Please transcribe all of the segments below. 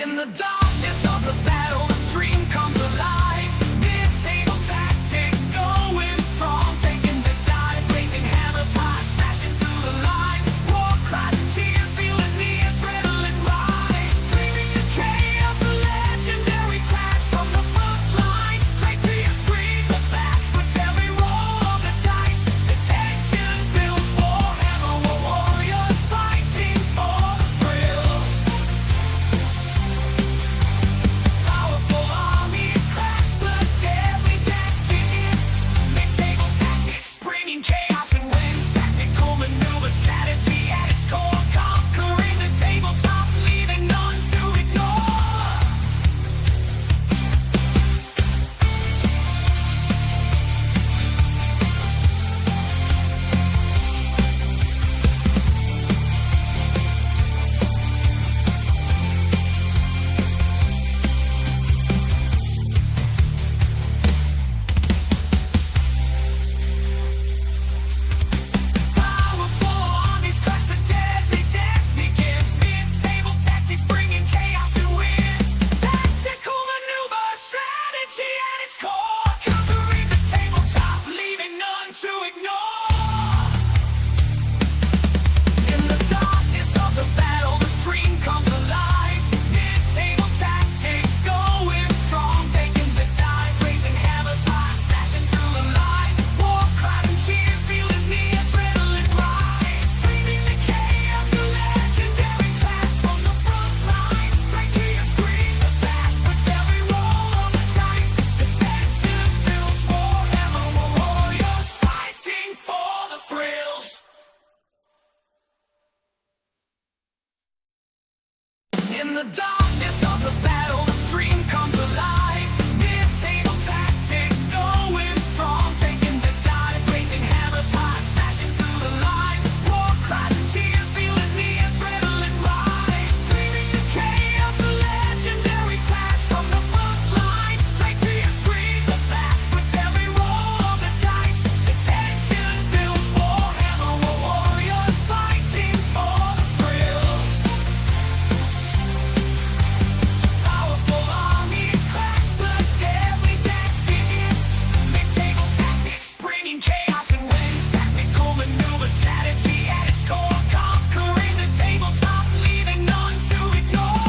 In the darkness of the battle, the stream comes alive. Mid-table tactics going strong, taking the dive, raising hammers high, smashing through the lines. War cries and cheers, feeling the adrenaline rise. Streaming the chaos, the legendary clash from the front lines, straight to your screen. The bash with every roll of the dice. The tension builds. Warhammer warriors fighting for the thrills. Powerful armies crash, the deadly dance begins. Mid-table tactics, bringing chaos and wins. Tactical maneuver strategy at its core, conquering the tabletop, leaving none to ignore. Powerful armies crash, the deadly dance begins. Mid-table tactics, bringing chaos and wins. Tactical maneuver strategy at its core, conquering the tabletop, leaving none to ignore. In the darkness of the battle, the stream comes alive. Mid-table tactics going strong, taking the dive, raising hammers high, smashing through the lines. War cries and cheers, feeling the adrenaline rise. Streaming the chaos, the legendary clash from the front lines, straight to your screen. The bash with every roll of the dice. The tension builds. Warhammer warriors fighting for the thrills. In the darkness of the battle, the stream comes alive. Mid-table tactics going strong, taking the dive, raising hammers high, smashing through the lines. War cries and cheers, feeling the adrenaline rise. Streaming the chaos, the legendary clash from the front lines, straight to your screen. The bash with every roll of the dice. The tension builds. Warhammer warriors fighting for the thrills. Powerful armies crash, the deadly dance begins. Mid-table tactics, bringing chaos and wins. Tactical maneuver strategy at its core, conquering the tabletop, leaving none to ignore.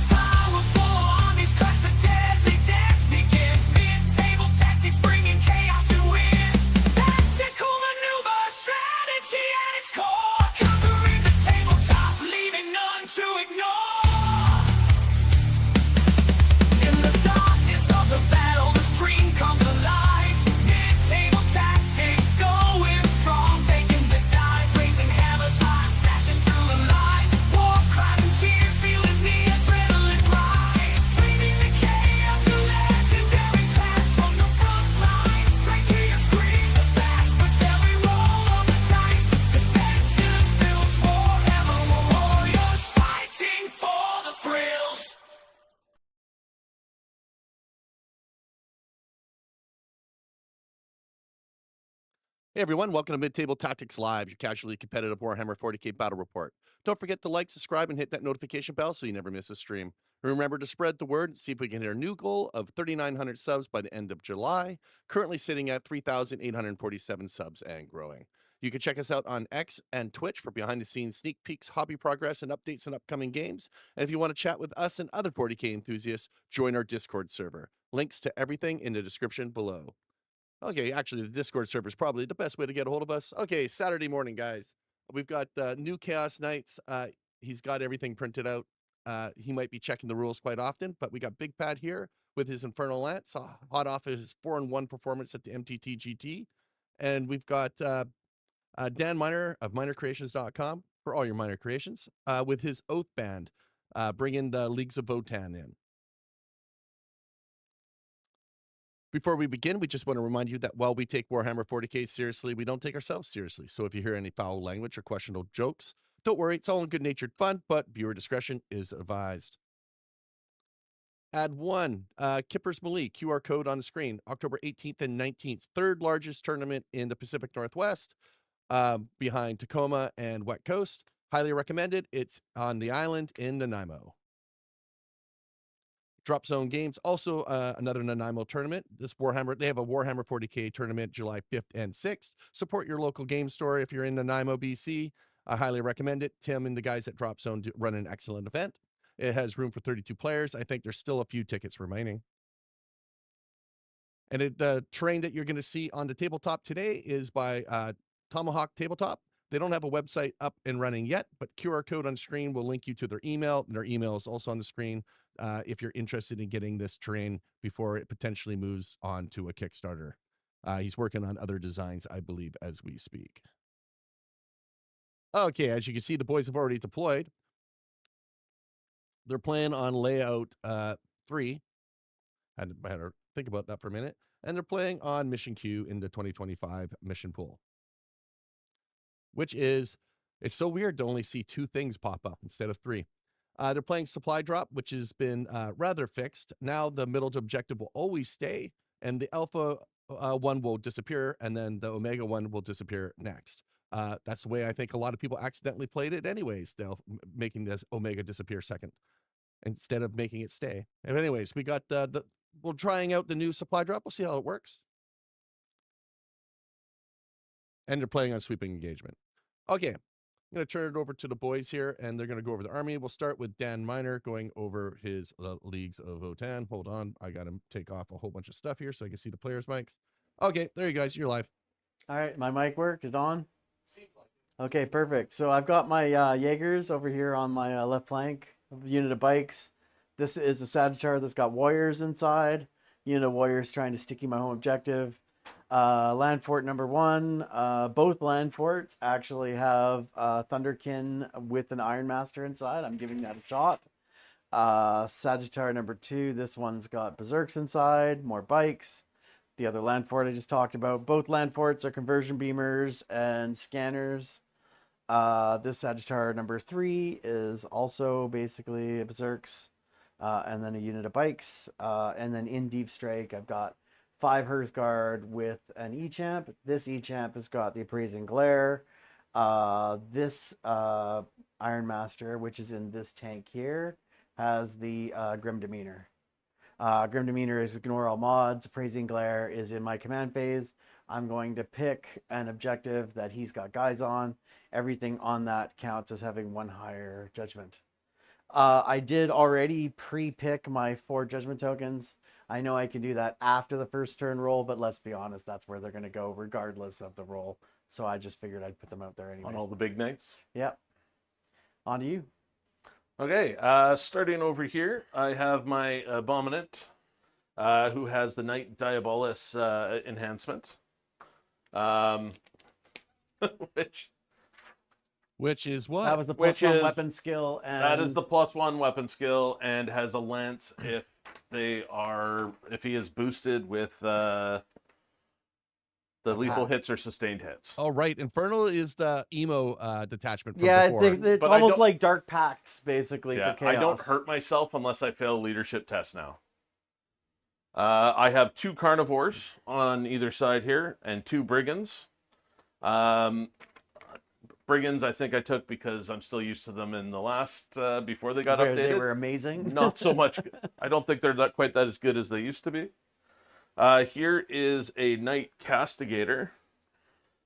Powerful armies crash, the deadly dance begins. Mid-table tactics, bringing chaos and wins. Tactical maneuver strategy at its core, conquering the tabletop, leaving none to ignore. In the darkness of the battle, the stream comes alive. Mid-table tactics going strong, taking the dive, raising hammers high, smashing through the lines. War cries and cheers, feeling the adrenaline rise. Streaming the chaos, the legendary clash from the front lines, straight to your screen. The bash with every roll of the dice. The tension builds. Warhammer warriors fighting for the thrills. Hey everyone, welcome to Mid-Table Tactics Live, your casually competitive Warhammer 40k battle report. Don't forget to like, subscribe, and hit that notification bell so you never miss a stream. Remember to spread the word and see if we can hit our new goal of 3,900 subs by the end of July, currently sitting at 3,847 subs and growing. You can check us out on X and Twitch for behind-the-scenes sneak peeks, hobby progress, and updates on upcoming games. And if you want to chat with us and other 40k enthusiasts, join our Discord server. Links to everything in the description below. Okay, actually, the Discord server is probably the best way to get a hold of us. Okay, Saturday morning, guys. We've got new Chaos Knights. He's got everything printed out. He might be checking the rules quite often, but we got Big Pat here with his Infernal Lance, hot off his 4-1 performance at the MTT GT. And we've got Dan Miner of minercreations.com for all your miner creations with his Oath Band, bringing the Leagues of Votann in. Before we begin, we just want to remind you that while we take Warhammer 40K seriously, we don't take ourselves seriously. So if you hear any foul language or questionable jokes, don't worry, it's all in good-natured fun, but viewer discretion is advised. Add 1, Kippers Melee, QR code on the screen, October 18th and 19th, third largest tournament in the Pacific Northwest, behind Tacoma and Wet Coast. Highly recommended. It's on the island in Nanaimo. Drop Zone Games, also another Nanaimo tournament. They have a Warhammer 40K tournament July 5th and 6th. Support your local game store if you're in Nanaimo, BC. I highly recommend it. Tim and the guys at Drop Zone run an excellent event. It has room for 32 players. I think there's still a few tickets remaining. And the terrain that you're going to see on the tabletop today is by TomahawkTabletop. They don't have a website up and running yet, but QR code on screen will link you to their email. Their email is also on the screen if you're interested in getting this terrain before it potentially moves on to a Kickstarter. He's working on other designs, I believe, as we speak. Okay, as you can see, the boys have already deployed. They're playing on layout 3. Had to think about that for a minute. And they're playing on mission queue in the 2025 mission pool. Which is, it's so weird to only see 2 things pop up instead of 3. They're playing supply drop, which has been rather fixed. Now the middle objective will always stay, and the alpha one will disappear, and then the omega one will disappear next. That's the way I think a lot of people accidentally played it anyways. They'll making this omega disappear second instead of making it stay. And anyways, we got we're trying out the new supply drop. We'll see how it works. And they're playing on sweeping engagement. Okay, I'm going to turn it over to the boys here, and they're going to go over the army. We'll start with Dan Miner going over his leagues of Votann. Hold on, I got to take off a whole bunch of stuff here so I can see the players' mics. Okay, there you guys, you're live. All right, my mic work is on. Okay, perfect. So I've got my Jaegers over here on my left flank, unit of bikes. This is a Sagittar that's got warriors inside. Unit of warriors trying to sticky my home objective. Land fort number 1. Both land forts actually have Thunderkin with an Iron Master inside. I'm giving that a shot. Sagittar number 2. This one's got Berserks inside, more bikes. The other land fort I just talked about. Both land forts are conversion beamers and scanners. This Sagittar number 3 is also basically a Berserks, and then a unit of bikes. And then in Deep Strike, I've got 5 Hearthguard with an E-Champ. This E-Champ has got the Appraising Glare. This Iron Master, which is in this tank here, has the Grim Demeanor. Grim Demeanor is ignore all mods. Appraising Glare is in my command phase. I'm going to pick an objective that he's got guys on. Everything on that counts as having 1 higher judgment. I did already pre-pick my 4 judgment tokens. I know I can do that after the first turn roll, but let's be honest, that's where they're going to go regardless of the roll. So I just figured I'd put them out there anyway. On all the big nights? Yep. On to you. Okay, starting over here, I have my Abominant, who has the Knight Diabolus enhancement. Which is what? That was the Which +1 is- weapon skill. And That is the +1 weapon skill and has a lance if he is boosted with the lethal hits or sustained hits. Oh, right. Infernal is the emo detachment from yeah, before. it's But I almost don't- like Dark Pacts, basically, Yeah, for chaos. I don't hurt myself unless I fail leadership tests now. I have 2 carnivores on either side here and 2 brigands. Brigands I think I took because I'm still used to them in the last, before they got Where updated. They were amazing. Not so much. I don't think they're not quite that as good as they used to be. Here is a Knight Castigator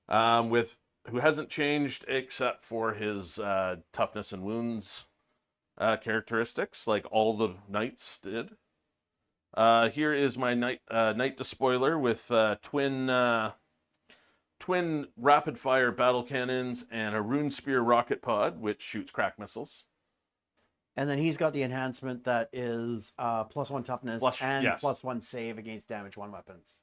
who hasn't changed except for his toughness and wounds characteristics, like all the knights did. Here is my Knight Despoiler with twin rapid-fire battle cannons and a Rune Spear rocket pod, which shoots crack missiles. And then he's got the enhancement that is +1 toughness and yes. +1 save against damage 1 weapons.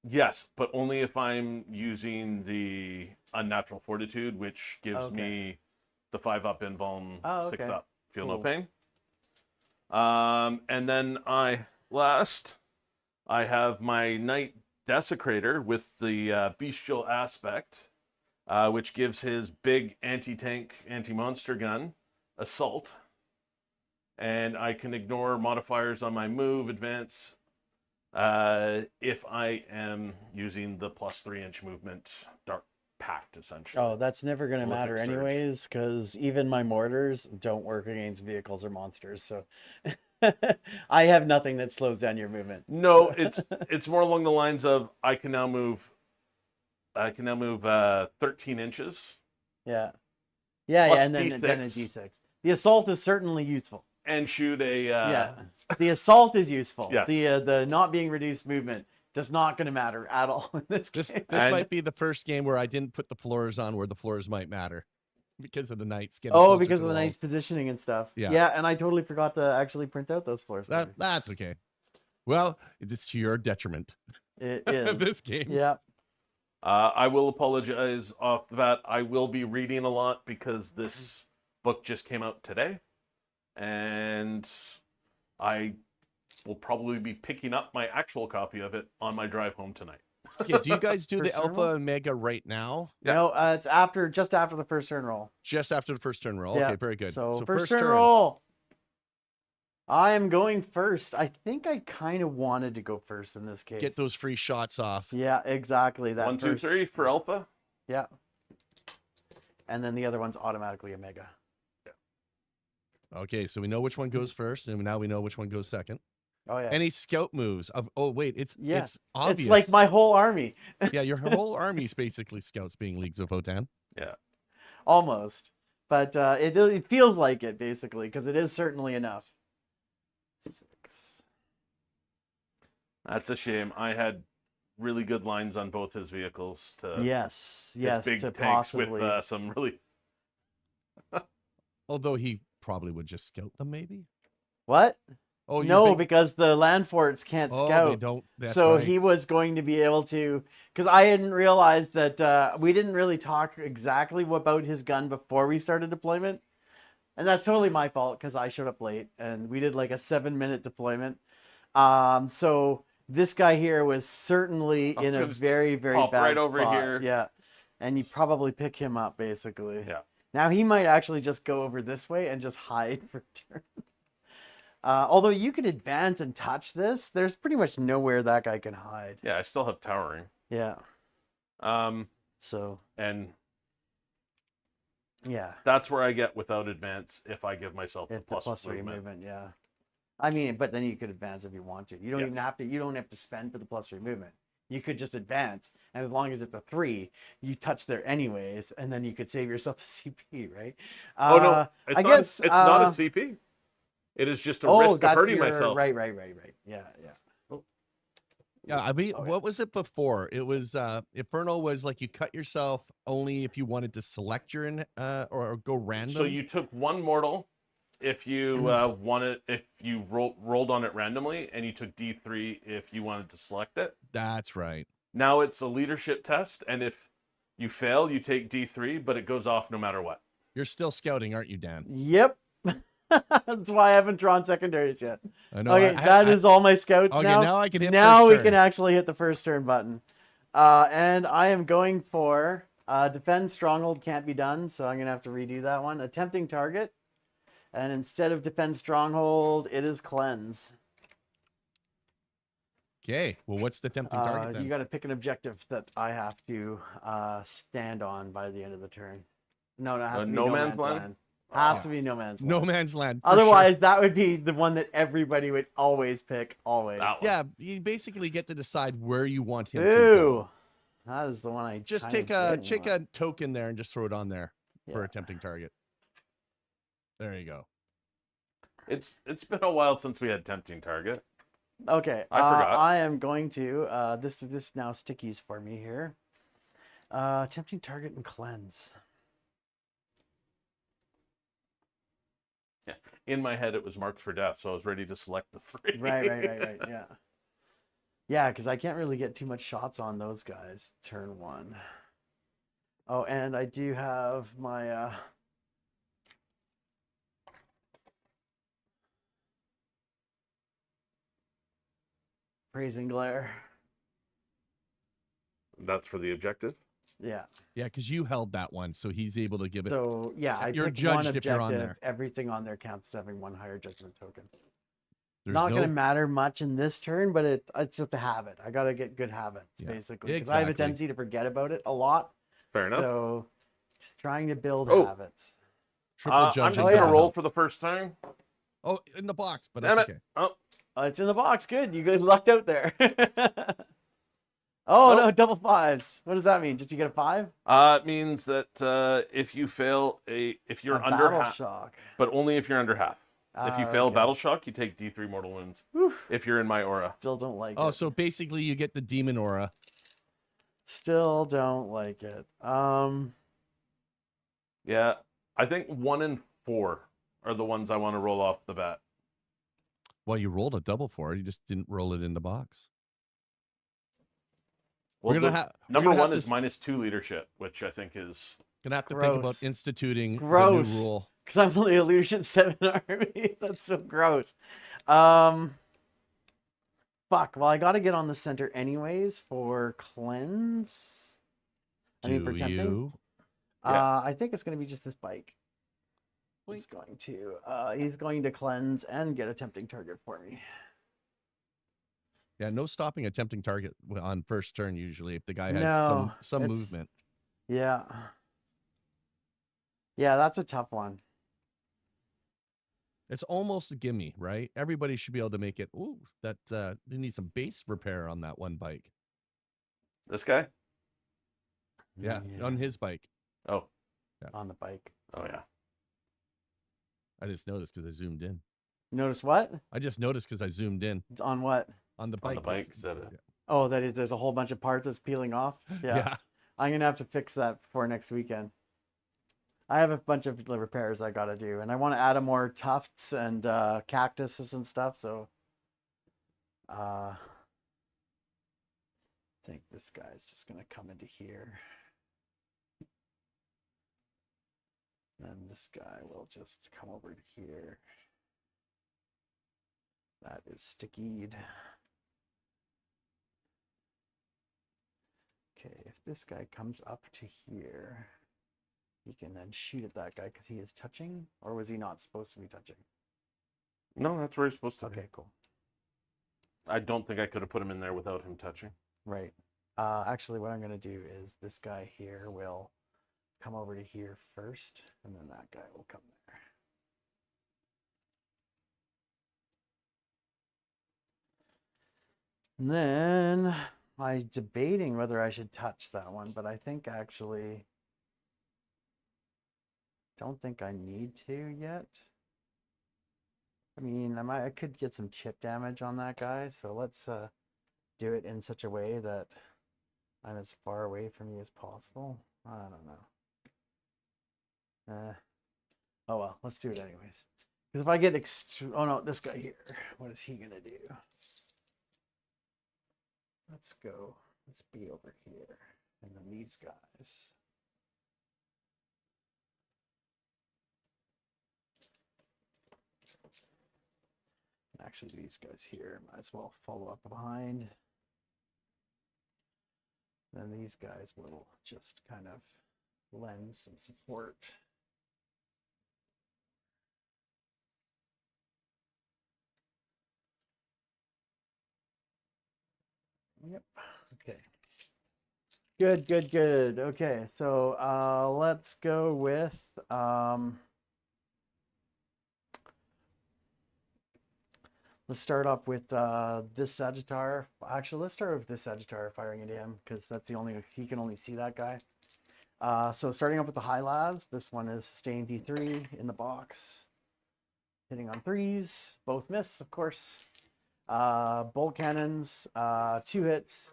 Yes, but only if I'm using the Unnatural Fortitude, which gives me the 5-up invuln, 6-up. Feel no pain. And then last, I have my Knight Desecrator with the bestial aspect, which gives his big anti-tank, anti-monster gun assault. And I can ignore modifiers on my move, advance, if I am using the plus 3-inch movement Dark Pact, essentially. Oh, that's never going to Prolific matter Surge. anyways, because even my mortars don't work against vehicles or monsters. So I have nothing that slows down your movement. No, it's more along the lines of I can now move 13 inches Yeah. Yeah, Plus and then a D6. D6. The assault is certainly useful. and shoot a Yeah. The assault is useful. Yes. The not being reduced movement does not going to matter at all in this This game. this And- might be the first game where I didn't put the floors on where the floors might matter because of the knights getting Oh, closer because to of the walls. nice positioning and stuff. Yeah. Yeah, and I totally forgot to actually print out those floors. For you. That's okay. Well, it's to your detriment. It is. This game. Yeah. I will apologize off the bat. I will be reading a lot because this book just came out today, and I will probably be picking up my actual copy of it on my drive home tonight. Okay, do you guys do the First turn alpha roll? and mega right now? Yeah. No, it's just after the first turn roll. Just after the first turn roll. Yeah. Okay, very good. So first turn roll. I am going first. I think I kind of wanted to go first in this case. Get those free shots off. Yeah, exactly. That 1, 2, first. 3 for Alpha. Yeah. And then the other one's automatically a mega. Okay, so we know which one goes first, and now we know which one goes second. Oh yeah. Any scout moves of? Oh wait, it's Yeah, it's obvious. It's like my whole army. Yeah, your whole army's basically scouts being Leagues of Votann. Almost. But it feels like it basically because it is certainly enough. 6. That's a shame. I had really good lines on both his vehicles to Yes. his Yes. big To tanks possibly. with some really. Although he probably would just scout them, maybe. What? Oh, you No, think- because the land forts can't oh, scout. they don't. That's So right. he was going to be able to, because I hadn't realized that we didn't really talk exactly about his gun before we started deployment. And that's totally my fault because I showed up late and we did like a 7-minute deployment. So this guy here was certainly I'll in a just very, very pop bad right over spot. here. Yeah. And you probably pick him up basically. Yeah. Now he might actually just go over this way and just hide for turn. Although you could advance and touch this, there's pretty much nowhere that guy can hide. Yeah, I still have towering. Yeah. So And yeah, that's where I get without advance if I give myself the it's the plus +3 movement. movement. Yeah. I mean, but then you could advance if you want to. You don't Yes. even have to. You don't have to spend for the +3 movement. You could just advance, and as long as it's a 3, you touch there anyways, and then you could save yourself a CP, right? Oh no, it's I not, guess it's not a CP. It is just a risk of that's hurting your, myself. Right. Yeah. Yeah, I mean, Okay. what was it before? It was Infernal was like you cut yourself only if you wanted to select your or go random. So you took one mortal if you if you rolled on it randomly, and you took D3 if you wanted to select it. That's right. Now it's a leadership test, and if you fail, you take D3, but it goes off no matter what. You're still scouting, aren't you, Dan? Yep. That's why I haven't drawn secondaries yet. I know. Okay, that is all my scouts okay. now. Now I can hit. Now first we turn. can actually hit the first turn button. And I am going for defend stronghold can't be done, so I'm gonna have to redo that one. Attempting target, and instead of defend stronghold, it is cleanse. Okay. Well, what's the tempting target then? You got to pick an objective that I have to stand on by the end of the turn. No, it has to be No Man's Land? Has to be no man's land. No Man's Land. for Otherwise, that would be the one that everybody would always pick. Always. That sure. one. Yeah, you basically get to decide where you want him to go. Ooh, that is the one I Just kinda take didn't a token there and just throw it on there for Yeah. a tempting target. There you go. It's been a while since we had tempting target. Okay, I forgot. I am going to this now stickies for me here. Tempting target and cleanse. Yeah. In my head, it was marked for death, so I was ready to select the 3. Right. Yeah. Yeah, because I can't really get too much shots on those guys. Turn 1. Oh, and I do have my Praising glare. That's for the objective. Yeah. Yeah, because you held that one, so he's able to give it. So yeah, I You're picked one judged if you're on objective. there. Everything on there counts as having one higher judgment token. There's Not no. going to matter much in this turn, but it's just a habit. I got to get good habits, Yeah, basically. Because I have a exactly. tendency to forget about it a lot. Fair enough. So just trying to build Oh. habits. Triple I'm judging. just Oh, gonna yeah. roll for the first time. Oh, in the box, but Damn that's it! okay. Oh, It's in the box. Good. You good lucked out there. Oh, no, double fives. What does that mean? Just you get a 5? it means that if you fail if you're A under battle half, shock. but only if you're under half. If you fail Okay. battle shock, you take D3 mortal wounds. Whew. If you're in my aura. Still don't like Oh, it. so basically you get the demon aura. Still don't like it. Yeah, I think 1 and 4 are the ones I want to roll off the bat. Well, you rolled a double 4. You just didn't roll it in the box. Well, We're gonna the have number we're gonna 1 have is -2 leadership, which I think is gonna have to think about Gross. instituting the Gross. new rule. Because I'm only a leadership 7 army. That's so gross. Fuck. Well, I got to get on the center anyways for cleanse. I mean, for Do tempting. you? Yeah. I think it's going to be just this bike. He's going to cleanse and get a tempting target for me. Yeah, no stopping a tempting target on first turn usually if the guy has No, some it's- movement. Yeah. Yeah, that's a tough one. It's almost a gimme, right? Everybody should be able to make it. Ooh, that they need some base repair on that one bike. this guy. Yeah, on his bike. Oh, On the bike. oh yeah. I just noticed because I zoomed in. You notice what? I just noticed because I zoomed in It's on what? on the On bike. the bike. Is that it? Oh, that is. There's a whole bunch of parts that's peeling off. Yeah. I'm gonna have to fix that for next weekend. I have a bunch of repairs I gotta do, and I want to add more tufts and cactuses and stuff. So, I think this guy's just gonna come into here, and this guy will just come over to here. That is stickied. Okay, if this guy comes up to here, he can then shoot at that guy because he is touching, or was he not supposed to be touching? No, that's where he's supposed to be. Okay, cool. I don't think I could have put him in there without him touching. Right. Actually, what I'm going to do is this guy here will come over to here first, and then that guy will come there. And then I'm debating whether I should touch that one, but I think actually don't think I need to yet. I mean, I could get some chip damage on that guy, so let's do it in such a way that I'm as far away from you as possible. I don't know. Oh well, let's do it anyways. Because if I get oh no, this guy here, what is he gonna do? Let's go. Let's be over here, and then these guys. Actually, these guys here might as well follow up behind. Then these guys will just kind of lend some support. Yep. Okay. Good, good, good. Okay, so let's go with let's start off with this Sagittar. Actually, let's start with this Sagittar firing into him because that's the only he can only see that guy. So starting up with the high labs, this one is sustained D3 in the box, hitting on 3s, both miss, of course. Bolt cannons, 2 hits,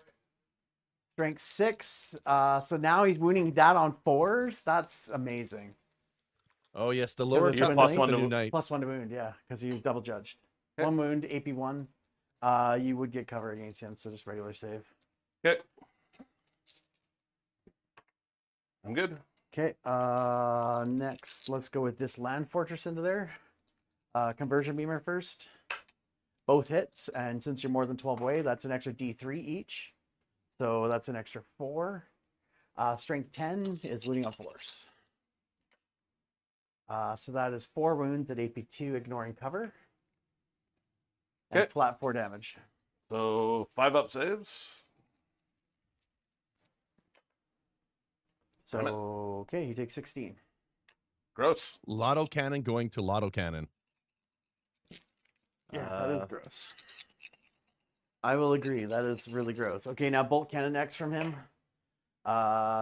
strength 6. So now he's wounding that on 4s. That's amazing. Oh yes, the lower it's toughness plus of one the to- new knights. Plus 1 to wound, yeah, because you double judged. Okay. 1 wound, AP1. You would get cover against him, so just regular save. Okay. I'm good. Okay, next, let's go with this land fortress into there. Conversion beamer first. both hits, and since you're more than 12 away, that's an extra D3 each. So that's an extra 4. Strength 10 is wounding on 4s. So that is 4 wounds at AP2, ignoring cover. And Okay. flat 4 damage. So 5 up saves. So, Damn it. okay, he takes 16. Gross. Lotto cannon going to lotto cannon. Yeah, that is Uh, gross. I will agree. That is really gross. Okay, now bolt cannon next from him.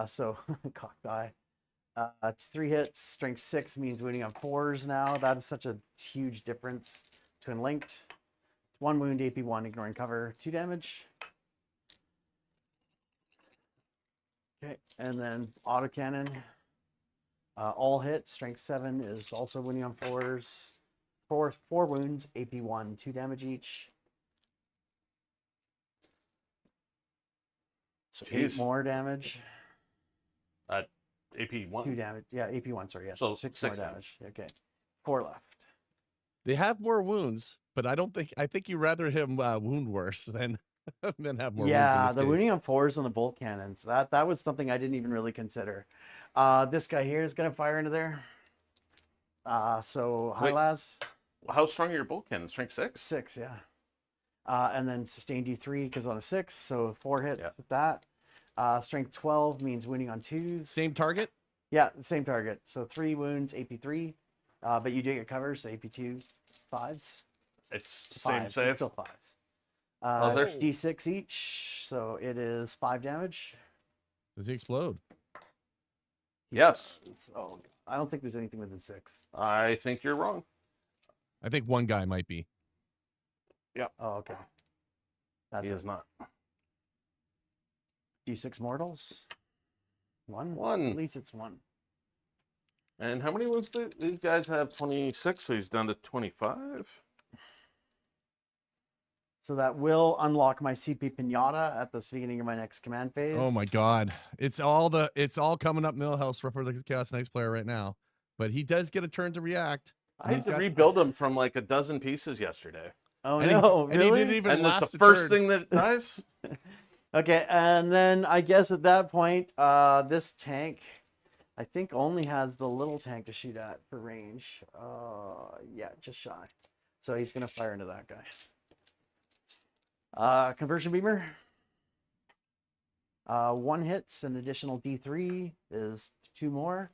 So cocked eye. It's 3 hits. Strength 6 means wounding on 4s now. That is such a huge difference. Twin linked. 1 wound, AP 1, ignoring cover. 2 damage. Okay, and then autocannon. All hit. Strength 7 is also wounding on 4s. 4 wounds, AP 1, 2 damage each. So 8 Jeez. more damage. AP 1. 2 damage. Yeah, AP 1, sorry. Yes. So 6 more damage. Okay. 4 left. They have more wounds, but I think you rather him wound worse than have more wounds in Yeah, this the case. wounding on 4s on the bolt cannons. That was something I didn't even really consider. This guy here is going to fire into there. So high Wait. las. How strong are your bolt cannons? Strength 6? 6, yeah. And then sustain D3 because on a 6, so 4 hits Yeah. with that. Strength 12 means wounding on 2s. Same target? Yeah, the same target. So 3 wounds, AP3. But you do get cover, so AP2, 5s. It's the same 5s. save. It's still 5s. Oh, there's- D6 each, so it is 5 damage. Does he explode? Yes. Oh, I don't think there's anything within 6. I think you're wrong. I think one guy might be. Oh, okay. That's He it. is not. D6 mortals. 1? 1. At least it's 1. And how many was these guys have? 26, so he's down to 25. So that will unlock my CP Pinata at the beginning of my next command phase. Oh my god. It's all coming up Millhouse for the Chaos Knights player right now. But he does get a turn to react. I had He's to got- rebuild them from like a dozen pieces yesterday. Oh And no, and really? he didn't even And that's last the a first turn. thing that dies? Okay, and then I guess at that point, this tank, I think only has the little tank to shoot at for range. Yeah, just shy. So he's gonna fire into that guy. Conversion beamer. 1 hits, an additional D3 is 2 more.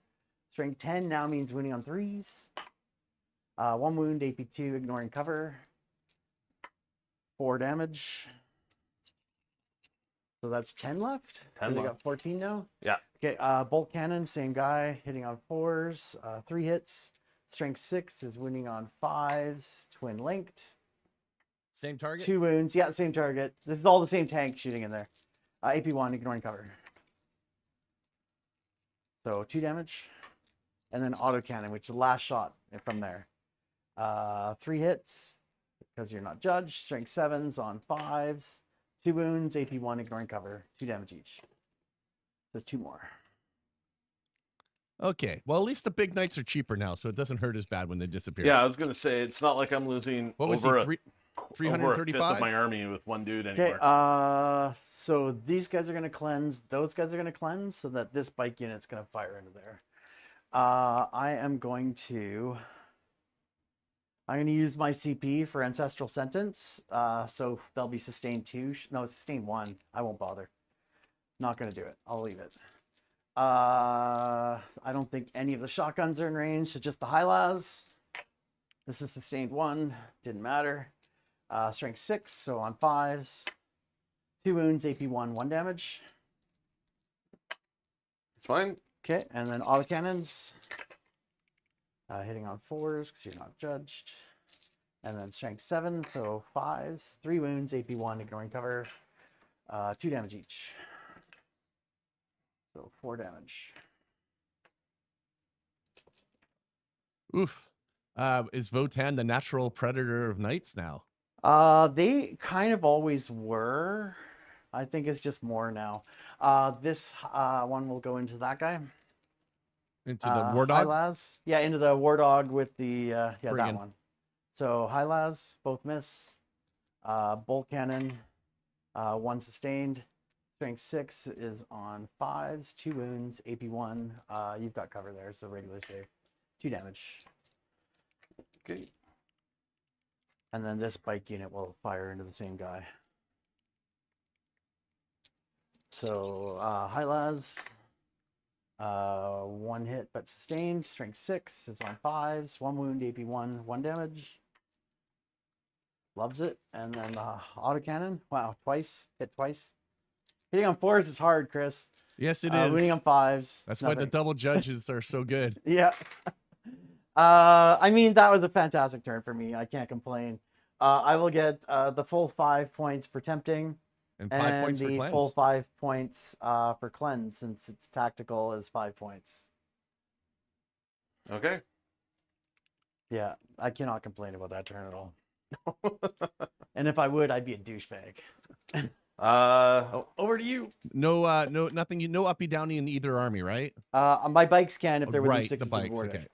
Strength 10 now means wounding on 3s. 1 wound, AP2, ignoring cover. 4 damage. So that's 10 left. 10 They left. got 14 now. Yeah. Okay. Bolt cannon, same guy, hitting on 4s. 3 hits. Strength 6 is wounding on 5s. Twin linked. Same target? 2 wounds. Yeah, same target. This is all the same tank shooting in there. AP1, ignoring cover. So 2 damage. And then auto cannon, which is the last shot from there. 3 hits because you're not judged. Strength 7s on 5s. 2 wounds, AP1, ignoring cover. 2 damage each. So 2 more. Okay. Well, at least the big knights are cheaper now, so it doesn't hurt as bad when they disappear. Yeah, I was going to say, it's not like I'm losing What was over he? over a fifth 335? of my army with one dude Okay, anymore. so these guys are going to cleanse. Those guys are going to cleanse so that this bike unit's going to fire into there. I'm going to use my CP for Ancestral Sentence. So they'll be sustained 2. No, sustained 1. I won't bother. Not going to do it. I'll leave it. I don't think any of the shotguns are in range, so just the high las. This is sustained 1. Didn't matter. Strength 6, so on 5s. 2 wounds, AP1, 1 damage. It's fine. Okay, and then autocannons. Hitting on 4s because you're not judged. And then strength 7, so 5s. 3 wounds, AP1, ignoring cover. 2 damage each. So 4 damage. Oof. Is Votann the natural predator of knights now? They kind of always were. I think it's just more now. This one will go into that guy. Into the war High dog? las. Yeah, into the war dog with the yeah, that Brigand. one. So high las, both miss. Bolt cannon, 1 sustained. Strength 6 is on 5s, 2 wounds, AP 1. You've got cover there, so regular save. 2 damage. Okay. And then this bike unit will fire into the same guy. So high las, 1 hit but sustained. Strength 6 is on 5s, 1 wound, AP 1, 1 damage. Loves it. And then autocannon. Wow, twice. Hit twice. Hitting on 4s is hard, Chris. Yes, it is. Winning on 5s. That's why the double judges are so good. Yeah. I mean, that was a fantastic turn for me. I can't complain. I will get the full 5 points for tempting. And 5 points for the cleanse. full 5 points for cleanse, since it's tactical, is 5 points. Okay. Yeah, I cannot complain about that turn at all. And if I would, I'd be a douchebag. Over to you. No, nothing. No uppy downy in either army, right? My bikes can if they're within Right, 6 the bikes. border. Okay.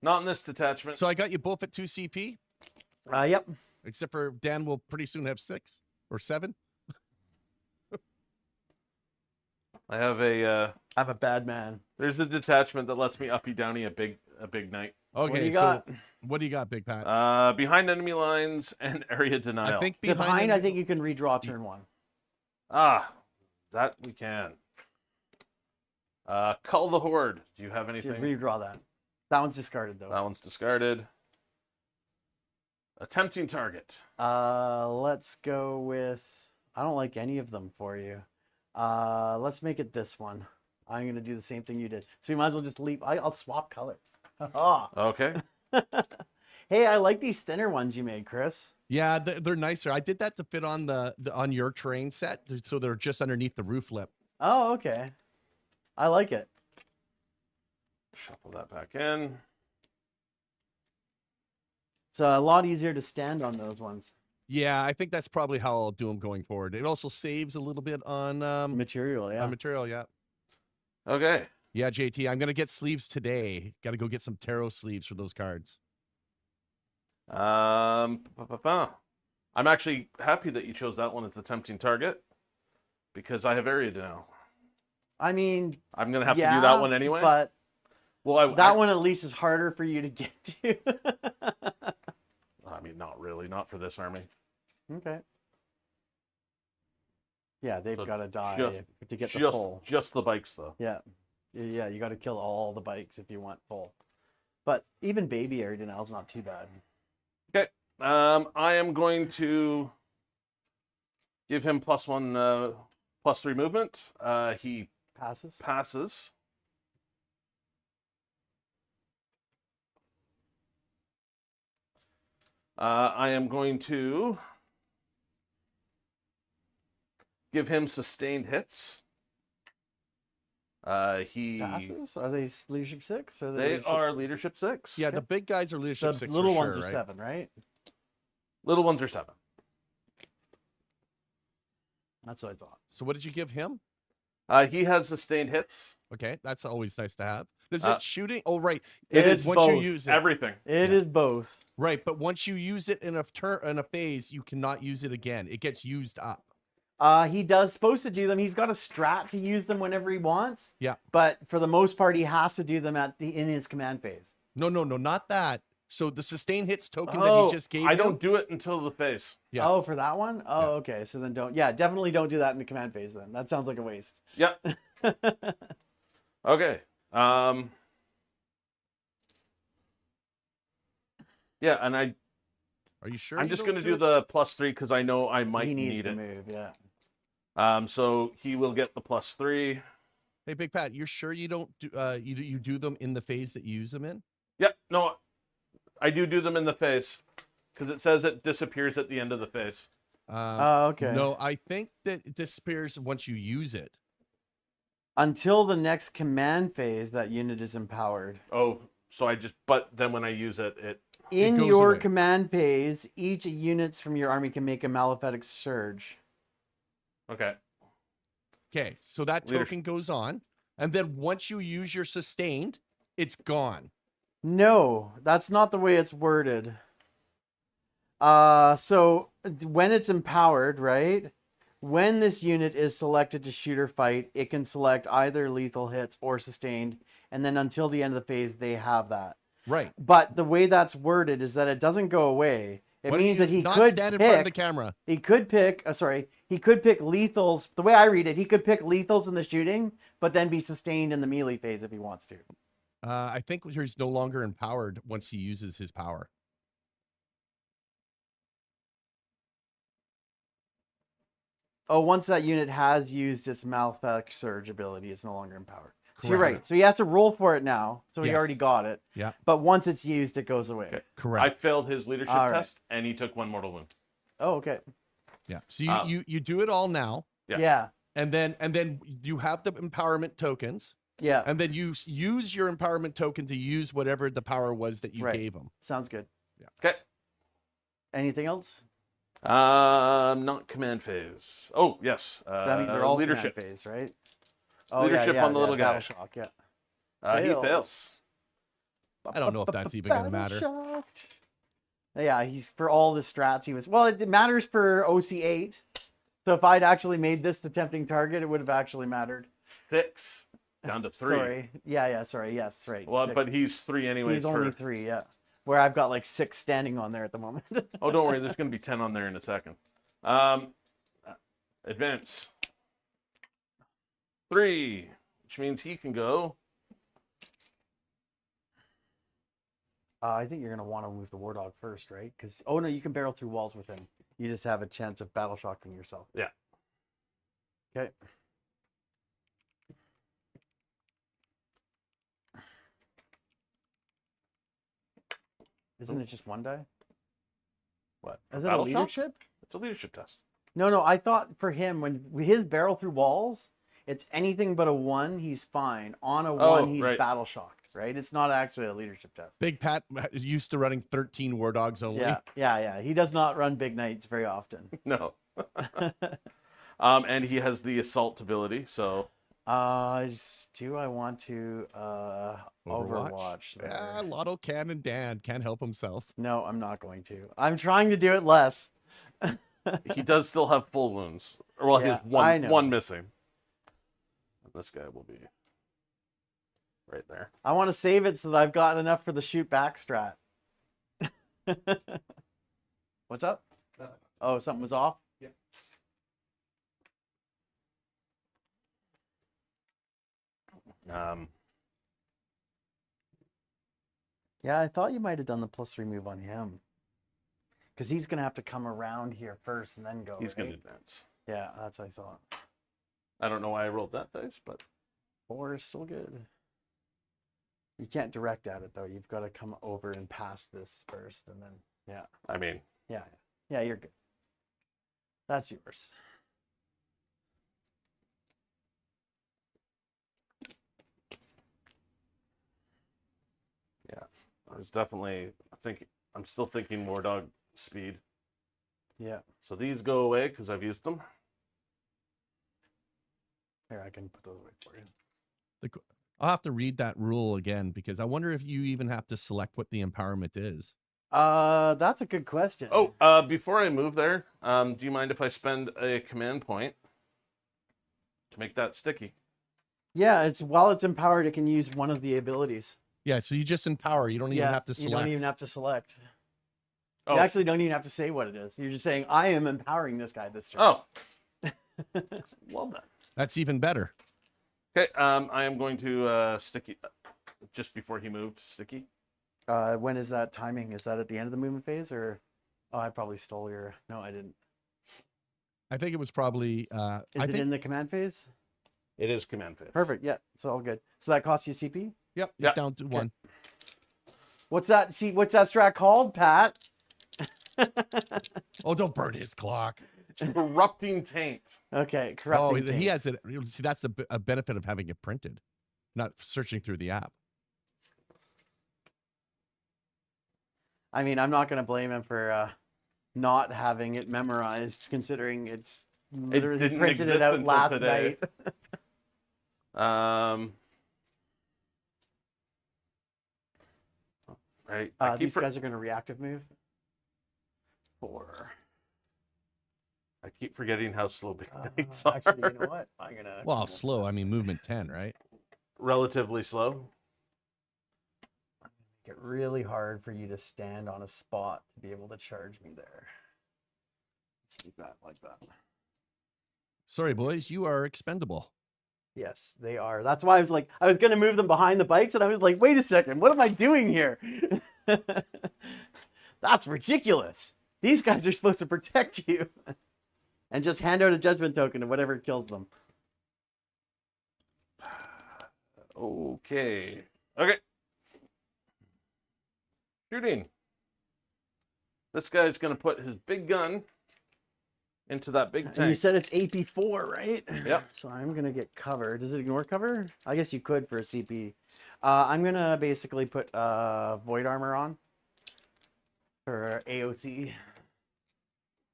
Not in this detachment. So I got you both at 2 CP, Yep. except for Dan will pretty soon have 6 or 7. I have a. I'm a bad man. There's a detachment that lets me uppy downy a big knight. Okay, What do you so got? what do you got, Big Pat? Behind enemy lines and area denial. I think Behind, them- I think you can redraw turn 1. That we can. Cull the Horde. Do you have Just anything? redraw that. That one's discarded though. That one's discarded. Attempting target. Let's go with. I don't like any of them for you. Let's make it this one. I'm gonna do the same thing you did. So we might as well just leave. I'll swap colors. Okay. Hey, I like these thinner ones you made, Chris. Yeah, they're nicer. I did that to fit on the on your terrain set, so they're just underneath the roof lip. Oh, okay. I like it. Shuffle that back in. It's a lot easier to stand on those ones. Yeah, I think that's probably how I'll do them going forward. It also saves a little bit on Material, yeah. on material. Yeah, Okay. yeah, JT. I'm gonna get sleeves today. Got to go get some tarot sleeves for those cards. I'm actually happy that you chose that one as the tempting target because I have area now. I mean, I'm gonna have to do that one anyway. But well, that one at least is harder for you to get to. I mean, not really, not for this army. Okay. Yeah, they've So got to die to get the Just full. just the bikes though. Yeah. Yeah, you got to kill all the bikes if you want full. But even baby area denial is not too bad. Okay. I am going to give him +1, +3 movement. He Passes. passes. I am going to give him sustained hits. He Passes? Are they leadership 6? Or They are leadership 6. Yeah, the big guys are leadership The 6. little for ones sure, are right? 7, right? Little ones are 7. That's what I thought. So what did you give him? He has sustained hits. Okay, that's always nice to have. Is it shooting? Oh, right. It It's is once you both. use it. Everything. It is both. Right, but once you use it in a phase, you cannot use it again. It gets used up. He does supposed to do them. He's got a strat to use them whenever he wants. Yeah. But for the most part, he has to do them in his command phase. No, not that. So the sustain hits token that Oh, he just gave I him, don't do it until the phase. Yeah. Oh, for that one? Oh, Yeah. okay. So then definitely don't do that in the command phase then. That sounds like a waste. Yep. Okay. Yeah, and Are you sure? I'm you just don't going to do it? the +3 because I know I might He needs need to it. move, yeah. So he will get the +3. Hey, Big Pat, you're sure you don't do you do them in the phase that you use them in? Yep. No, I do them in the phase because it says it disappears at the end of the phase. Oh, okay. No, I think that it disappears once you use it. Until the next command phase, that unit is empowered. Oh, so but then when I use it, In goes your away. command phase, each units from your army can make a Malefic Surge. okay. Okay, so that Leadership. token goes on, and then once you use your sustained, it's gone. No, that's not the way it's worded. So when it's empowered, right? When this unit is selected to shoot or fight, it can select either lethal hits or sustained, and then until the end of the phase, they have that. Right. But the way that's worded is that it doesn't go away. It Why don't means you that he not could stand in front of the pick. camera? He could pick. He could pick lethals. The way I read it, he could pick lethals in the shooting, but then be sustained in the melee phase if he wants to. I think he's no longer empowered once he uses his power. Oh, once that unit has used its Malfec Surge ability, it's no longer empowered. So you're Correct. right. So he has to roll for it now. So he Yes. already got it. Yeah. But once it's used, it goes away. Okay. Correct. I failed his leadership All right. test, and he took 1 mortal wound. Oh, okay. Yeah. So you do it all now, Yeah. Yeah. and then you have the empowerment tokens, Yeah. and then you use your empowerment token to use whatever the power was that you Right. gave him. Sounds good. Okay. Anything else? Not command phase. Oh, yes. I mean, they're all leadership. command phase, right? Oh, Leadership on the little guy. Battle shock, yeah. He fails. I don't know if that's even gonna matter. Battle-shocked. Yeah, he's for all the strats. He was well. It matters for OC8. So if I'd actually made this the tempting target, it would have actually mattered. 6 down to 3. Sorry. Yeah. Sorry. Yes. Right. Well, 6. but he's 3 anyways. he's only 3. Yeah. Where I've got like 6 standing on there at the moment. Oh, don't worry. There's going to be 10 on there in a second. Advance. 3, which means he can go. I think you're gonna want to move the war dog first, right? Because oh no, you can barrel through walls with him. You just have a chance of battle shocking yourself. Yeah. Okay. Isn't it just 1 die? What? Is it a Battle shock? leadership? It's a leadership test. No. I thought for him when his barrel through walls, it's anything but a 1. He's fine. On a 1, he's right. battle shocked. Right? It's not actually a leadership test. Big Pat is used to running 13 war dogs only. Yeah. He does not run big knights very often. No. And he has the assault ability, so Do I want to Overwatch there? Yeah, Lotto can and Dan can't help himself. No, I'm not going to. I'm trying to do it less. he does still have full wounds. Well, Yeah, he I has know. one missing. And this guy will be right there. I want to save it so that I've got enough for the shoot back strat. What's up? Nothing. Oh, something was off? Yeah. Yeah, I thought you might have done the +3 move on him. Because he's going to have to come around here first and then go. He's going to right? advance. Yeah, that's what I thought. I don't know why I rolled that dice, but 4 is still good. You can't direct at it, though. You've got to come over and pass this first, and then, yeah. I mean, Yeah, you're good. That's yours. I was definitely I'm still thinking War Dog speed. Yeah. So these go away because I've used them. Here, I can put those away for you. I'll have to read that rule again because I wonder if you even have to select what the empowerment is. That's a good question. Oh, before I move there, do you mind if I spend a command point to make that sticky? Yeah, it's while it's empowered, it can use one of the abilities. Yeah, so you just empower. You don't even have to You select. don't even have to select. Oh, You actually don't even have to say what it is. You're just saying, I am empowering this guy this turn. oh. Well done. That's even better. Okay, I am going to sticky just before he moved. Sticky. When is that timing? Is that at the end of the movement phase or? Oh, I probably stole your. No, I didn't. I think it was probably. Is I it think. in the command phase? It is command phase. Perfect. Yeah, it's all good. So that costs you CP. Yep, it's Yeah. down to 1. What's that? See, what's that strat called, Pat? Oh, don't burn his clock. Corrupting taint. Okay, Oh, corrupting. he taint. has it. See, that's a benefit of having it printed, not searching through the app. I mean, I'm not going to blame him for not having it memorized, considering it's literally didn't printed it exist out until last today. night. Right. These guys are going to reactive move. 4. I keep forgetting how slow big knights are. Actually, you know what? I'm gonna. Well, slow. I mean, movement 10, right? Relatively slow. Make it really hard for you to stand on a spot to be able to charge me there. Let's keep that like that. Sorry, boys, you are expendable. Yes, they are. That's why I was like, I was gonna move them behind the bikes, and I was like, wait a second, what am I doing here? That's ridiculous. These guys are supposed to protect you. And just hand out a judgment token to whatever kills them. Okay. Okay. Shooting. This guy's going to put his big gun into that big And you tank. said it's AP4, right? Yep. So I'm going to get cover. Does it ignore cover? I guess you could for a CP. I'm going to basically put void armor on for AOC.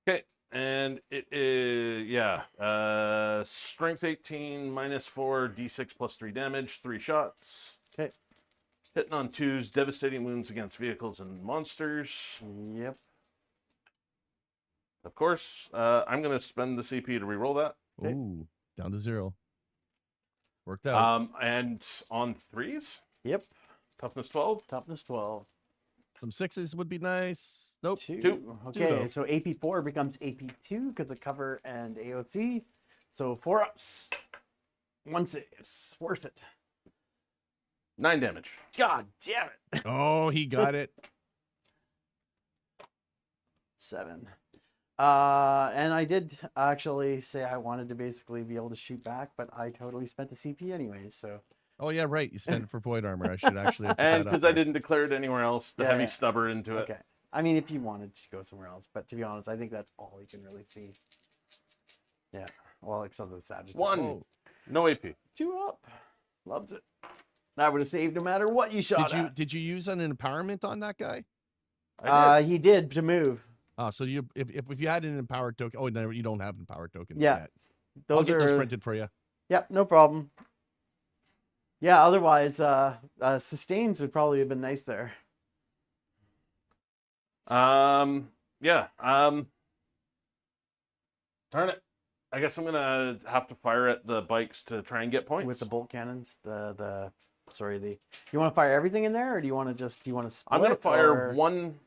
Okay. And it is, strength 18, -4, d6 plus 3 damage, 3 shots. Okay. Hitting on 2s, devastating wounds against vehicles and monsters. Yep. Of course, I'm going to spend the CP to reroll that. Okay. Ooh, down to 0. Worked out. And on 3s, Yep. toughness 12. Toughness 12. Some 6s would be nice. Nope. 2. Okay, though. so AP4 becomes AP2 because of cover and AOC. So 4 ups. 1 saves. Worth it. 9 damage. God damn it. Oh, he got it. 7. And I did actually say I wanted to basically be able to shoot back, but I totally spent the CP anyways, so. Oh, yeah, right. You spent it for void armor. I should actually have put And that up because I there. didn't declare it anywhere else, the Yeah, heavy yeah. stubber into it. Okay. I mean, if you wanted to go somewhere else, but to be honest, I think that's all you can really see. Yeah. Well, except for the Sagittarius. 1. Whoa. No AP. 2 up. Loves it. That would have saved no matter what you shot at. Did you use an empowerment on that guy? I did. He did to move. Oh, so you if you had an empowered token, oh no, you don't have empowered tokens Yeah. yet. Those I'll get are those printed for you. Yep, no problem. Yeah, otherwise, sustains would probably have been nice there. Yeah. Darn it. I guess I'm gonna have to fire at the bikes to try and get points. With the bolt cannons, you want to fire everything in there, or do you want to split? I'm gonna fire or- one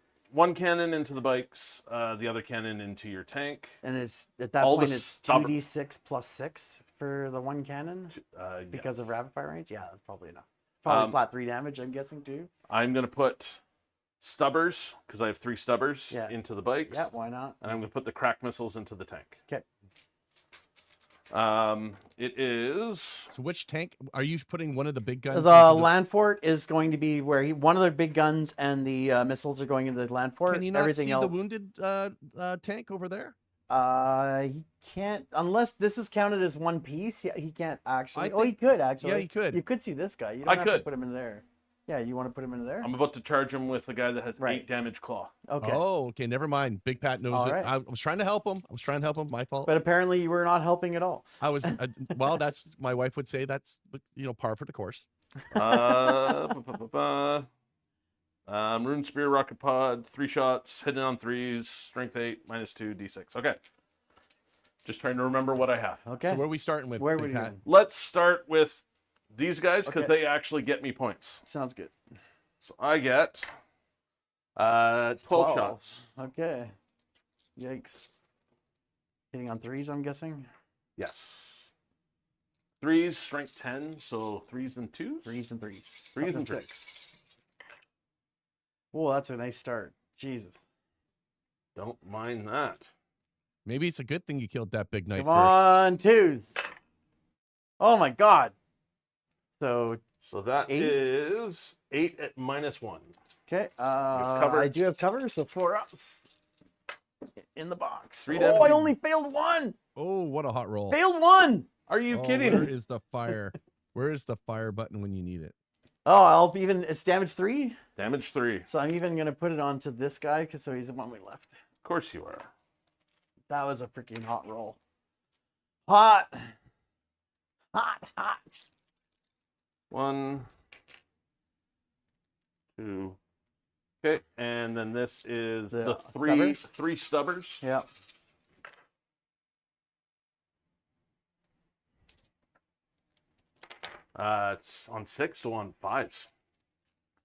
cannon into the bikes, the other cannon into your tank. And it's at that all the point it's stubborn- 2d6 plus 6 for the one cannon Yeah. because of rapid fire range. Yeah, that's probably enough. Probably flat 3 damage, I'm guessing too. I'm gonna put stubbers because I have 3 stubbers Yeah. into the bikes. Yeah, why not? And I'm gonna put the crack missiles into the tank. Okay. It is So which tank are you putting? One of the big guns? The into land fort is going to be where one of the big guns and the missiles are going into the land fort. Can you not Everything see else, the wounded tank over there? he can't unless this is counted as one piece. He can't actually. I He could actually. Yeah, he could. You could see this guy. You I don't have to could. put him in there. Yeah, you want to put him in there? I'm about to charge him with a guy that has Right. 8 damage claw. Okay. Oh, okay. Never mind. Big Pat knows All it. right. I was trying to help him. My fault. But apparently you were not helping at all. I was. Well, that's my wife would say that's par for the course. Rune Spear, Rocket Pod, 3 shots, hitting on 3s, strength 8, -2, d6. Okay. Just trying to remember what I have. Okay. So where are we starting with? Where Big would you? Pat? Let's start with these guys because Okay. they actually get me points. Sounds good. So I get 12 shots. Okay. Yikes. Hitting on 3s, I'm guessing. Yes. 3s, strength 10, so 3s and 2s? 3s and 3s. 3s and 6. Oh, that's a nice start. Jesus. Don't mind that. Maybe it's a good thing you killed that big knight Come first. on, 2s. Oh my God. So, So that 8? is 8 at -1. okay. covered. I do have cover, so 4 ups in the box. 3 Oh, damage. I only failed 1. Oh, what a hot roll! Failed 1. Are you Oh, kidding? Where is the fire? Where is the fire button when you need it? Oh, it's damage 3. Damage 3. Of So I'm even going to put it onto this guy so he's the one we left. course you are. That was a freaking hot roll. Hot. Okay, and then this is The the stubber? three stubbers. Yeah. It's on 6, so on 5s.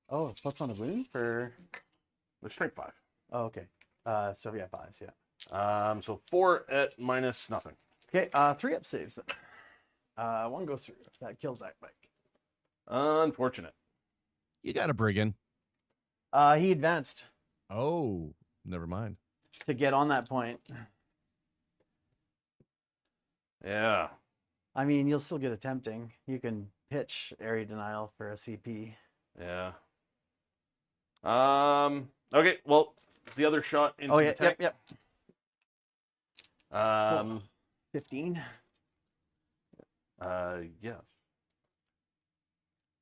Oh, plus on the wound for. They're strength 5. Oh, okay. So yeah, 5s. Yeah. So 4 at minus nothing. Okay. 3 up saves. Then. 1 goes through. That kills that bike. Unfortunate. You got a brigand. He advanced Oh, never mind. to get on that point. Yeah. I mean, you'll still get a tempting. You can pitch area denial for a CP. Yeah. Okay, well, the other shot into Oh yeah. the tank. Yep. Um 15. yeah.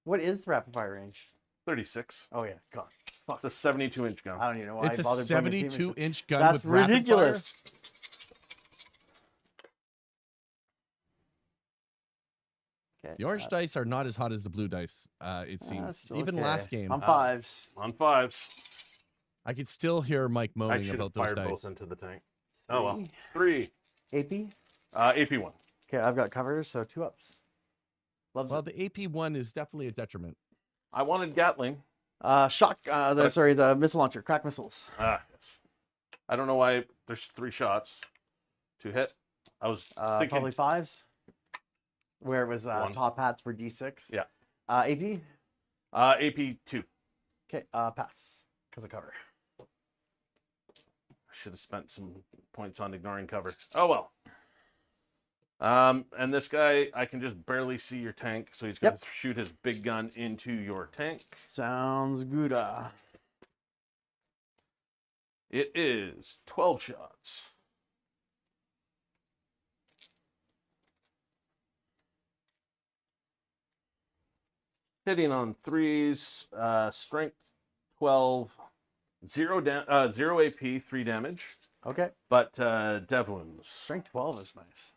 What is the rapid fire range? 36. Oh yeah. God. Fuck. It's a 72-inch gun. I don't even know why It's I a bothered putting a team in- 72-inch gun That's with rapid ridiculous. fire? Okay. The orange dice are not as hot as the blue dice, it seems. that's Even okay. last game, On 5s. On 5s. I could still hear Mike I moaning should have about those fired dice. both into the tank. Oh well. 3. AP. AP1. Okay, I've got covers, so 2 ups. Loves Well, it. the AP one is definitely a detriment. I wanted Gatling. Shock. The missile launcher. Crack missiles. Yes. I don't know why there's 3 shots to hit. I was thinking Probably 5s. Where it was 1. top hats for D6. Yeah. AP. AP2. Okay. Pass because of cover. I should have spent some points on ignoring cover. Oh well. And this guy, I can just barely see your tank, so he's going to shoot his big gun into your tank. Sounds good. It is 12 shots. Hitting on 3s, strength 12, 0 AP, 3 damage, Okay. but dev wounds. Strength 12 is nice.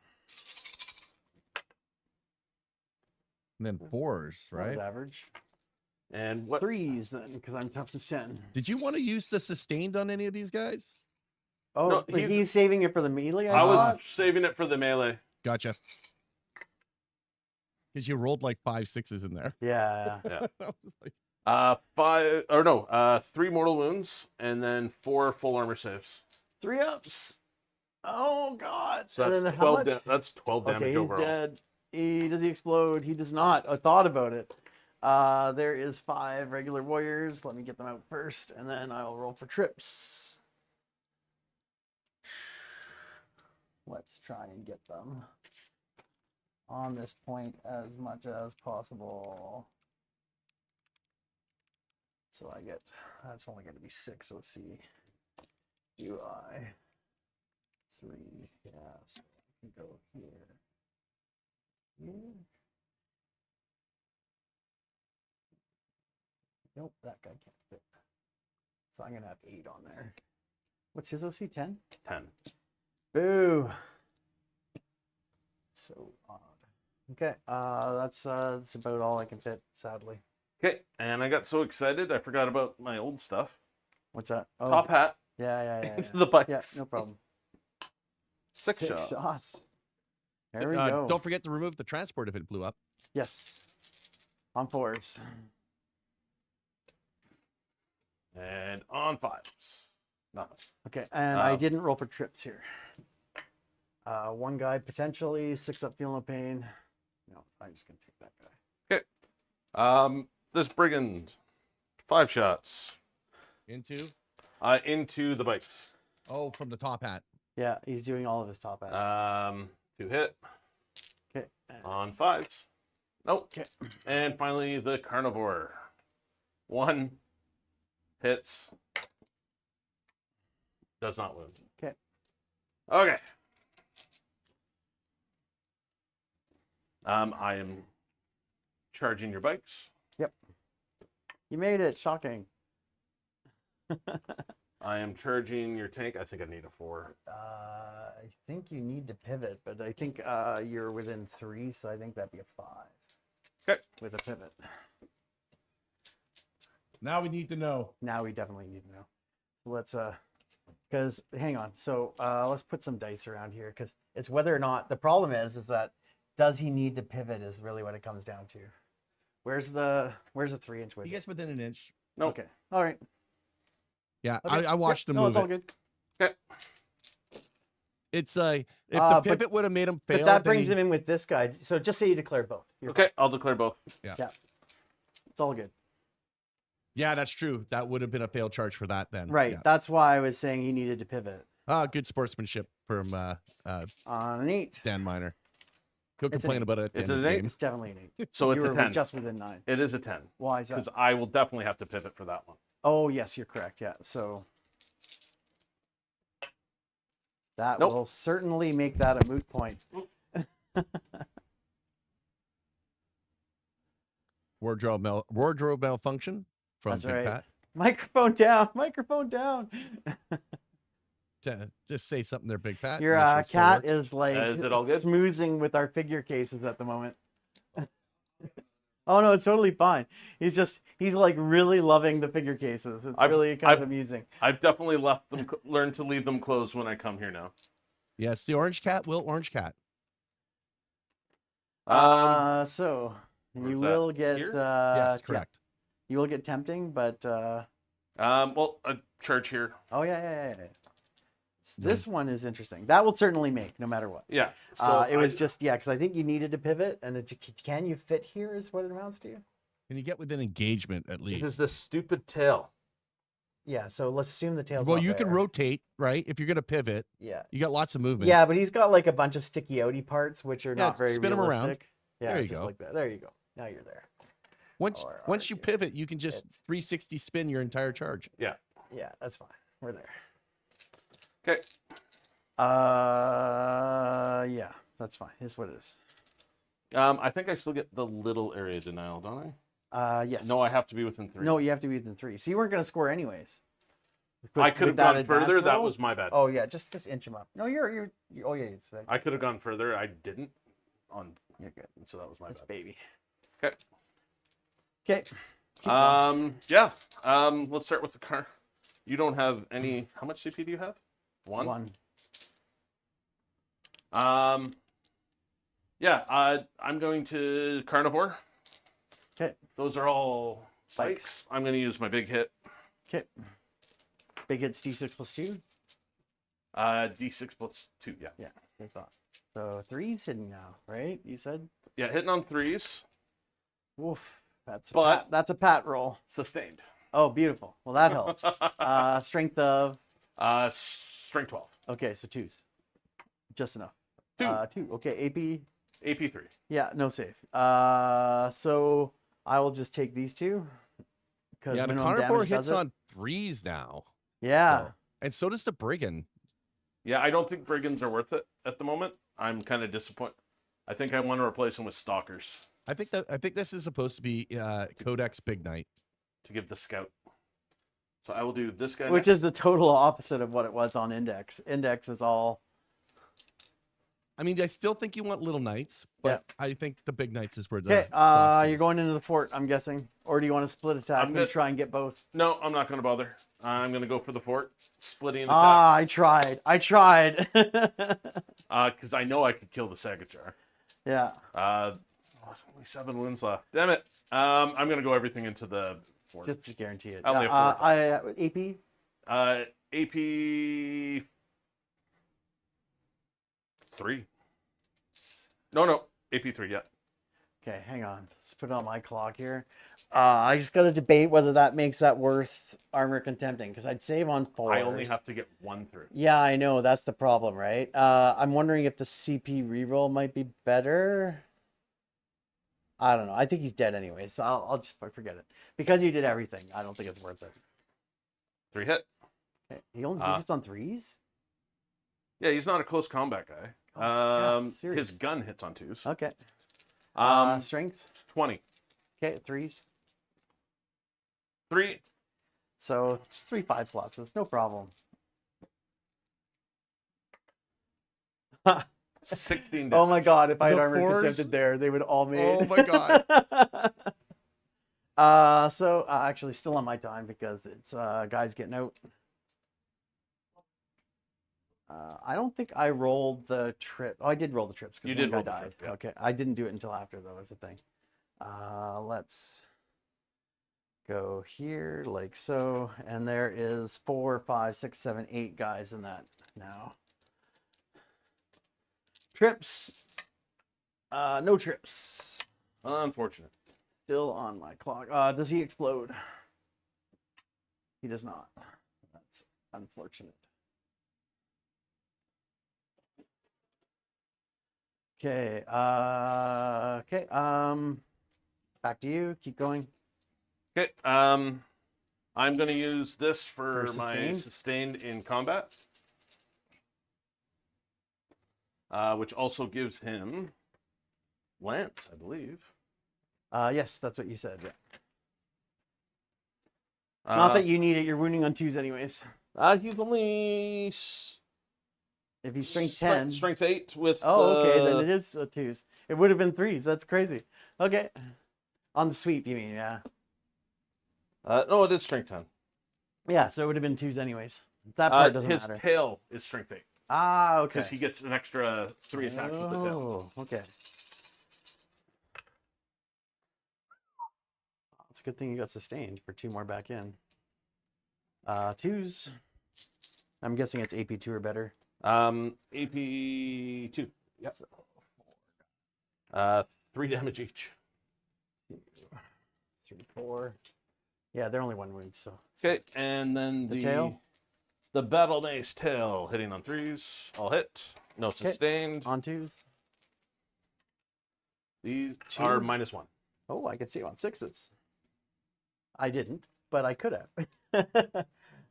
And then 4s, That was right? average. And what? 3s then, because I'm toughness 10. Did you want to use the sustained on any of these guys? Oh, No, but he's- he's saving it for the melee. I was thought? saving it for the melee. Gotcha. Because you rolled like 5 6s in there. Yeah. Yeah. I was like, 3 mortal wounds, and then 4 full armor saves. 3 ups. Oh God. So And that's then how 12. much? That's 12 damage Okay, he's overall. dead. Does he explode? He does not. I thought about it. There is 5 regular warriors. Let me get them out first, and then I'll roll for trips. Let's try and get them on this point as much as possible. So I get, that's only going to be 6 OC. UI 3, yeah, so I can go here. Here. Nope, that guy can't fit. So I'm gonna have 8 on there. What's his OC? 10? 10. Boo. So odd. Okay, that's about all I can fit, sadly. Okay, and I got so excited I forgot about my old stuff. What's that? Oh, Top hat yeah. into the bikes. Yeah, no problem. 6 shots. There we go. Don't forget to remove the transport if it blew up. Yes. On 4s. And on 5s. Nothing. Okay, and I Um, didn't roll for trips here. 1 guy potentially, 6 up, feel no pain. No, I'm just gonna take that guy. This brigand, 5 shots. Into? Into the bikes. Oh, from the top hat. Yeah, he's doing all of his top hats. 2 hit Okay. on 5s. Nope. Okay. And finally, the carnivore. 1 hits. Does not wound. Okay. Okay. I am charging your bikes. You made it. Shocking. I am charging your tank. I think I need a 4. I think you need to pivot, but I think you're within 3, so I think that'd be a 5. Okay. With a pivot. Now we need to know. Now we definitely need to know. So let's because hang on. So let's put some dice around here because it's whether or not the problem is that does he need to pivot is really what it comes down to. Where's the 3-inch widget? He gets within an inch. Nope. Okay. All right. Yeah, Okay. I watched him No, move it's all it. good. Okay. It's if the But- pivot would have made him fail, But that then brings he- him in with this guy. So just say you declare both. You're Okay, I'll declare both. fine. It's all good. Yeah, that's true. That would have been a failed charge for that then. Right. Yeah. That's why I was saying he needed to pivot Good sportsmanship from on an 8. Dan Miner. He'll It's an complain eight. about it at the Is end it of the an eight? game. It's definitely an 8. So it's you a were 10. just within 9. It is a 10 Why is that? because I will definitely have to pivot for that one. Oh, yes, you're correct. Yeah. So that Nope. will certainly make that a moot point. Wardrobe malfunction from That's Big right. Pat. Microphone down. Microphone down. Just say something there, Big Pat. Your Make sure it still cat works. is like Is it all good? schmoozing with our figure cases at the moment. Oh no, it's totally fine. He's like really loving the figure cases. It's really kind of amusing. I've definitely learned to leave them closed when I come here now. Yes, the orange cat will orange cat. So where's you that? will get Here? Yes, yeah, correct. you will get tempting, but Well, a charge here. oh yeah. Nice. This one is interesting. That will certainly make no matter what. Yeah. So It was just because I think you needed to pivot, and can you fit here is what it amounts to. Can you get within engagement at It least? is this stupid tail. Yeah, so let's assume the tail's Well, not you can there. rotate, right? If you're going to pivot, Yeah. you got lots of movement. Yeah, but he's got like a bunch of sticky outy parts, which are Yeah, not very spin 'em around. realistic. Yeah, There you just go. like that. There you go. Now you're there. Once Or once you argue. pivot, you can just It's- 360 spin your entire charge. Yeah, that's fine. We're there. Okay. Yeah, that's fine. Here's what it is. I think I still get the little area denial, don't Yes. I? No, I have to be within 3. No, you have to be within 3. So you weren't going to score anyways. I could have With that gone further. advance That roll? was my bad. Oh yeah, just inch him up. No, you're oh yeah, it's I could have gone further. I didn't. you're good. So that was my That's bad. baby. Okay. Okay. Keep going. Yeah. Let's start with the car. You don't have any. How much CP do you have? One. Yeah. I'm going to carnivore. Okay. Those are all Spikes. spikes. I'm going to use my big hit. Okay. Big hits D6 plus 2. D6 plus 2. Yeah. Yeah, I thought. So 3's hidden now, right? You said. Yeah. Hitting on 3s. Woof. That's But- that's a pat roll. Sustained. Oh, beautiful. Well, that helps. Strength of. Strength 12. Okay, so 2s. Just enough. 2. 2. Okay, AP. AP3. Yeah, no save. So I will just take these 2. Yeah, the carnivore hits on 3s now. Yeah. So- and so does the brigand. Yeah, I don't think brigands are worth it at the moment. I'm kind of disappointed. I think I want to replace them with stalkers I think this is supposed to be Codex Big Knight. to give the scout. So I will do this guy. Which is the total opposite of what it was on Index. Index was all. I mean, I still think you want little knights, but I think the big knights is where the Okay, sauce you're is. going into the fort, I'm guessing. Or do you want to split attack I'm and gonna- try and get both? No, I'm not going to bother. I'm going to go for the fort, splitting attack, I tried. because I know I could kill the Sagajar. Yeah. Only 7 wounds left. Damn it. I'm going to go everything into the fort. Just to guarantee it. I only have 4 AP? AP 3. No, AP 3. Yeah. Okay, hang on. Let's put it on my clock here. I just got to debate whether that makes that worth armor contempting, because I'd save on 4. I only have to get 1 through. Yeah, I know. That's the problem, right? I'm wondering if the CP reroll might be better. I don't know. I think he's dead anyway, so I'll just forget it. Because you did everything, I don't think it's worth it. 3 hit. Okay. He only hits on 3s? Yeah, he's not a close combat guy. Oh, yeah, His serious. gun hits on 2s. Okay. Strength? 20. Okay, 3s. 3. So it's just 3 5 pluses, no problem. 16 damage. Oh my god, if I had The armor fours? contempted there, they would all made. Oh my god. So actually still on my time because it's guys getting out. I don't think I rolled the trip. Oh, I did roll the trips because You one did guy roll the died. trip, yeah. Okay, I didn't do it until after though. Was the thing. Let's go here like so, and there is 4, 5, 6, 7, 8 guys in that now. Trips. No trips. Unfortunate. Still on my clock. Does he explode? He does not. That's unfortunate. Okay. Okay. Back to you. Keep going. Okay. I'm going to use this for For my sustained in combat, which also gives him lance, I believe. Yes, that's what you said. Yeah. Not that you need it. You're wounding on 2s anyways. He's only If he's strength 10. strength 8 with. Oh, okay. Then it is 2s. It would have been 3s. That's crazy. Okay. On the sweep, you mean? Yeah. No, it is strength 10. Yeah. So it would have been 2s anyways. That part doesn't his matter. tail is strength 8 Ah, okay. because he gets an extra 3 attacks with the tail. Oh, okay. It's a good thing you got sustained for 2 more back in. 2s. I'm guessing it's AP 2 or better. AP 2. Yep. 3 damage each. 2, 3, 4. Yeah, they're only 1 wound, so. Okay, and then The tail? The battle mace tail hitting on 3s. All hit. No sustained. On 2s. These 2? are -1. Oh, I can see on 6s. I didn't, but I could have.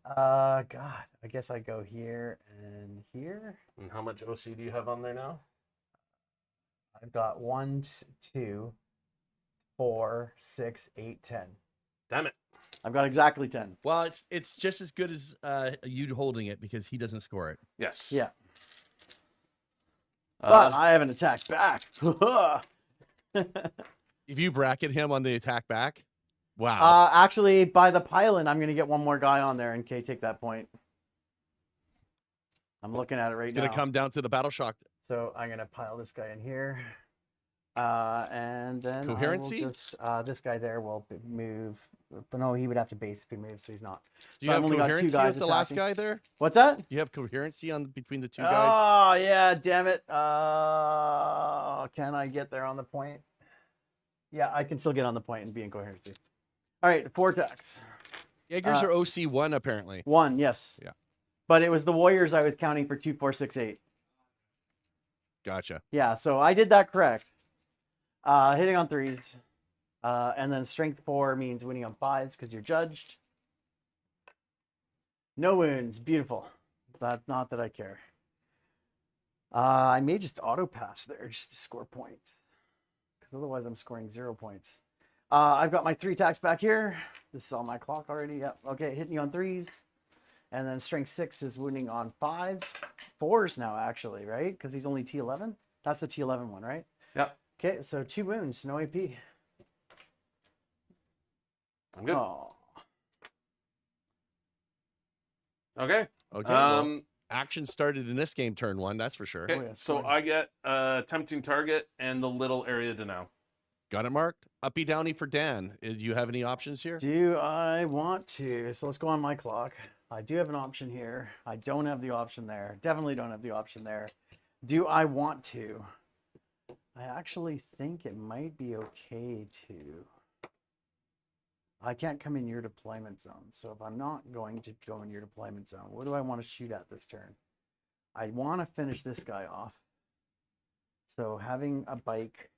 God, I guess I go here and here. And how much OC do you have on there now? I've got 1, 2, 4, 6, 8, 10. Damn it. I've got exactly 10. Well, it's just as good as you holding it because he doesn't score it. Yes. Yeah. But I have an attack back. If you bracket him on the attack back, wow. Actually, by the pylon, I'm going to get 1 more guy on there and K take that point. I'm looking at it right It's now. going to come down to the battle shock. So I'm going to pile this guy in here. And then Coherency? I will just, this guy there will move. But no, he would have to base if he moves, so he's not. Do you So I've have only got 2 coherency guys with the last attacking. guy there? What's that? You have coherency on between the 2 guys? Oh, yeah, damn it. Can I get there on the point? Yeah, I can still get on the point and be in coherency. All right, 4 attacks. Jaegers are OC1 apparently. 1, yes. Yeah. But it was the warriors I was counting for 2, 4, 6, 8. Gotcha. Yeah, so I did that correct. Hitting on 3s. And then strength 4 means winning on 5s because you're judged. No wounds. Beautiful. That's not that I care. I may just auto pass there just to score points. Because otherwise I'm scoring 0 points. I've got my 3 attacks back here. This is on my clock already. Yep. Okay, hitting you on 3s. And then strength 6 is wounding on 5s. 4s now, actually, right? Because he's only T11. That's the T11 one, right? Yep. Okay, so 2 wounds, no AP. I'm good. Oh. Okay. Okay. Well, action started in this game turn 1, that's for sure. Okay. Oh, yeah, So sure. I get tempting target and the little area to now. Got it marked. Uppy downy for Dan. Do you have any options here? Do I want to? So let's go on my clock. I do have an option here. I don't have the option there. Definitely don't have the option there. Do I want to? I actually think it might be okay to. I can't come in your deployment zone. So if I'm not going to go in your deployment zone, what do I want to shoot at this turn? I want to finish this guy off. So having a bike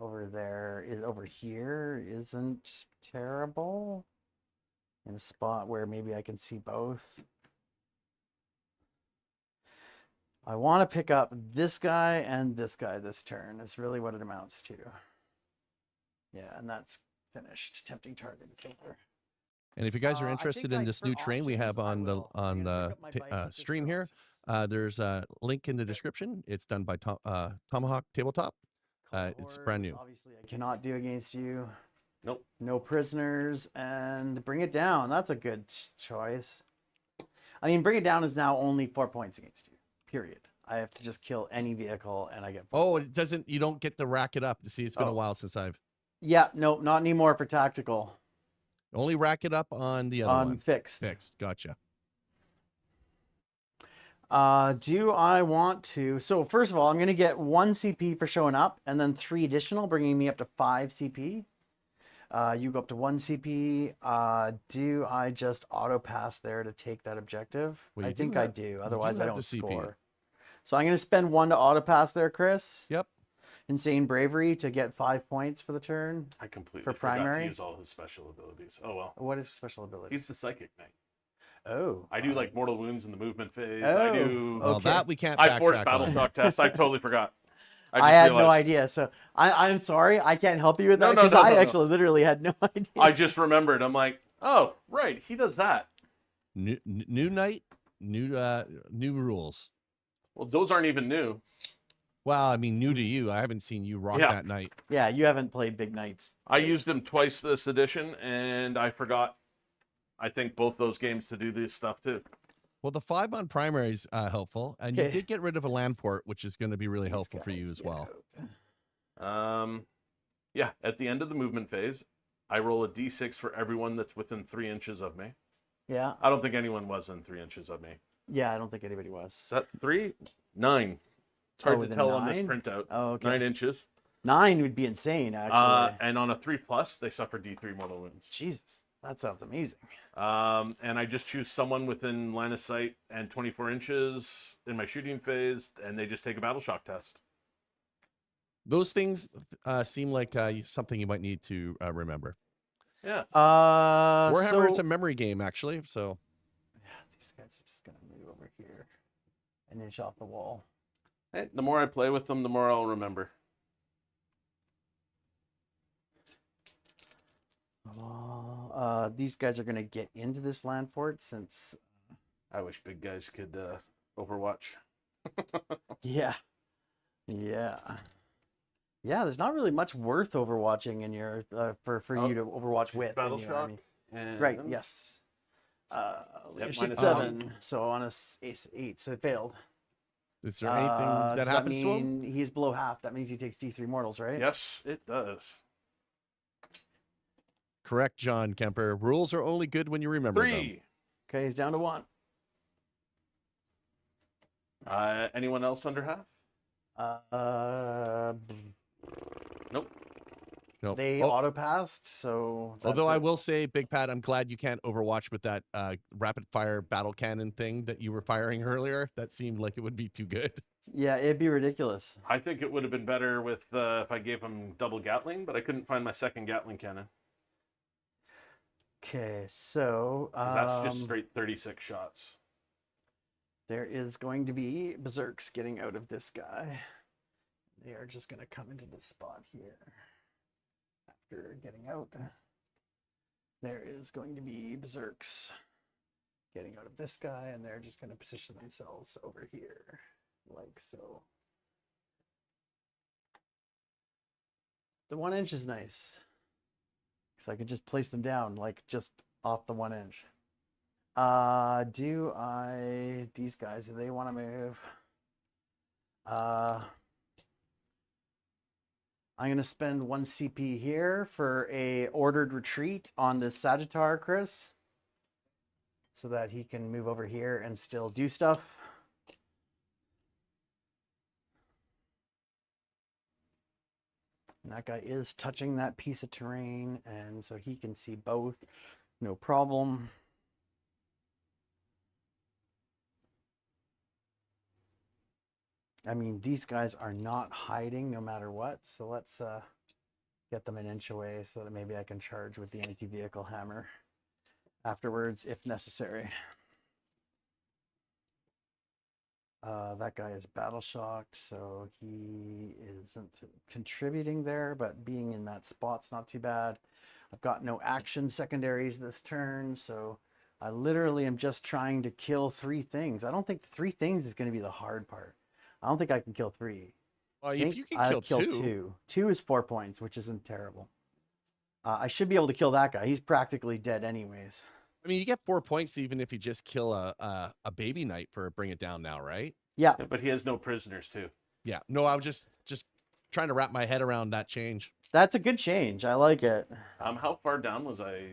over there is over here isn't terrible. In a spot where maybe I can see both. I want to pick up this guy and this guy this turn. Is really what it amounts to. Yeah, and that's finished. Tempting target is over. And if you guys are I interested think, in like, this for new train we options, have I on the will. I'm gonna pick up my bike just stream for here, there's a link in the description. It's done by Tomahawk Tabletop. It's Cohort, brand new. Obviously, I cannot do against you. Nope. No prisoners, and bring it down. That's a good choice. I mean, bring it down is now only 4 points against you. Period. I have to just kill any vehicle, and I get 4 Oh, points. it doesn't. You don't get to rack it up. See, it's been a Oh. while since I've Yeah, no, not anymore for tactical. only rack it up on the other On one. fixed. Fixed. Gotcha. Do I want to? So first of all, I'm going to get 1 CP for showing up, and then 3 additional, bringing me up to 5 CP. You go up to 1 CP. Do I just auto pass there to take that objective? Well, I you do think I have- do. Otherwise, I have don't the CP. score. So I'm going to spend 1 to auto pass there, Chris. Yep. Insane bravery to get 5 points for the turn. I completely For forgot primary? to use all his special abilities. Oh well. What is special ability? He's the psychic knight. Oh. I do like mortal wounds in the movement phase. Oh, I do. Well, okay. that we can't. I forced backtrack battle on. shock test. I totally forgot. I just had no realized- idea. So I'm sorry. I can't help you with No, that no, because no, I no, no. actually literally had no idea. I just remembered. I'm like, oh right, he does that. New night, new rules. Well, those aren't even new. Well, I mean, new to you. I haven't seen you rock Yeah. that night. Yeah, you haven't played Big Knights. I used him twice this edition, and I forgot. I think both those games to do this stuff too. Well, the 5 on primary is helpful, and you Okay. did get rid of a land port, which is going to be really These helpful for you guys as get well. out. Yeah. At the end of the movement phase, I roll a d6 for everyone that's within 3 inches of me. Yeah, I don't think anyone was in 3 inches of me. yeah. I don't think anybody was. Is that 3? 9. It's hard to within tell on this 9? printout. Oh, okay. 9 inches. 9 would be insane, actually. And on a 3+, they suffer D3 mortal wounds. Jesus, that sounds amazing. And I just choose someone within line of sight and 24 inches in my shooting phase, and they just take a battle shock test. Those things seem like something you might need to remember. Yeah. Warhammer is so, a memory game, actually. So yeah, these guys are just gonna move over here and inch off the wall. Hey, the more I play with them, the more I'll remember. These guys are gonna get into this land fort since, I wish big guys could Overwatch. yeah, yeah. There's not really much worth overwatching in your for Oh, you to overwatch with. in Battle your shock. army. And Right. Yes. Leadership minus 7. So on a 8, so it failed. is there anything Does that happens to him? mean he's below half? That means he takes D3 mortals, right? Yes, it does. Correct, John Kemper. Rules are only good when you remember them. 3. Okay, he's down to 1. Anyone else under half? Nope. Nope. They Oh, auto passed, so that's although I it. will say, Big Pat, I'm glad you can't Overwatch with that rapid fire battle cannon thing that you were firing earlier. That seemed like it would be too good. Yeah, it'd be ridiculous. I think it would have been better with if I gave him double Gatling, but I couldn't find my second Gatling cannon. Okay, so 'Cause that's just straight 36 shots. there is going to be berserks getting out of this guy. They are just going to come into this spot here. After getting out, there is going to be berserks getting out of this guy, and they're just going to position themselves over here, like so. The 1 inch is nice, because I could just place them down, like just off the 1 inch. These guys, do they want to move? I'm going to spend 1 CP here for a ordered retreat on this Sagittar, Chris, so that he can move over here and still do stuff. And that guy is touching that piece of terrain, and so he can see both, no problem. I mean, these guys are not hiding no matter what, so let's get them an inch away so that maybe I can charge with the anti-vehicle hammer afterwards if necessary. That guy is battle shocked, so he isn't contributing there, but being in that spot's not too bad. I've got no action secondaries this turn, so I literally am just trying to kill 3 things. I don't think 3 things is going to be the hard part. I don't think I can kill 3. Well, I if think you can I'll kill kill 2, 2. 2 is 4 points, which isn't terrible. I should be able to kill that guy. He's practically dead anyways. I mean, you get 4 points even if you just kill a baby knight for Bring It Down now, right? Yeah. Yeah, but he has no prisoners too. Yeah. No, I was just trying to wrap my head around that change. That's a good change. I like it. How far down was I?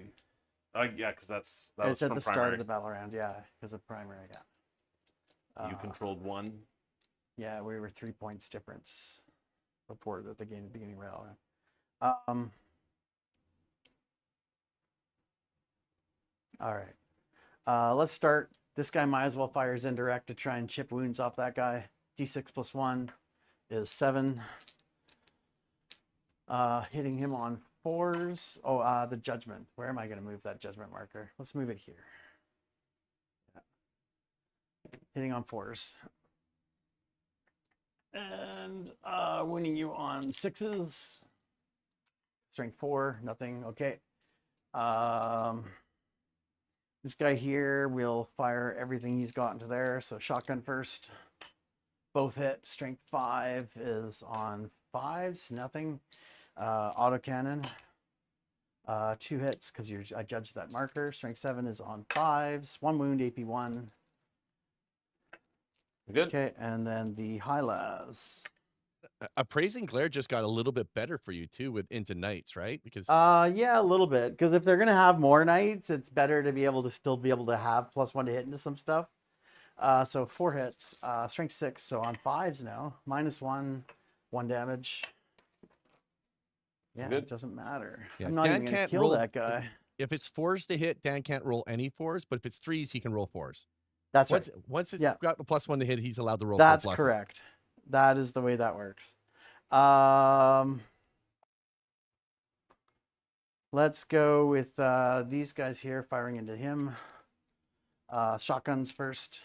Yeah, because that It's was at from the start primary. of the battle round. Yeah, because of primary. Yeah. You controlled one. Yeah, we were 3 points difference before the beginning battle round. All right. Let's start. This guy might as well fire his indirect to try and chip wounds off that guy. D6 + 1 is 7. Hitting him on 4s. Oh, the judgment. Where am I going to move that judgment marker? Let's move it here. Yeah. Hitting on 4s. And winning you on 6s. Strength 4, nothing. Okay. This guy here will fire everything he's got into there. So shotgun first. Both hit. Strength 5 is on 5s, nothing. Autocannon. 2 hits because I judged that marker. Strength 7 is on 5s. 1 wound, AP 1. Good. Okay, and then the Hylas. Appraising Glare just got a little bit better for you too with into knights, right? Because Yeah, a little bit. Because if they're gonna have more knights, it's better to be able to still be able to have +1 to hit into some stuff. So 4 hits, strength 6. So on 5s now, -1, 1 damage. Yeah, Good. it doesn't matter. Yeah, I'm not Dan even gonna can't kill roll- that guy. if it's 4s to hit, Dan can't roll any 4s, but if it's 3s, he can roll 4s. That's right. Once it's Yeah. got the +1 to hit, he's allowed to roll. That's 4 pluses. correct. That is the way that works. Let's go with these guys here firing into him. Shotguns first.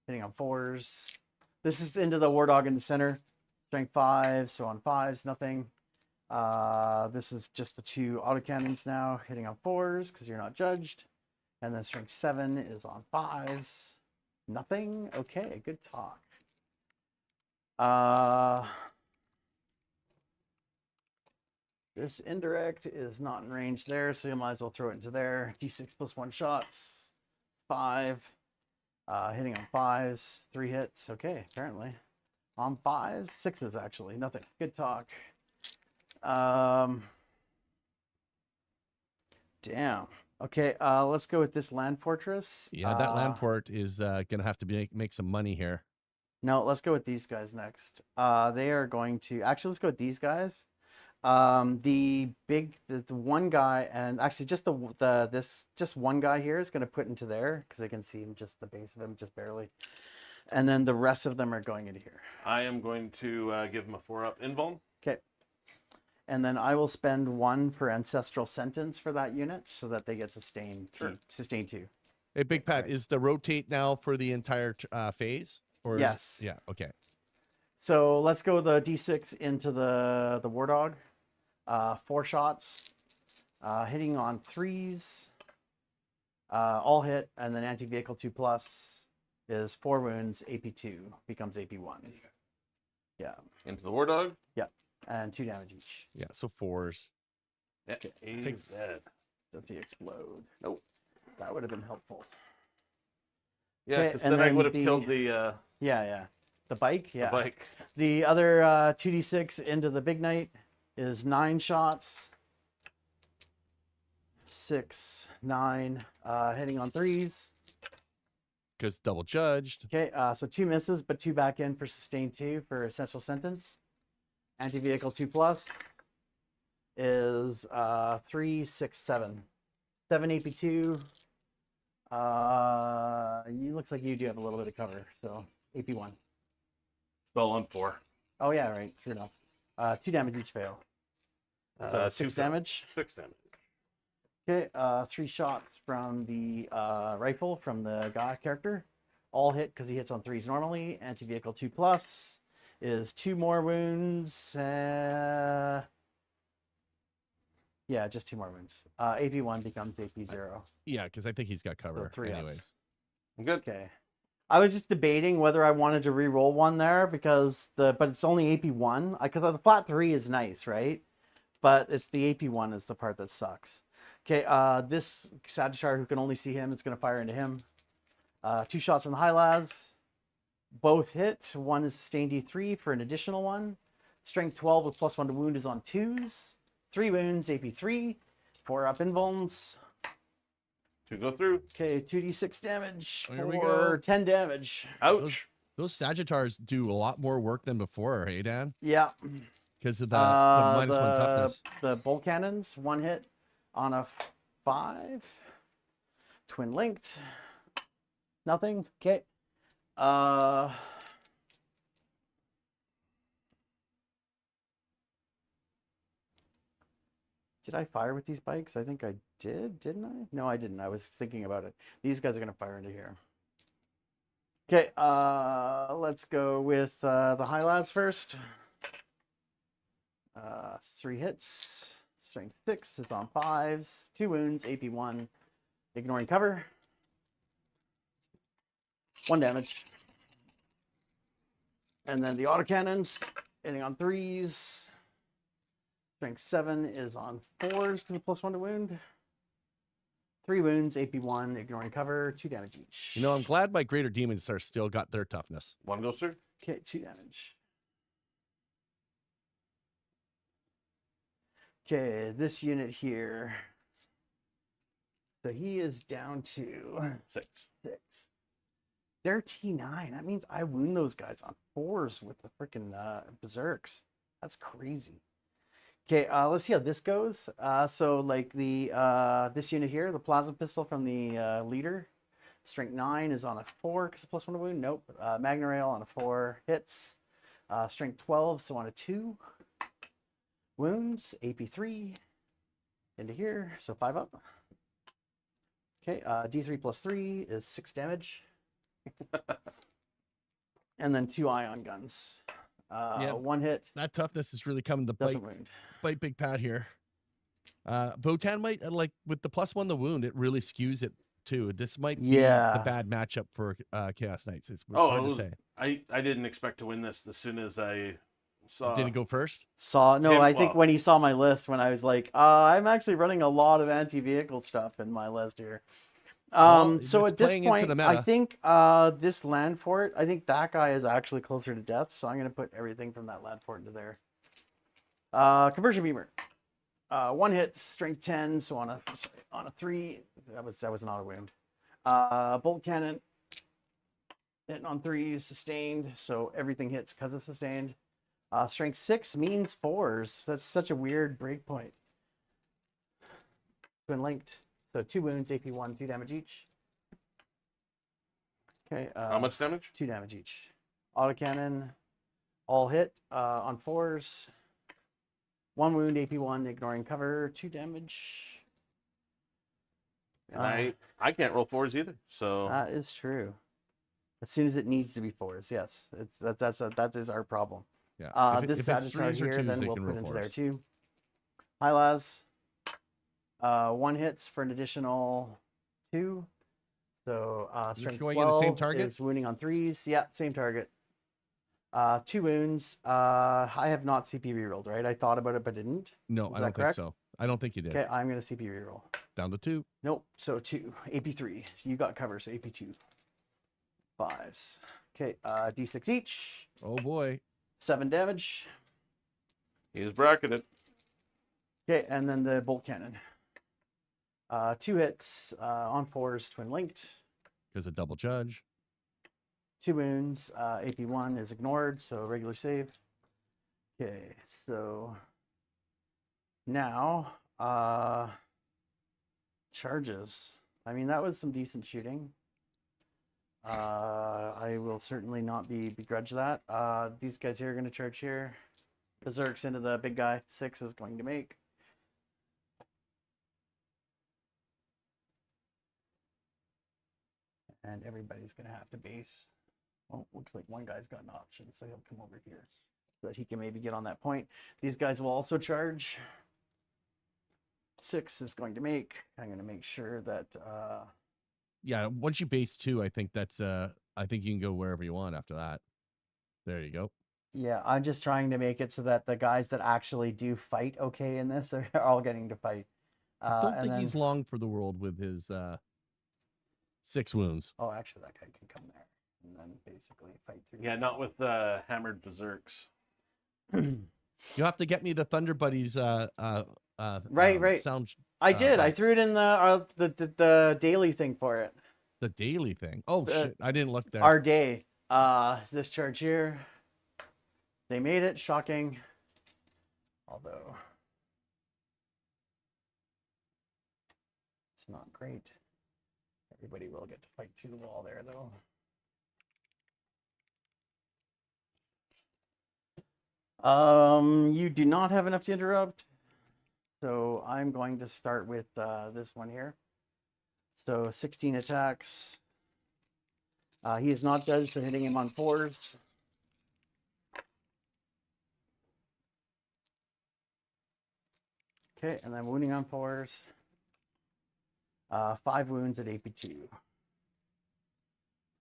Hitting on 4s. This is into the war dog in the center. Strength 5, so on 5s, nothing. This is just the 2 autocannons now, hitting on 4s because you're not judged. And then strength 7 is on 5s. Nothing. Okay, good talk. This indirect is not in range there, so you might as well throw it into there. D6 + 1 shots. 5. Hitting on 5s. 3 hits. Okay, apparently. On 5s. 6s, actually. Nothing. Good talk. Damn. Okay, let's go with this land fortress. Yeah, that land fort is gonna have to make some money here. No, let's go with these guys next. They are going to actually let's go with these guys. The one guy, and actually just just one guy here is going to put into there because I can see him, just the base of him, just barely. And then the rest of them are going into here. I am going to give him a 4-up invuln. Okay. And then I will spend 1 for Ancestral Sentence for that unit so that they get sustained. Sure. Sustain 2. Hey, Big Pat, Right. is the rotate now for the entire phase? Or Yes. Yeah. Okay. So let's go the D6 into the War Dog. 4 shots. Hitting on 3s. All hit, and then anti-vehicle 2+ is 4 wounds. AP2 becomes AP1. Yeah. Into the war dog. And 2 damage each. Yeah. So 4s. Yeah. Okay. He's dead. Does he explode? Nope. That would have been helpful. Yeah, Okay, because and then I then would have the- killed the Yeah. The bike? Yeah. bike. The other 2d6 into the big knight is 9 shots. 6, 9, hitting on 3s. Because double judged. Okay, so 2 misses, but 2 back in for sustain 2 for Essential Sentence. Anti-vehicle 2+ is 3, 6, 7. 7 AP2. Looks like you do have a little bit of cover, so AP1. Spell on 4. Oh yeah, right, true enough. 2 damage each fail. 6 2 fail. damage. 6 damage. Okay, 3 shots from the rifle from the guy character. All hit because he hits on 3s normally. Anti-vehicle 2+ is 2 more wounds. Yeah, just 2 more wounds. AP1 becomes AP0. Yeah, because I think he's got cover. 3 ups. Anyways. I'm good. Okay. I was just debating whether I wanted to re-roll one there because but it's only AP1 because the flat 3 is nice, right? but it's the AP one is the part that sucks. Okay, this Sagittarius who can only see him, it's going to fire into him. 2 shots from the high las. Both hit. One is sustained D3 for an additional one. Strength 12 with +1 to wound is on 2s. 3 wounds, AP3. 4 up invulns. 2 go through. Okay, 2d6 damage Here we for go. 10 damage. Ouch. Those Sagittars do a lot more work than before, hey Dan? Yeah. Because of the -1 toughness. The bolt cannons, 1 hit on a 5. Twin linked. Nothing. Okay. Did I fire with these bikes? I think I did, didn't I? No, I didn't. I was thinking about it. These guys are going to fire into here. Okay, let's go with the high lads first. 3 hits. Strength 6 is on 5s. 2 wounds, AP1. Ignoring cover. 1 damage. And then the autocannons, hitting on 3s. Strength 7 is on 4s because of +1 to wound. 3 wounds, AP1, ignoring cover, 2 damage each. You know, I'm glad my Greater Demons are still got their toughness. 1 goes through. Okay, 2 damage. Okay, this unit here. So he is down to 6. 6. They're T9. That means I wound those guys on 4s with the freaking berserks. That's crazy. Okay, let's see how this goes. So like the this unit here, the plasma pistol from the leader, strength 9 is on a 4 because of +1 to wound. Nope. Magna rail on a 4 hits. Strength 12, so on a 2. Wounds, AP3 into here, so 5 up. Okay, D3 +3 is 6 damage. And then 2 ion guns. Yep. 1 hit. That toughness is really coming to Doesn't wound. bite Big Pat here. Votann might, like, with the +1 the wound, it really skews it too. This might be the bad matchup for Chaos Knights. It's hard to say. I didn't expect to win this as soon as I saw. Did he go first? I think when he saw my list, when I was like, I'm actually running a lot of anti-vehicle stuff in my list here. Well, so it's at this playing into point, the meta. I think this land fort, I think that guy is actually closer to death, so I'm going to put everything from that land fort into there. Conversion beamer. 1 hit, strength 10, so on a 3, that was an auto wound. Bolt cannon, hitting on 3, sustained, so everything hits because it's sustained. Strength 6 means 4s. That's such a weird breakpoint. Twin linked. So 2 wounds, AP1, 2 damage each. Okay. How much damage? 2 damage each. Autocannon, all hit on 4s. 1 wound, AP1, ignoring cover, 2 damage. And I can't roll 4s either. So that is true. As soon as it needs to be 4s, yes, that is our problem. Yeah. This if it's Sagittarius 3s or here, 2s, then they we'll can put roll into there 4s. too. High las. 1 hits for an additional 2. So strength going in the 12 same target? is wounding on 3s. Yeah, same target. 2 wounds. I have not CP rerolled, right? I thought about it but didn't. No, Is I that don't correct? think so. I don't think you did. Okay, I'm gonna CP reroll. Down to 2. Nope. So 2. AP3. You got cover, so AP2. 5s. Okay, D6 each. Oh boy. 7 damage. he's bracketed. Okay, and then the bolt cannon. 2 hits on 4s, twin linked. Because a double judge. 2 wounds. AP1 is ignored, so regular save. Okay, so now charges. I mean, that was some decent shooting. I will certainly not begrudge that. These guys here are going to charge here. Berserks into the big guy. 6 is going to make. And everybody's going to have to base. Well, looks like one guy's got an option, so he'll come over here so that he can maybe get on that point. These guys will also charge. 6 is going to make. I'm going to make sure that Yeah, once you base 2, I think that's I think you can go wherever you want after that. There you go. Yeah, I'm just trying to make it so that the guys that actually do fight okay in this are all getting to fight. I don't and think then, he's long for the world with his 6 wounds. Oh, actually, that guy can come there and then basically fight through. Yeah, not with hammered berserks. You have to get me the Thunder Buddies Right. sound. I did. I bite. threw it in the daily thing for it. The daily thing. Oh shit! I didn't look there. Our day. This charge here. They made it. Shocking. Although it's not great. Everybody will get to fight through the wall there, though. You do not have enough to interrupt. So I'm going to start with this one here. So 16 attacks. He is not judged, so hitting him on 4s. Okay, and then wounding on 4s. 5 wounds at AP2.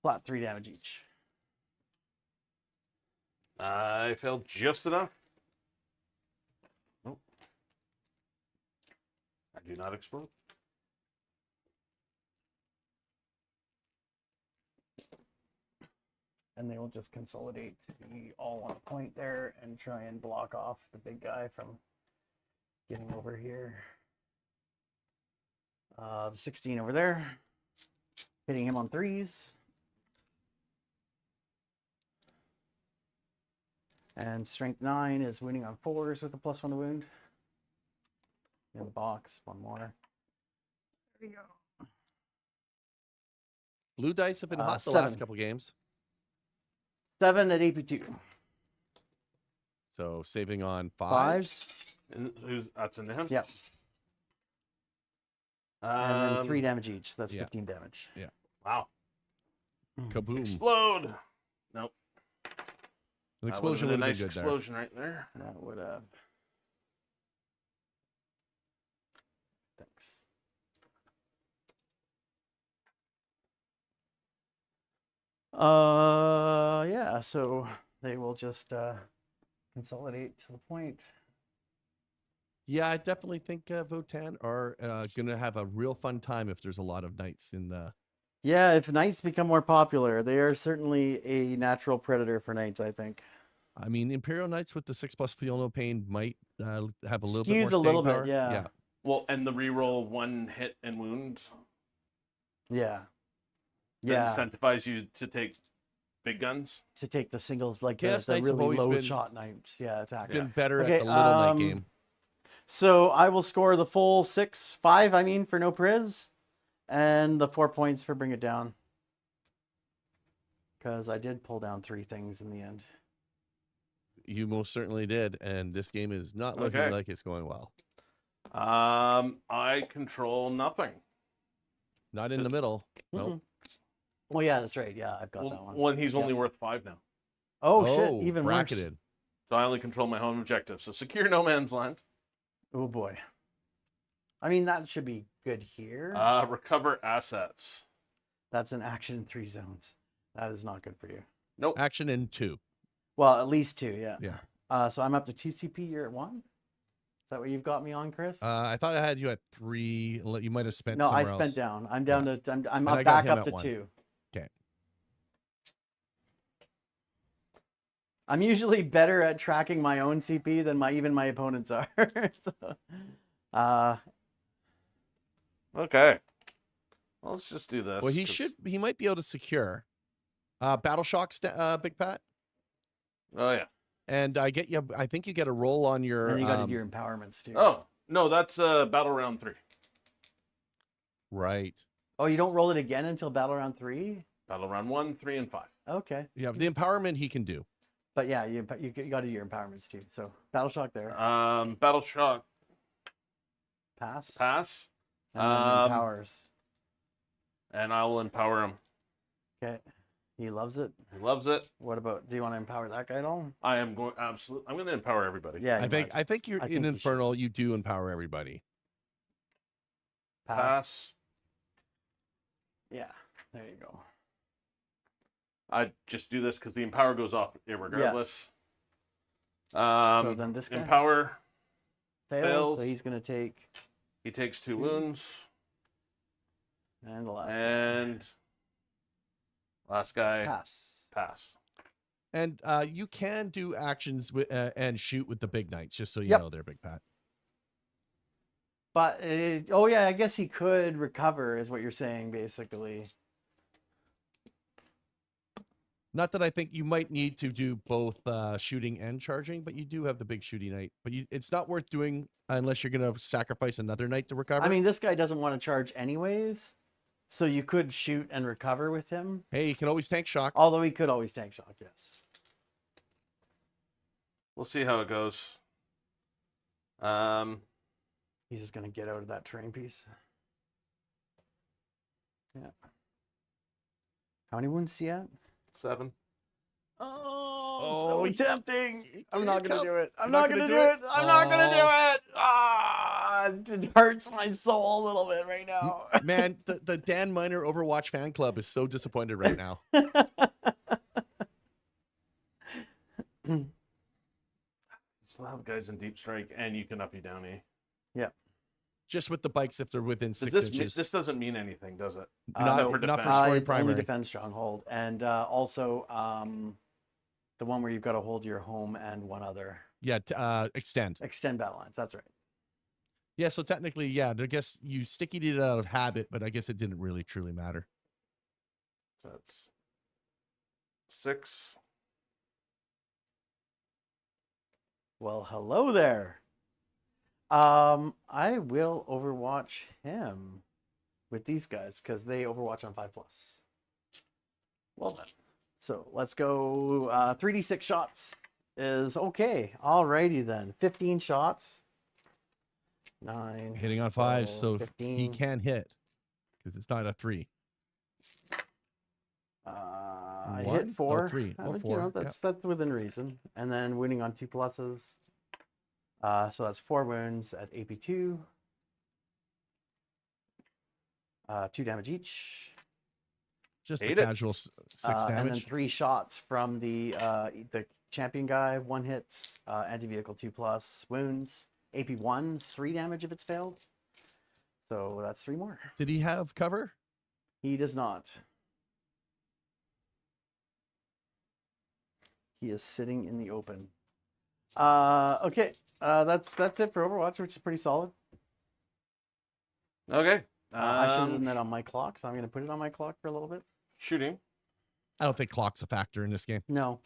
Flat 3 damage each. I failed just enough. Nope. I do not explode. And they will just consolidate to be all on a point there and try and block off the big guy from getting over here. The 16 over there, hitting him on 3s. And strength 9 is wounding on 4s with a +1 to wound. In the box, one more. There we go. Blue dice have been hot the 7. last couple games. 7 at AP2. So saving on 5s. And that's in him? Yep. And then 3 damage each. That's yeah. 15 damage. Wow. Kaboom! Explode. Nope. An explosion would a have nice been good explosion right there. That would have. Thanks. Yeah, so they will just consolidate to the point. Yeah, I definitely think Votann are going to have a real fun time if there's a lot of knights in the. Yeah, if knights become more popular, they are certainly a natural predator for knights, I think. I mean, Imperial Knights with the 6+ feel no pain might have a little bit Skews more a staying little bit, power. yeah. Well, and the reroll 1 hit and wound Yeah. that Yeah. incentivizes you to take big guns. To take the singles, like Yes, the knights have really always low been- shot knights. Yeah, attack. Been Yeah. better Okay, at the little knight game. So I will score the full 5, I mean, for no priz, and the 4 points for bring it down. Because I did pull down 3 things in the end. You most certainly did, and this game is not looking Okay. like it's going well. I control nothing. Not in the middle. Nope. Oh yeah, that's right. Yeah, I've got that one. Well, he's Yep. only worth 5 now. Oh shit, even bracketed. So I only control my home objective. So secure no man's land. worse. Oh boy. I mean, that should be good here. Recover assets. That's an action in 3 zones. That is not good for you. Nope. Action in 2. Well, at least 2, yeah. Yeah. So I'm up to 2 CP. You're at 1. Is that what you've got me on, Chris? I thought I had you at 3. You might have spent No, I somewhere spent else. down. I'm down to. I'm And up I got back him up at to 1. 2. Okay. I'm usually better at tracking my own CP than even my opponents are. So, Okay. Well, let's just do this. Well, he 'cause- should. He might be able to secure. Battle Shocks, Big Pat. Oh yeah. And I get you. I think you get a roll on your. and then you got to do your empowerments too. Oh no, that's battle round 3. Right. Oh, you don't roll it again until battle round 3? Battle round 1, 3, and 5. Okay. Yeah, the empowerment he can do. But yeah, you got to do your empowerments too. So battle shock there. Battle shock Pass. pass, And then Um, empowers. and I will empower him. Okay. He loves it. He loves it. What about? Do you want to empower that guy at all? I am going absolutely. I'm going to empower everybody. Yeah. I you think. might. I think you're I in think you should. Infernal. You do empower everybody. Pass. Pass. Yeah. There you go. I just do this because the empower goes off irregardless. So then this guy Empower. fails, fails. so he's going to take, He takes 2 2. wounds. and the last And last guy, pass. pass. And you can do actions and shoot with the big knights, just so you Yep. know there, Big Pat. But, oh yeah, I guess he could recover, is what you're saying, basically. Not that I think you might need to do both shooting and charging, but you do have the big shooting knight. But it's not worth doing unless you're going to sacrifice another knight to recover. I mean, this guy doesn't want to charge anyways, so you could shoot and recover with him. hey, you can always tank shock. Although he could always tank shock, yes. We'll see how it goes. He's just going to get out of that terrain piece. Yeah. How many wounds is he at? 7. Oh, so tempting. I'm not going to do it. I'm You're not going to do it. I'm not going to do Oh. it. Ah, it hurts my soul a little bit right now. Man, the Dan Miner Overwatch fan club is so disappointed right now. You still have guys in deep strike, and you can uppy downy. Just with the bikes if they're within Does 6 this inches. this doesn't mean anything, does it? not, no, for not for defense. scoring Only primary. defend stronghold. And also the one where you've got to hold your home and one other. Yeah, extend. Extend battle lines. That's right. Yeah, so technically, yeah, I guess you stickied it out of habit, but I guess it didn't really truly matter. So that's 6. Well, hello there. I will overwatch him with these guys because they overwatch on 5+. Well then. So let's go 3d6 shots is okay. Alrighty then. 15 shots. 9. Hitting on 5, 12, so he 15. can hit because it's not a 3. I 1? hit 4. Oh, 3. Oh, You 4. know, that's within reason. And then winning on 2+. So that's 4 wounds at AP2. 2 damage each. Just Ate a it. casual 6 And then damage. 3 shots from the champion guy. 1 hits, anti-vehicle 2+ wounds. AP1, 3 damage if it's failed. So that's 3 more. Did he have cover? He does not. He is sitting in the open. Okay. That's it for Overwatch, which is pretty solid. Okay. I should have done that on my clock, so I'm going to put it on my clock for a little bit. Shooting. I don't think clock's a factor in this game. No.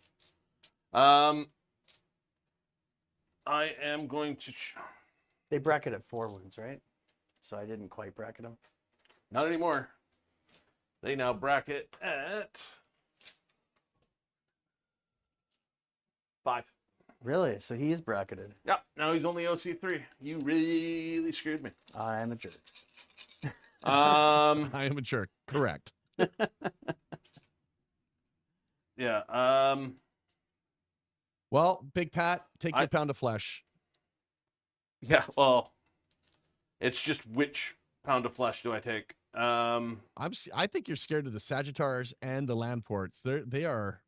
I am going to... They bracket at 4 wounds, right? So I didn't quite bracket them. Not anymore. They now bracket at 5. Really? So he is bracketed. Yeah, now he's only OC3. You really screwed me. I am a jerk. Um, I am a jerk. Correct. yeah. Well, Big Pat, take your I- pound of flesh. Yeah. Well, it's just which pound of flesh do I take? I think you're scared of the Sagittars and the Landports. They are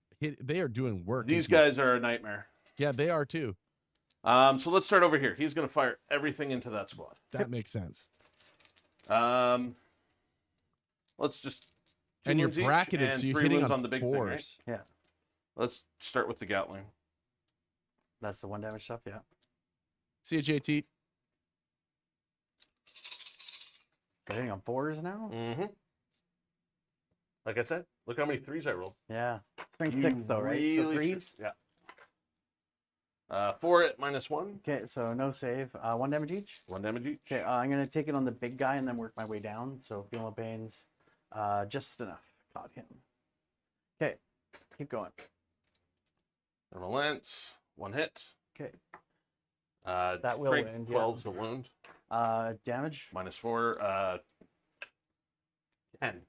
doing work. These into guys are a nightmare. Yeah, they are too. So let's start over here. He's going to fire everything into that squad. That makes sense. Let's just. 2 And you're wounds each bracketed, and so you're 3 hitting wounds on the big thing, right? 4s. Yeah. Let's start with the Gatling. That's the 1 damage stuff, yeah. See you, JT. Got hitting on 4s now? Mm-hmm. Like I said, look how many 3s I rolled. Yeah. Strength 6 though, right? So Really 3s? Yeah. 4 at -1. Okay, so no save. 1 damage each. 1 damage each. Okay, I'm going to take it on the big guy and then work my way down. So feel no pains. Just enough. Caught him. Okay, keep going. Thermal lance. 1 hit. Okay. That will strength wound, yeah. 12's the wound. Damage. -4. 10.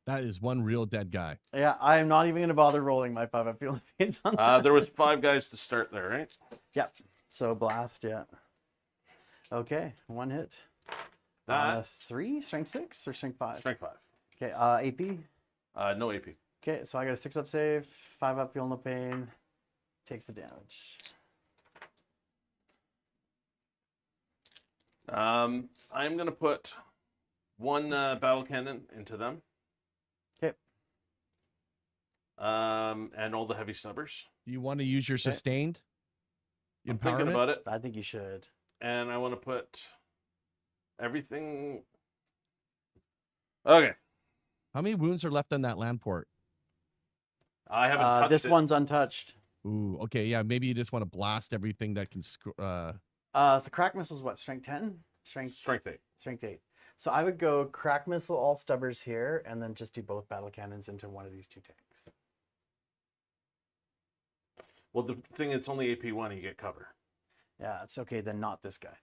That is one real dead guy. Yeah, I'm not even going to bother rolling my 5 up feel no pains on that. There was 5 guys to start there, right? Yep. So blast, yeah. Okay, 1 hit. That 3, strength 6 or strength 5? strength 5. Okay, AP. No AP. Okay, so I got a 6 up save, 5 up, feel no pain. takes the damage. I'm gonna put one battle cannon into them. Okay. And all the heavy stubbers. Do you want to use your sustained I'm thinking empowerment? about it, I think you should. and I want to put everything. Okay, How many wounds are left on that land port? I haven't touched This it. one's untouched. Ooh, okay, yeah. Maybe you just want to blast everything that can. So crack missile's what? Strength 10? Strength 8. Strength 8. So I would go crack missile, all stubbers here, and then just do both battle cannons into one of these 2 tanks. Well, the thing it's only AP1, you get cover. Yeah, it's okay. Then not this guy.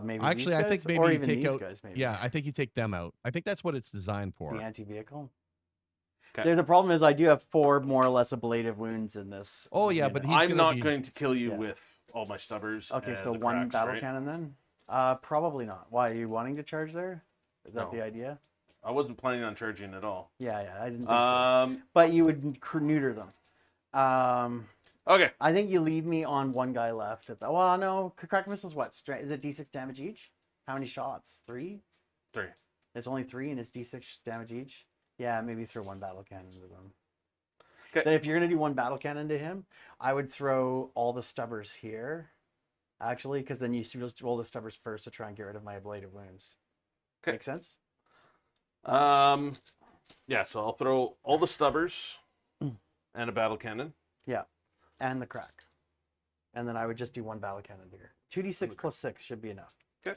Maybe Actually, these I think guys, maybe or you even take these out. guys. Maybe. Yeah, I think you take them out. I think that's what it's designed for. The anti-vehicle. 'Kay. The problem is I do have 4 more or less ablative wounds in this. Oh yeah, unit. but he's I'm gonna not be... going to kill you Yeah. with all my stubbers. Okay, and so the 1 cracks, battle right? cannon then. Probably not. Why are you wanting to charge there? Is that No. the idea? I wasn't planning on charging at all. Yeah, I didn't think so. But you would neuter them. Okay. I think you leave me on 1 guy left. Well, no, crack missile's what? Is it D6 damage each? How many shots? 3? 3. It's only 3 and it's D6 damage each? Yeah, maybe throw 1 battle cannon into them. 'Kay. Then if you're going to do 1 battle cannon to him, I would throw all the stubbers here, actually, because then you roll the stubbers first to try and get rid of my ablative wounds. 'Kay. Make sense? Yeah, so I'll throw all the stubbers and a battle cannon. Yeah, and the crack. And then I would just do 1 battle cannon here. 2d6 plus 6 should be enough. Okay.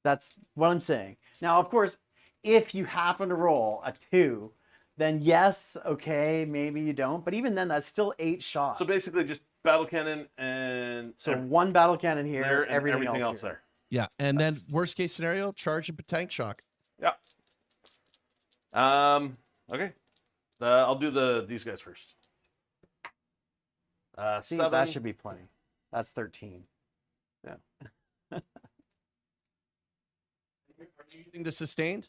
That's what I'm saying. Now, of course, if you happen to roll a 2, then yes, okay, maybe you don't. But even then, that's still 8 shots. So basically just battle cannon and So 1 battle cannon here, there and everything, else there. here. Yeah, and then worst case scenario, charge and tank shock. Yeah. Okay. I'll do these guys first. See, 7. that should be plenty. That's 13. Yeah. Are you using the sustained?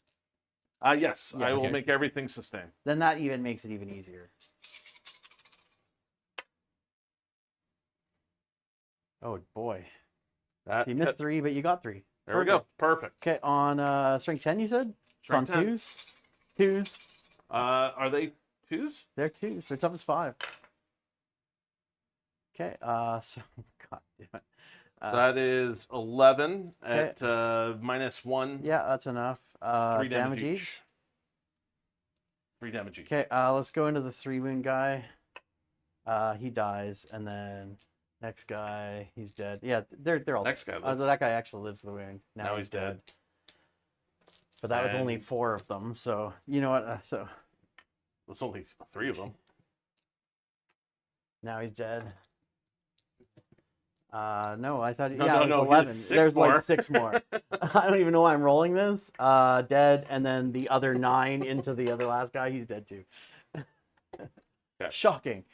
Yes, Yeah, I will okay. make everything sustain. Then that even makes it even easier. Oh boy. That, So you missed 3, but you got 3. there we go. Perfect. Okay, on strength 10 you said? It's on Strength 10. 2s? 2s. Are they 2s? They're 2s. They're tough as 5. Okay, so god damn it. That is 11 okay. at -1. Yeah, that's enough. 3 Damage each. 3 damage each. Okay, let's go into the 3 wound guy. He dies, and then next guy, he's dead. Yeah, they're all Next guy. that guy actually lives the wound. Now, Now he's dead. But that was only And- 4 of them, so you know what? So There's only 3 of them. now he's dead. No, I thought No, yeah, no, it was no, 11. here's 6 There's more. like 6 more. I don't even know why I'm rolling this. Dead, and then the other 9 into the other last guy. He's dead too. Okay. Shocking.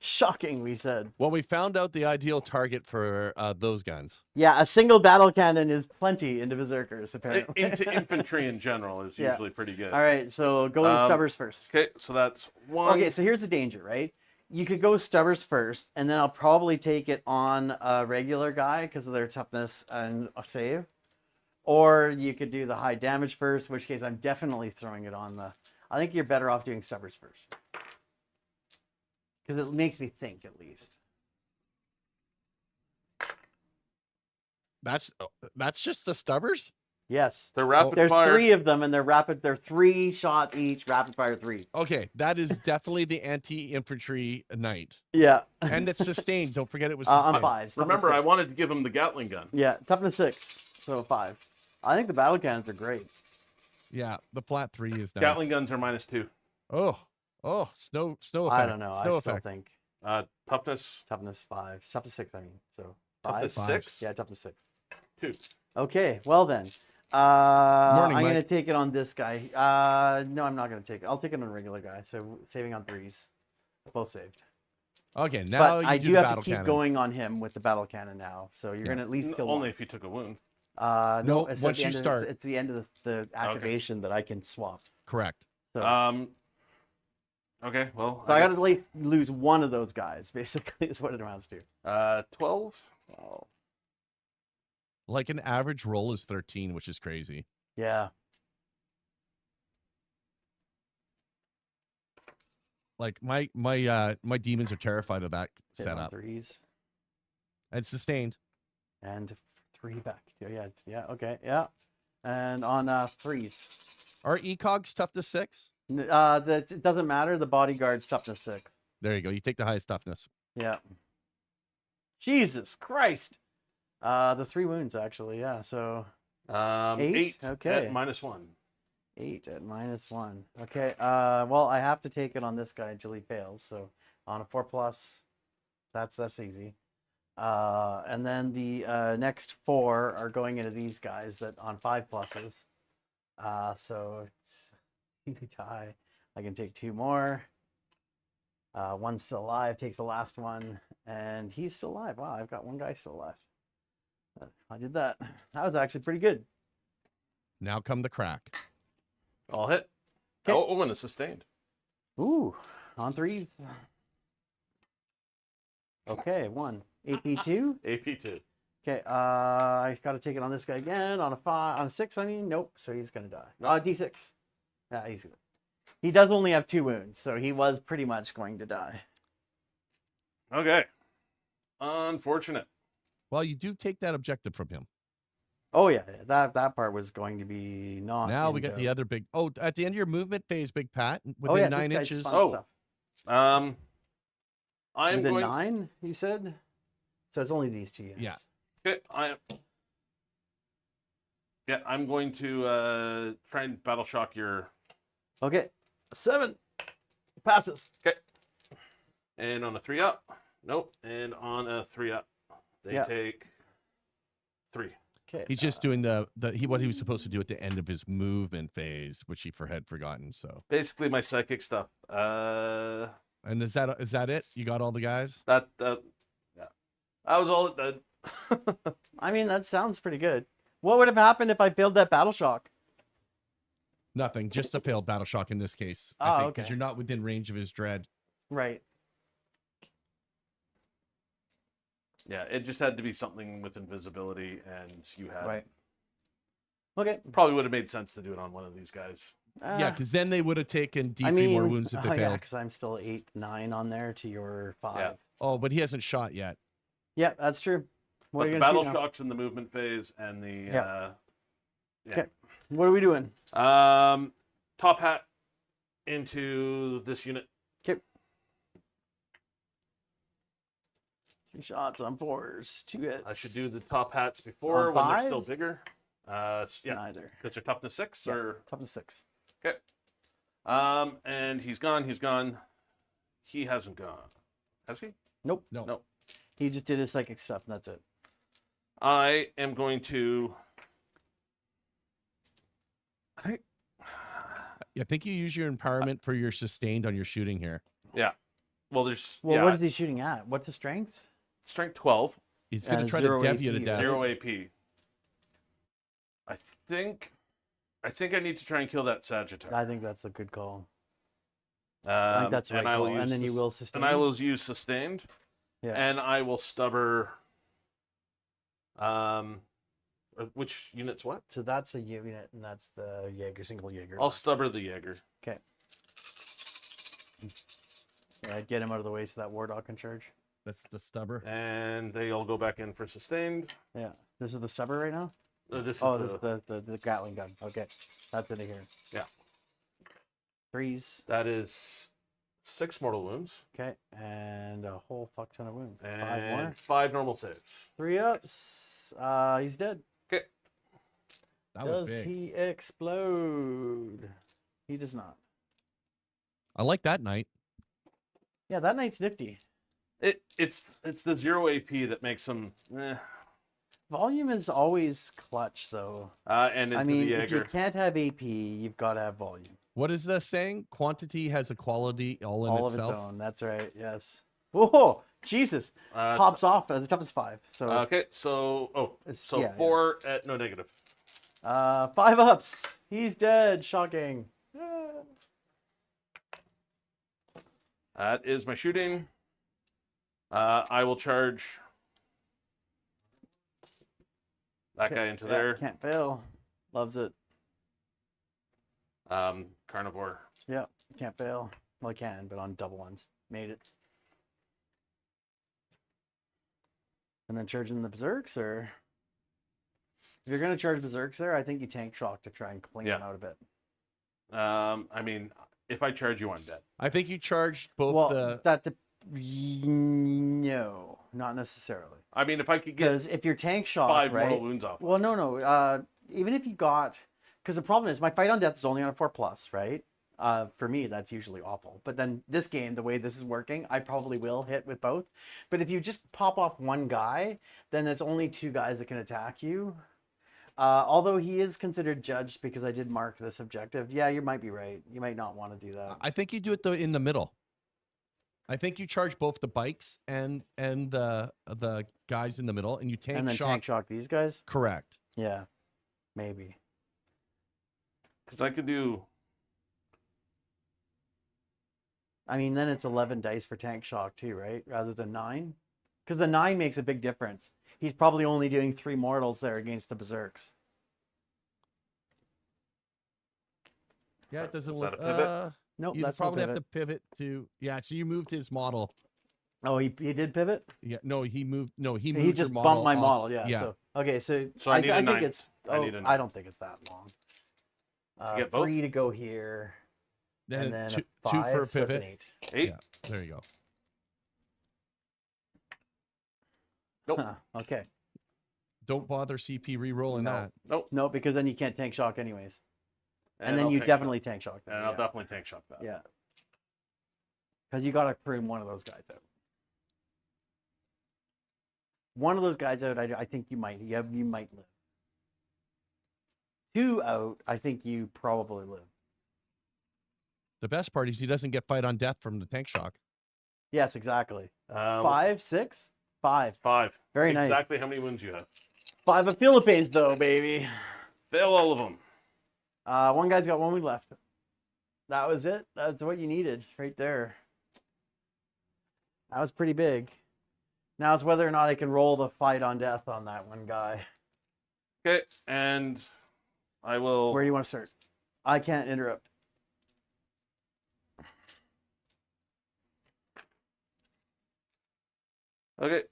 Shocking, we said. Well, we found out the ideal target for those guns. Yeah, a single battle cannon is plenty into berserkers, apparently. Into infantry in general is Yeah. usually pretty good. All right, so go with stubbers first. Okay, so that's 1. Okay, so here's the danger, right? You could go stubbers first, and then I'll probably take it on a regular guy because of their toughness and a save. Or you could do the high damage first, in which case I'm definitely throwing it on the... I think you're better off doing stubbers first. Because it makes me think, at least. That's just the stubbers? Yes. They're rapid There's fire. 3 of them, and they're 3 shots each, rapid fire 3. Okay, that is definitely the anti-infantry knight. Yeah. And it's sustained. Don't forget it was I'm sustained. 5. Remember, I wanted to give him the Gatling gun. Yeah, toughness 6, so 5. I think the battle cannons are great. Yeah, the flat 3 is nice. Gatling guns are -2. Oh, snow effect. I don't know. Snow I effect. still think Toughness toughness 5. Toughness 6, I mean. So 5. Toughness Five. 6. Yeah, toughness 6. 2. Okay, well then. Morning, I'm going to Mike. take it on this guy. No, I'm not going to take it. I'll take it on a regular guy. So saving on 3s. Both saved. Okay, now But you I do do the have battle to keep cannon. going on him with the battle cannon now. So you're going to at least kill Only one. if you took a wound. No, No, it's at once the you end of- start. It's the end of the activation that I can swap. Correct. So Um, Okay, well, So I gotta at least lose one of those guys, basically, is what it amounts to. 12. Oh. Like an average roll is 13, which is crazy. Yeah. Like my demons are terrified of that Hit on setup. 3s. And sustained. And 3 back. Yeah, okay, yeah. And on 3s. Are ECOGs toughness 6? It doesn't matter. The bodyguard's toughness 6. There you go. You take the highest toughness. Yeah. Jesus Christ. The 3 wounds, actually, yeah. So 8 okay. at -1. 8 at -1. Okay. Well, I have to take it on this guy until he fails. So on a 4+, that's easy. And then the next 4 are going into these guys that on 5+. So it's die. I can take 2 more. One's still alive. Takes the last one, and he's still alive. Wow, I've got one guy still alive. I did that. That was actually pretty good. Now come the crack. All hit. 'Kay. Oh, and a sustained. Ooh, on 3s. Okay, 1. AP2. AP2. Okay, I got to take it on this guy again. On a 6, I mean. Nope, so he's going to die. D6. Yeah, he's good. He does only have 2 wounds, so he was pretty much going to die. Okay. Unfortunate. Well, you do take that objective from him. Oh, yeah, that part was going to be not. Now we got the other big. Oh, at the end of your movement phase, Big Pat, within this 9 guy's inches. fun Oh. stuff. I'm Within going. 9, you said? So it's only these 2 units. Yeah. Okay, I'm going to try and battle shock your. Okay, 7 passes. Okay. And on a 3-up, nope. And on a 3-up, they take 3. Okay. He's just doing what he was supposed to do at the end of his movement phase, which he had forgotten. So Basically, my psychic stuff. and is that it? You got all the guys? Yeah. That was all it did. I mean, that sounds pretty good. What would have happened if I failed that battle shock? Nothing. Just a failed battle shock in this case. Oh, I think, because okay. you're not within range of his dread. Right. Yeah, it just had to be something with invisibility, and you had. Right. Okay. Probably would have made sense to do it on one of these guys. Yeah, because then they would have taken D3 more wounds if they yeah, failed. because I'm still 8, 9 on there to your 5. Yeah. Oh, but he hasn't shot yet. Yeah, that's true. What But are the you battle gonna shoot now? shocks in the movement phase and the Yeah. Okay. What are we doing? Top hat into this unit. Okay. 3 shots on 4s, 2 hits. I should do the top hats before On when they're still 5s? bigger. Yeah, Neither. because they're toughness 6 Yeah. or Toughness 6. okay. And he's gone. He's gone. He hasn't gone. Has he? Nope. No. No. He just did his psychic stuff, and that's it. I am going to. I think you use your empowerment for your sustained on your shooting here. Yeah. Well, there's. Well, yeah, what is he shooting at? What's the strength? strength 12, He's going to try to 0 dev you to AP, death. 0 AP. I think I need to try and kill that Sagittarius. I think that's a good call. I think that's the right I will call. And use then you will sustain. And I will use sustained. Yeah. And I will stubber. Which unit's what? So that's a unit, and that's the Jaeger, single Jaeger. I'll stubber the Jaeger. Okay. Yeah, get him out of the way so that War Dog can charge. That's the stubber. And they all go back in for sustained. Yeah. This is the stubber right now? This is Oh, the, this is the Gatling gun. Okay. That's in here. Yeah. 3s. that is 6 mortal wounds. Okay. And a whole fuck ton of wounds. 5 And more. 5 normal saves. 3 ups. He's dead. Okay. That was Does big. he explode? He does not. I like that knight. Yeah, that knight's nifty. It's the 0 AP that makes him. Volume is always clutch, though. And into I mean, the if you Jaeger. can't have AP, you've got to have volume. What is the saying? Quantity has a quality all in All itself. of its own. That's right. Yes. Whoa, Jesus! Pops off at the top is 5. So Okay, so it's, 4 at no negative. 5 ups. He's dead. Shocking. That is my shooting. I will charge that guy into there. Can't fail. Loves it. Carnivore. Yeah, can't fail. Well, I can, but on double ones. Made it. And then charging the berserks, or if you're gonna charge berserks there, I think you tank shock to try and clean them out a bit. I mean, if I charge you, I'm dead. I think you charged both Well, no, not necessarily. I mean, if I could get Because if you're tank shock, 5 right? mortal wounds off. Well, no. Even if you got, because the problem is my fight on death is only on a 4+, right? For me, that's usually awful. But then this game, the way this is working, I probably will hit with both. But if you just pop off one guy, then it's only 2 guys that can attack you. Although he is considered judged because I did mark this objective. Yeah, you might be right. You might not want to do that. I think you do it in the middle. I think you charge both the bikes and the guys in the middle, and you tank And then shock. tank shock these guys? Correct. Yeah, maybe. Because I could do. I mean, then it's 11 dice for tank shock too, right? Rather than 9? Because the 9 makes a big difference. He's probably only doing 3 mortals there against the berserks. Yeah, it doesn't Is look. that a pivot? Nope, You that's probably no have to pivot to. Yeah, so you moved his model. Oh, he did pivot? Yeah, no, he moved. No, he moved. He your just model bumped my off. model, yeah. Yeah. So, okay, so I need a think 9. it's. I Oh, need a I 9. don't think it's that long. get both? 3 to go here, and then two, a 5 for a so it's pivot. an 8. 8. Yeah, there you go. Nope. Huh, okay. Don't bother CP re-rolling No. that. Nope. No, because then you can't tank shock anyways. And then I'll you tank definitely tank shock shock. them. And I'll definitely tank shock that. Yeah. Because you got to prune one of those guys out. One of those guys out, I think you might. You might live. 2 out, I think you probably live. The best part is he doesn't get fight on death from the tank shock. Yes, exactly. 5. 5, 6, 5. 5. Very nice. Exactly how many wounds you have. 5 of Philippines, though, baby. Fail all of them. One guy's got 1 week left. That was it. That's what you needed right there. That was pretty big. Now it's whether or not I can roll the fight on death on that one guy. Okay, and I will. Where do you want to start? I can't interrupt. Okay,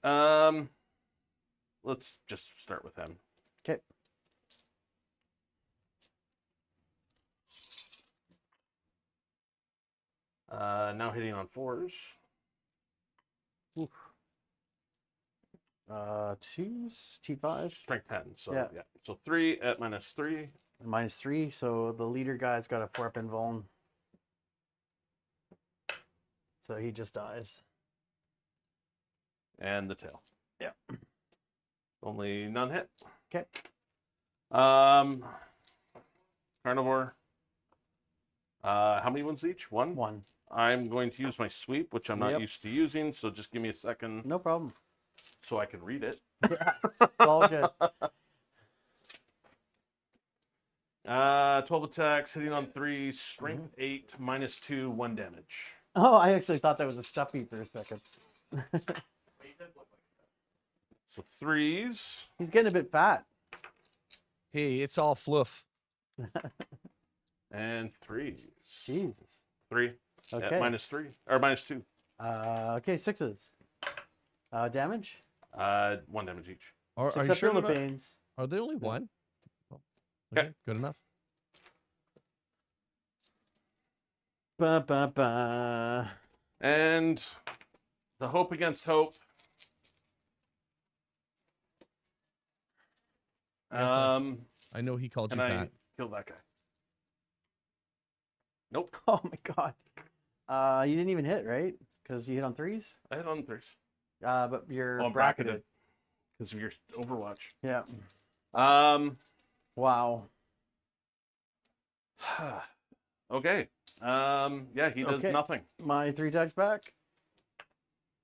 let's just start with him. Okay. Now hitting on 4s. Oof. 2s, T5. Strength 10. So Yeah. yeah. So 3 at -3. -3, so the leader guy's got a 4-up invuln. So he just dies. And the tail. Yeah. Only none hit. Okay. Carnivore. How many wounds each? 1? 1. I'm going to use my sweep, which I'm not Yep. used to using, so just give me a second No problem. so I can read it. Yeah, it's all good. 12 attacks, hitting on 3, strength 8, -2, 1 damage. Oh, I actually thought that was a stuffy for a second. So 3s. He's getting a bit fat. Hey, it's all fluff. And 3s. Jesus. 3 Okay. at -3 or -2. Okay, 6s. Damage? 1 damage each. Are 6 you up sure they're not- Philippines. Are they only 1? Okay. Good enough. Ba, ba, ba. And the hope against hope. Yes, I know he called you And I fat. killed that guy. Nope. Oh my god. You didn't even hit, right? Because you hit on 3s? I hit on 3s. But you're Oh, I'm bracketed. because of your Overwatch. Yeah. Wow. Okay. Yeah, he does Okay. nothing. My 3 tags back.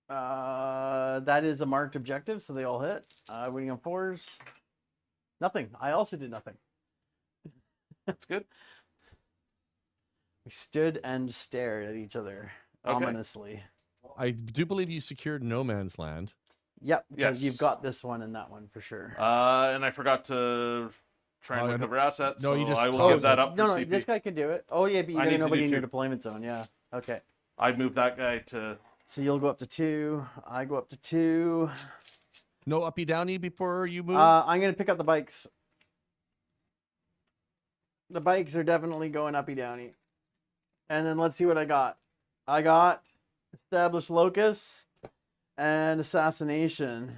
That is a marked objective, so they all hit. Winning on 4s. Nothing. I also did nothing. That's good. We stood and stared at each other. Okay. ominously. I do believe you secured no man's land. Yep, because you've Yes. got this one and that one for sure. And I forgot to try and Oh, recover assets. no, so you just I will toss give that it. up for No, CP. this guy can do it. Oh yeah, but you I got need to nobody do in your two. deployment zone. Yeah. Okay. I'd move that guy to. So you'll go up to 2. I go up to 2. No uppy downy before you move. I'm gonna pick up the bikes. The bikes are definitely going uppy downy. And then let's see what I got. I got established locus and assassination.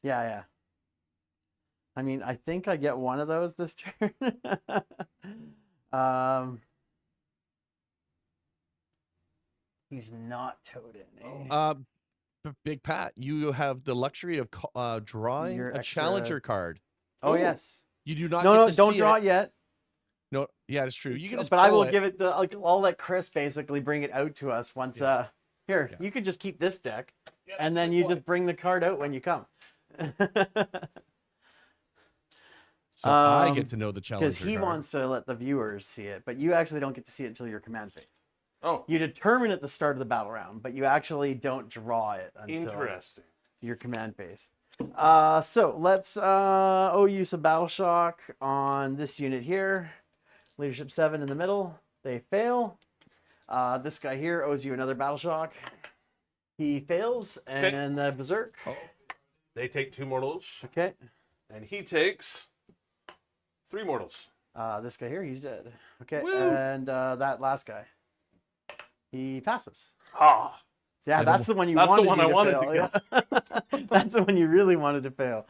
Yeah. I mean, I think I get one of those this turn. He's not toted. Big Pat, you have the luxury of drawing Your a extra- challenger card. Oh Ooh. yes. You do not. No, get no, to don't see draw it. it yet. No, yeah, it's true. You can just. But I pull will it. give it. I'll let Chris basically bring it out to us once. Yeah. Here, Yeah. you could just keep this deck, Yeah, and that's then a good you point. just bring the card out when you come. So I get to know the challenger Because he card. wants to let the viewers see it, but you actually don't get to see it until your command phase. Oh, You determine at the start of the battle round, but you actually don't draw it until interesting. your command phase. So let's OU some battle shock on this unit here. Leadership 7 in the middle. They fail. This guy here owes you another battle shock. He fails, and the berserk. They take 2 mortals, Okay. and he takes 3 mortals. This guy here, he's dead. Okay. Woo! And that last guy, he passes. Ah, Yeah, I that's don't- the one you that's the wanted. one me I to wanted fail. to Yeah. That's the one you really wanted to fail.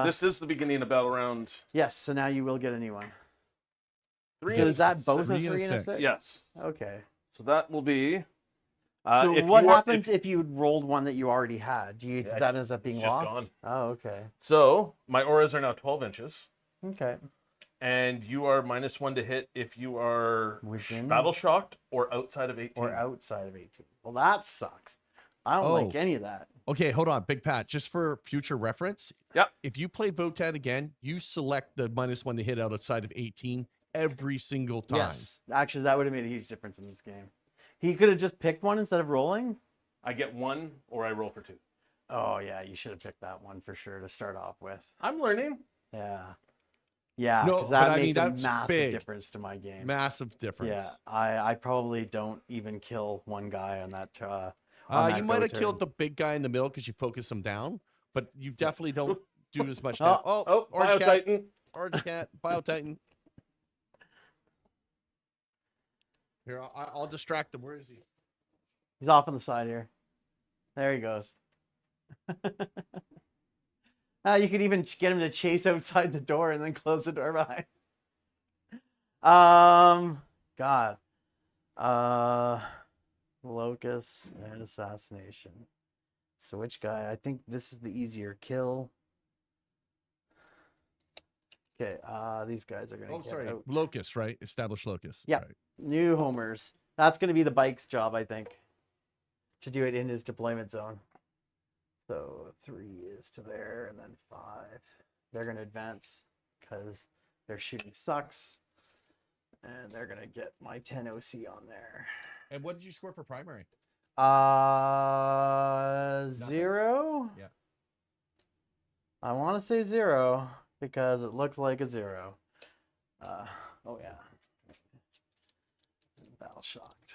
this is the beginning of battle round. Yes. So now you will get a new one. 3 So and is that 6. both a 3 and 3 and a 6. 6? Yes. Okay. So that will be. So if what you are- happens if you rolled one that you already had? Do you Yeah, that ends up being it's just lost? gone. Oh, okay. So my auras are now 12 inches, Okay. and you are -1 to hit if you are Within? battle shocked or outside of 18. Or outside of 18. Well, that sucks. I don't like any of that. Okay, hold on, Big Pat. Just for future reference, Yep. if you play Votann again, you select the -1 to hit outside of 18 every single time. Yes. Actually, that would have made a huge difference in this game. He could have just picked one instead of rolling. I get 1 or I roll for 2. Oh yeah, you should have picked that one for sure to start off with. I'm learning. Yeah. Yeah, No, because but that I mean, makes a that's massive big. difference to my game. Massive difference. Yeah, I probably don't even kill one guy on that. You might have killed the big guy in the middle because you focus him down, but you definitely don't do as much damage. Oh, Oh, Orange Bio Cat. Titan. Orange Cat, Bio Titan. Here, I'll distract him. Where is he? He's off on the side here. There he goes. You could even get him to chase outside the door and then close the door behind. God. Locust and assassination. So which guy? I think this is the easier kill. Okay, these guys are gonna Oh, get sorry. out. Locust, right? Established locust. Yeah. Right. New homers. That's gonna be the bike's job, I think. To do it in his deployment zone. So 3 is to there, and then 5. They're gonna advance because their shooting sucks. And they're gonna get my 10 OC on there. And what did you score for primary? 0. Yeah. I want to say 0 because it looks like a 0. Oh yeah. Battle shocked.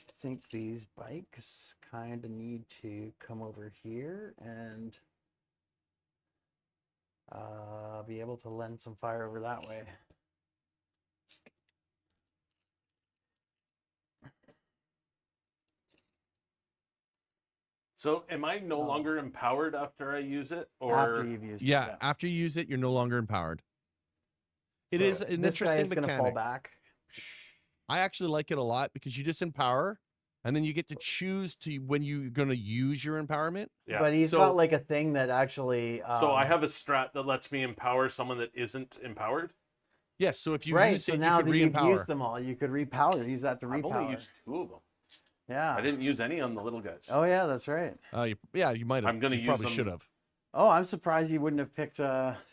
I think these bikes kind of need to come over here and be able to lend some fire over that way. So am I no longer empowered after I use it? Or After you've used it, Yeah, after you use it, you're no longer empowered. It So is an this guy interesting is gonna fall mechanic. back. I actually like it a lot because you just empower, and then you get to choose to when you're going to use your empowerment. Yeah. But he's So- got like a thing that actually. So I have a strat that lets me empower someone that isn't empowered. Yes, so if you right. use So it, now you that can you've re-empower. used them all, you could repower. Use that to I've repower. only used 2 of them. Yeah. I didn't use any on the little guys. Oh yeah, that's right. You might have. I'm gonna you use probably them- should have. Oh, I'm surprised you wouldn't have picked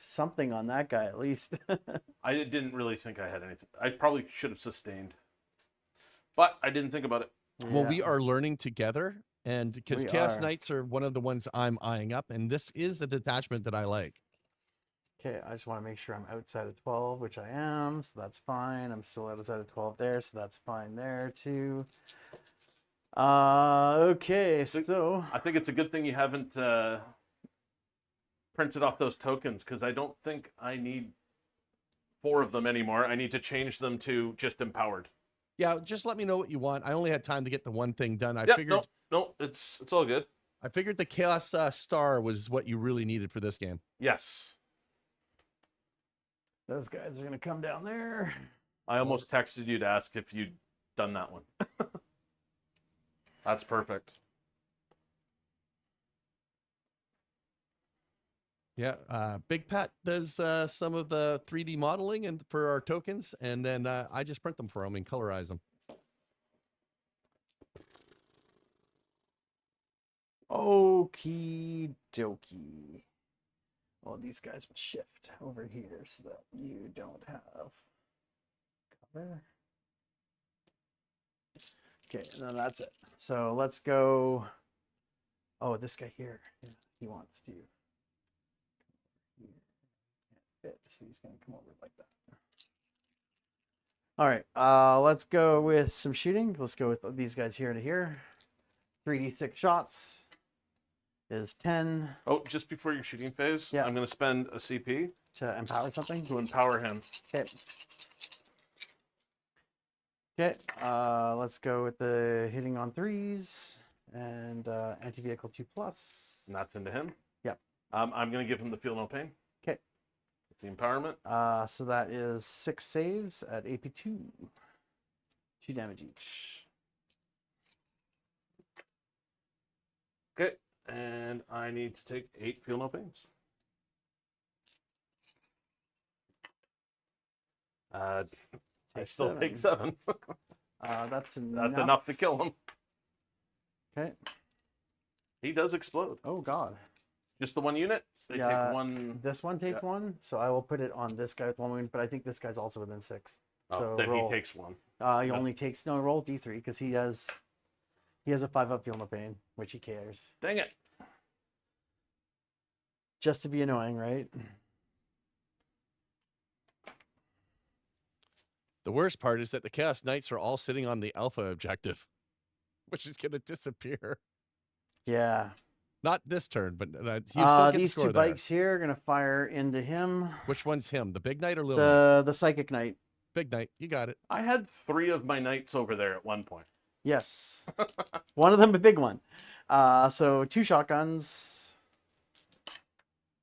something on that guy at least. I didn't really think I had anything. I probably should have sustained, but I didn't think about it. Well, we Yeah, are learning together, and because we Chaos are. Knights are one of the ones I'm eyeing up, and this is a detachment that I like. Okay, I just want to make sure I'm outside of 12, which I am, so that's fine. I'm still outside of 12 there, so that's fine there too. Okay, so I think it's a good thing you haven't printed off those tokens, because I don't think I need 4 of them anymore. I need to change them to just empowered. Yeah, just let me know what you want. I only had time to get the one thing done. I Yeah, figured no, it's all good. I figured the Chaos Star was what you really needed for this game. Yes. those guys are gonna come down there. I almost texted you to ask if you'd done that one. That's perfect. Yeah, Big Pat does some of the 3D modeling and for our tokens, and then I just print them for him and colorize them. Okie dokie. Well, these guys will shift over here so that you don't have cover. Okay, and then that's it. So let's go. Oh, this guy here. Yeah, he wants to. Can't fit, so he's gonna come over like that. All right, let's go with some shooting. Let's go with these guys here to here. 3d6 shots is 10 Oh, just before your shooting phase, Yeah. I'm going to spend a CP to empower something. to empower him. Okay. Okay, let's go with the hitting on 3s and anti-vehicle 2+. And that's into him. Yep. I'm going to give him the feel no pain. Okay. It's the empowerment. So that is 6 saves at AP2. 2 damage each. Okay. And I need to take 8 feel no pains. I Take still 7. take 7. That's enough. That's enough to kill him. Okay. He does explode. Oh, God. Just the one unit? They Yeah, take 1. This one takes 1, so I will put it on this guy with 1 wound, but I think this guy's also within 6. Oh, So then roll. he takes 1. He only takes, no, roll D3 because he has a 5-up feel no pain, which he cares. Dang it. Just to be annoying, right? The worst part is that the Chaos Knights are all sitting on the Alpha objective, which is going to disappear. Yeah. Not this turn, but he'll still get the These score 2 there. bikes here are gonna fire into him. Which one's him? The Big Knight or Little Knight? The psychic knight. Big Knight. You got it. I had 3 of my knights over there at one point. Yes. One of them a big one. So 2 shotguns.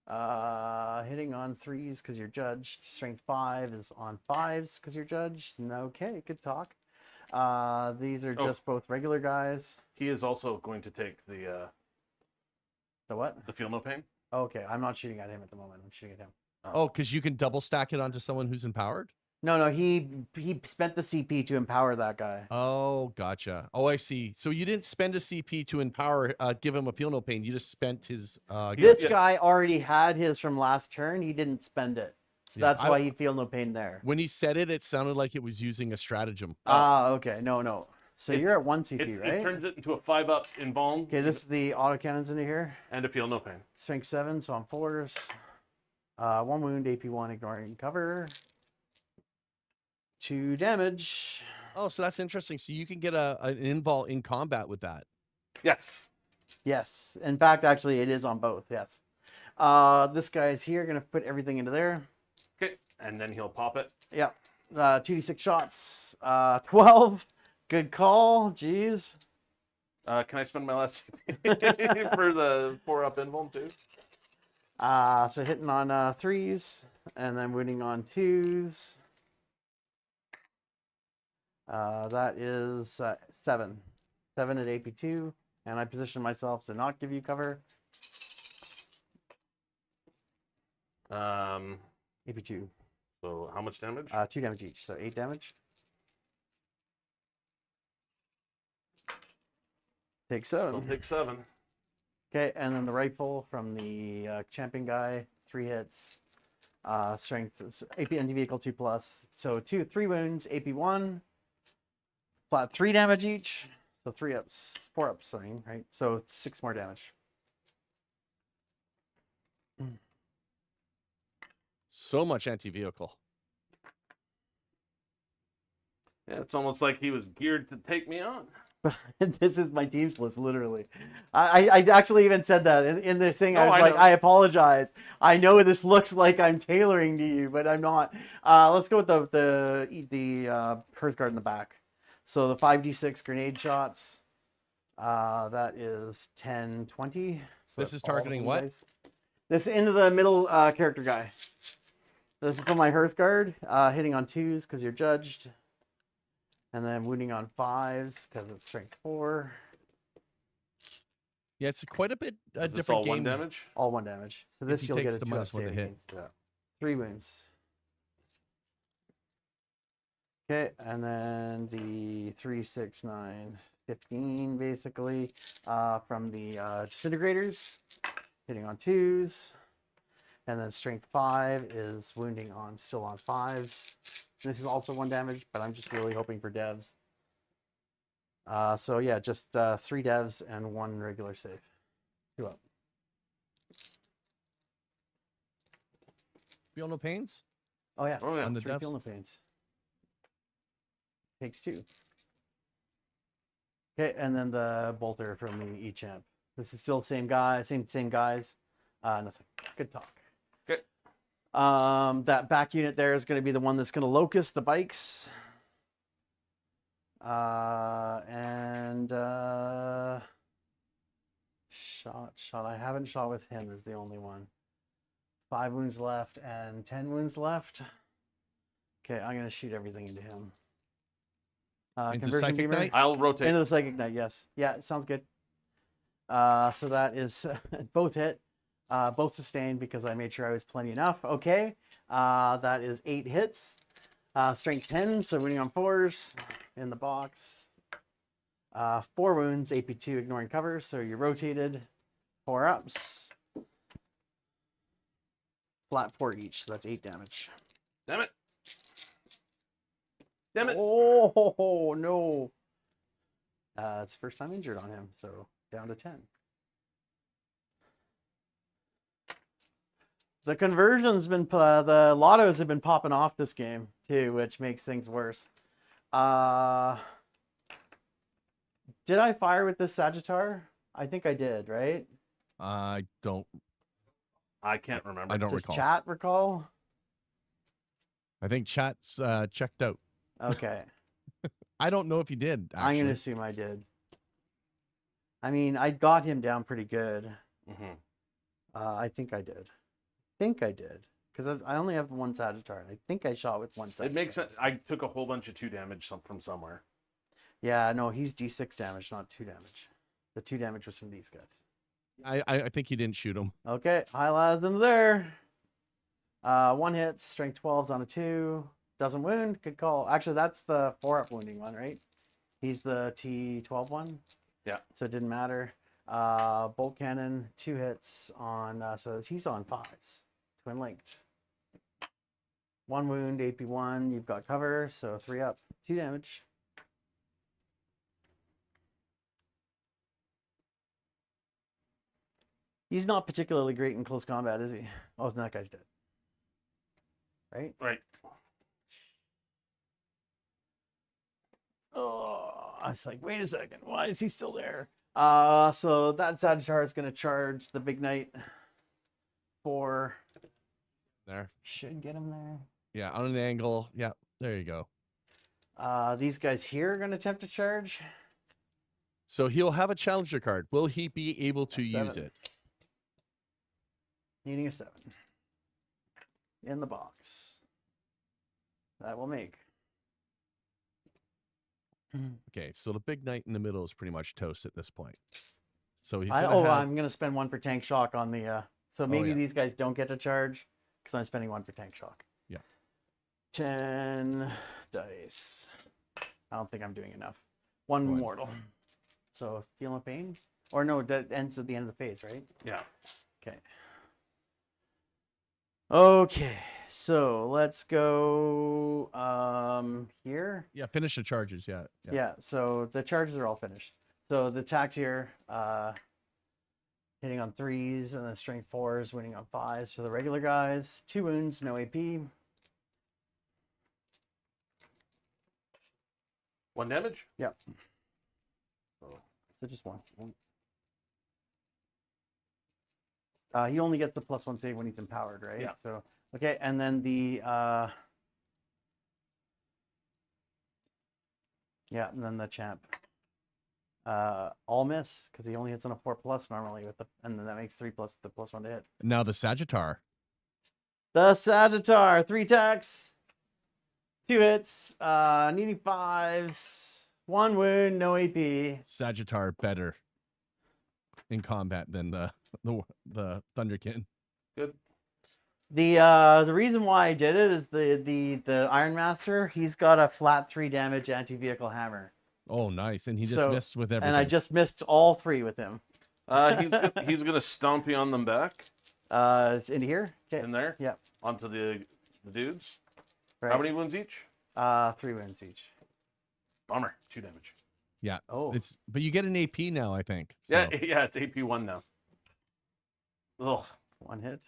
Hitting on 3s because you're judged. Strength 5 is on 5s because you're judged. Okay, good talk. These are just both regular guys. He is also going to take the what? feel no pain. Okay, I'm not shooting at him at the moment. I'm shooting at him. Oh, because you can double stack it onto someone who's empowered? No, he spent the CP to empower that guy. Oh, gotcha. Oh, I see. So you didn't spend a CP to empower, give him a feel no pain. You just spent his. This guy already had his from last turn. He didn't spend it. So Yeah, that's why he feel no pain there. When he said it, it sounded like it was using a stratagem. Okay. No. So you're at 1 CP, right? It turns it into a 5-up invuln. Okay, this is the autocannons into here. And a feel no pain. Strength 7, so on 4s. 1 wound, AP1, ignoring cover. 2 damage. Oh, so that's interesting. So you can get an invul in combat with that. Yes. Yes. In fact, actually, it is on both. Yes. This guy's here. Going to put everything into there. Okay. And then he'll pop it. Yeah. 2d6 shots. 12. Good call. Jeez. Can I spend my last CP for the 4-up invuln too? So hitting on 3s and then wounding on 2s. That is 7. 7 at AP2. And I position myself to not give you cover. AP2. So how much damage? 2 damage each. So 8 damage. Take 7. He'll take 7. Okay, and then the rifle from the champion guy, 3 hits. Strength is AP anti-vehicle 2+. So 3 wounds, AP 1. Flat 3 damage each. So 4 ups, sorry, right? So 6 more damage. So much anti-vehicle. Yeah, it's almost like he was geared to take me on. This is my team's list, literally. I actually even said that in this thing. I No, was I like, know. I apologize. I know this looks like I'm tailoring to you, but I'm not. Let's go with the Hearth Guard in the back. So the 5d6 grenade shots. That is 10, 20. So This that's is all of targeting them, what? guys. This into the middle character guy. This is for my Hearth Guard, hitting on 2s because you're judged. And then wounding on 5s because it's strength 4. Yeah, it's quite a bit Is this different all game. 1 damage? All 1 damage. So If this he you'll takes get a the 2 -1 to save hit. against. Yeah. 3 wounds. Okay, and then the 3, 6, 9, 15 basically from the disintegrators, hitting on 2s. And then strength 5 is wounding still on 5s. This is also 1 damage, but I'm just really hoping for devs. So yeah, just 3 devs and 1 regular save. 2 up. Feel no pains? Oh yeah, Oh, yeah. On the 3 devs? feel no pains. Takes 2. Okay, and then the bolter from the E-Champ. This is still the same guy, same guys. Nothing. Good talk. Okay. That back unit there is going to be the one that's going to locust the bikes. Shot. I haven't shot with him is the only one. 5 wounds left and 10 wounds left. Okay, I'm going to shoot everything into him. Into Conversion Psychic beamer. Knight? I'll rotate. Into the Psychic Knight, yes. Yeah, sounds good. So that is both hit, both sustained because I made sure I was plenty enough. Okay, that is 8 hits. Strength 10, so wounding on 4s in the box. 4 wounds, AP2 ignoring cover, so you're rotated. 4 ups. Flat 4 each, so that's 8 damage. Damn it. Damn it. Oh, no. It's first time injured on him, so down to 10. The conversion's been, the lottos have been popping off this game too, which makes things worse. Did I fire with this Sagittar? I think I did, right? I can't remember. I don't Does recall. chat recall? I think chat's checked out. Okay. I don't know if you did, actually. I'm going to assume I did. I mean, I got him down pretty good. Mm-hmm. I think I did. Because I only have one Sagittar. I think I shot with one Sagittar. It makes sense. I took a whole bunch of 2 damage from somewhere. Yeah, no, he's D6 damage, not 2 damage. The 2 damage was from these guys. I think you didn't shoot him. Okay, highlights them there. 1 hit, strength 12's on a 2. Doesn't wound, good call. Actually, that's the 4-up wounding one, right? He's the T12 one. Yeah. So it didn't matter. Bolt cannon, 2 hits on, so he's on 5s. Twin linked. 1 wound, AP1, you've got cover, so 3 up, 2 damage. He's not particularly great in close combat, is he? Oh, that guy's dead. Right? Right. Oh, I was like, wait a second, why is he still there? So that Sagittar is going to charge the big knight for. There. Should get him there. Yeah, on an angle. Yeah, there you go. These guys here are going to attempt to charge. So he'll have a challenger card. Will he be able to A use 7. it? Needing a 7. In the box. That will make. Okay, so the big knight in the middle is pretty much toast at this point. So he's gonna have... I'm going to spend 1 for tank shock on the. So maybe yeah. these guys don't get to charge because I'm spending 1 for tank shock. Yeah. 10 dice. I don't think I'm doing enough. 1 One. mortal. So feel no pain. Or no, that ends at the end of the phase, right? Yeah. Okay. Okay, so let's go here. Yeah, finish the charges. Yeah. Yeah, so the charges are all finished. So the attacks here, hitting on 3s, and then strength 4s, winning on 5s for the regular guys. 2 wounds, no AP. 1 damage? Yep. Oh. So just one. He only gets the +1 save when he's empowered, right? Yeah. So okay, and then the yeah, and then the champ. All miss because he only hits on a 4+ normally with the, and then that makes 3+ the +1 to hit. Now the Sagittar. The Sagittar, 3 attacks, 2 hits, needing 5s, 1 wound, no AP. Sagittar better in combat than the Thunderkin. Good. The reason why I did it is the Iron Master, he's got a flat 3 damage anti-vehicle hammer. Oh, nice. And he just So- missed with everything. And I just missed all 3 with him. He's gonna stomp you on them back It's in here. Okay. in there. Yep. Onto the dudes. Right. How many wounds each? 3 wounds each. Bummer. 2 damage. Yeah. Oh. But you get an AP now, I think. So. Yeah, yeah, it's AP1 now. Ugh. 1 hit.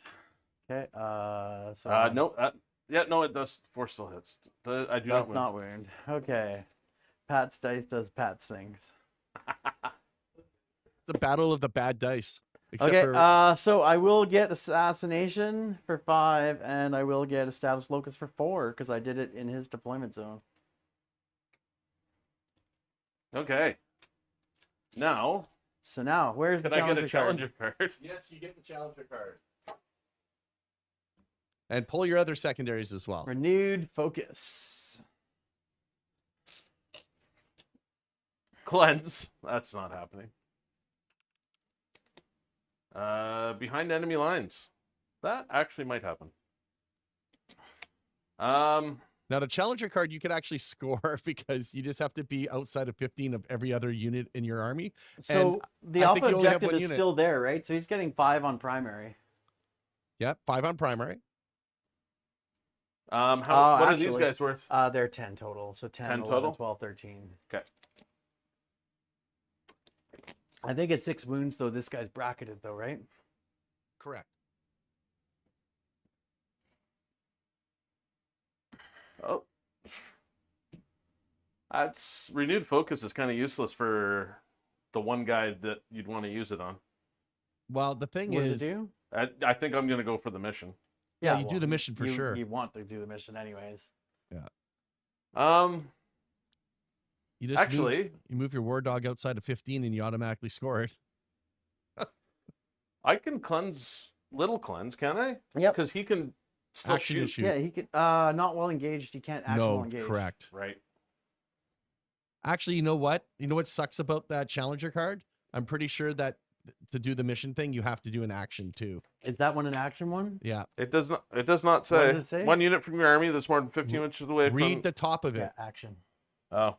Okay. So No. Yeah, no, it does. 4 still hits. I do does not. not wound. Okay. Pat's dice does Pat's things. The battle of the bad dice. Except Okay. for So I will get assassination for 5, and I will get established locus for 4 because I did it in his deployment zone. Okay. Now, So now, where's the can I get a challenger challenger card? yes, you get the challenger card. And pull your other secondaries as well. Renewed focus. Cleanse. That's not happening. Behind enemy lines. That actually might happen. Now the challenger card you could actually score because you just have to be outside of 15 of every other unit in your army. So the I think alpha you only have objective one is unit. still there, right? So he's getting 5 on primary. Yep, 5 on primary. What are these actually, guys worth? They're 10 total. So 10, 10 11, total? 12, 13. Okay. I think it's 6 wounds, though. This guy's bracketed, though, right? Correct. Oh. That's renewed focus is kind of useless for the one guy that you'd want to use it on. Well, the thing What is, does it do? I think I'm gonna go for the mission. yeah, you do the mission for you, sure. You want to do the mission anyways. You just Actually, you move your war dog outside of 15 and you automatically score it. I can little cleanse, can I? Yep. Because he can still Action shoot. issue. Yeah, he could. Not well engaged. He can't action well No, engaged. correct. Right. Actually, you know what? You know what sucks about that challenger card? I'm pretty sure that to do the mission thing, you have to do an action too. Is that one an action one? Yeah. It does not. It does not What say. does it say? 1 unit from your army that's more than 15 inches away from. Read the top of it. Yeah, action. Oh.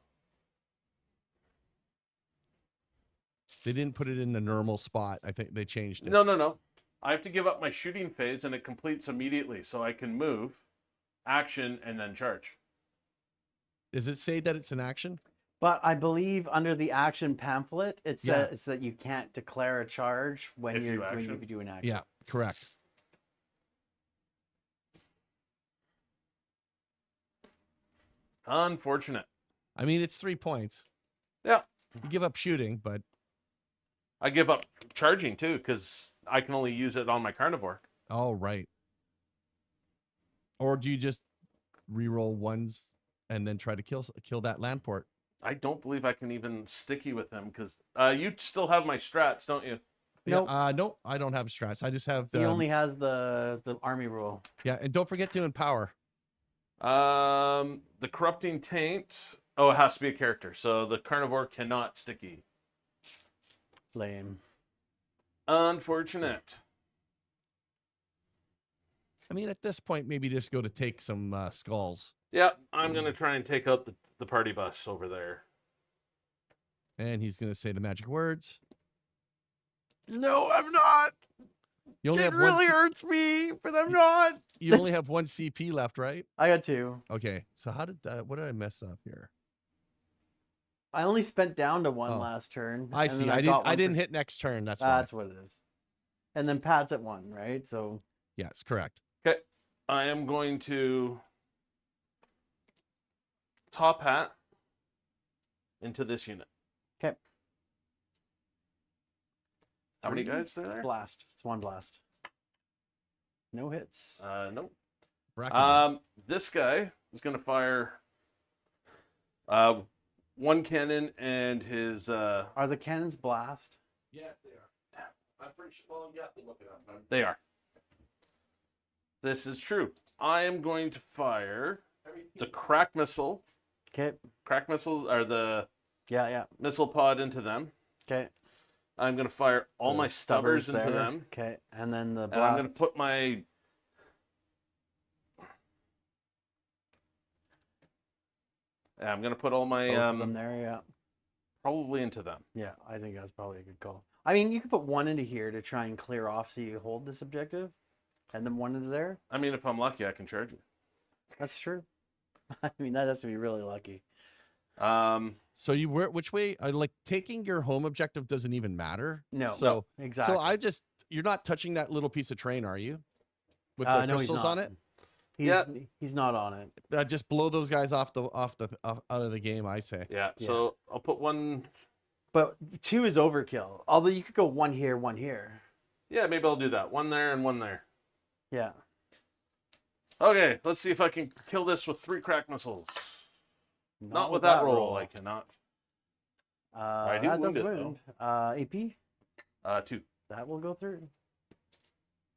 They didn't put it in the normal spot. I think they changed it. No. I have to give up my shooting phase, and it completes immediately, so I can move, action, and then charge. Does it say that it's an action? But I believe under the action pamphlet, it Yeah. says that you can't declare a charge when If you when action? you do an action. Yeah, correct. Unfortunate. I mean, it's 3 points. Yeah. You give up shooting, but I give up charging too, because I can only use it on my carnivore. oh, right. Or do you just re-roll ones and then try to kill that landport? I don't believe I can even sticky with him because you still have my strats, don't you? Nope. Yeah, no, I don't have strats. I just have the He only has the army rule. yeah, and don't forget to empower. The corrupting taint. Oh, it has to be a character, so the carnivore cannot sticky. Lame. Unfortunate. I mean, at this point, maybe just go to take some skulls, Yeah, I'm gonna try and take out the party bus over there. and he's gonna say the magic words. No, I'm not. You only It have really one. hurts me, but I'm not. You only have one CP left, right? I got 2. Okay. So how did that? What did I mess up here? I only spent down to 1 Oh. last turn. I and see. then I got didn't. I 1 didn't for- hit next turn. That's why. That's what it is. And then Pat's at 1, right? So Yes, correct. Okay. I am going to top hat into this unit. okay. How many 3 guys are there? Blast. It's 1 blast. No hits. Nope. Bracket. This guy is going to fire 1 cannon and his. Are the cannons blast? Yes, they are. I'm pretty sure. Well, you have to look it up. They are. This is true. I am going to fire the crack missile. Okay. Crack missiles are the Yeah. missile pod into them. Okay. I'm going to fire all my stubbers into them. Okay. And then the And blast. I'm going to put my. Yeah, I'm going to put all my. both of them there, yeah. Probably into them. Yeah, I think that's probably a good call. I mean, you could put 1 into here to try and clear off so you hold this objective, and then 1 into there. I mean, if I'm lucky, I can charge you. That's true. I mean, that has to be really lucky. So you were which way? Like taking your home objective doesn't even matter. No. So Exactly. So you're not touching that little piece of train, are you? With No, the he's crystals not. on it. He's not on it. Just blow those guys off out of the game. I say. Yeah, Yeah. so I'll put 1. But 2 is overkill. Although you could go 1 here, 1 here. Yeah, maybe I'll do that. 1 there and 1 there. Yeah. Okay, let's see if I can kill this with 3 crack missiles. Not with that roll, I cannot. I do that wound does it, wound. AP, 2 that will go through.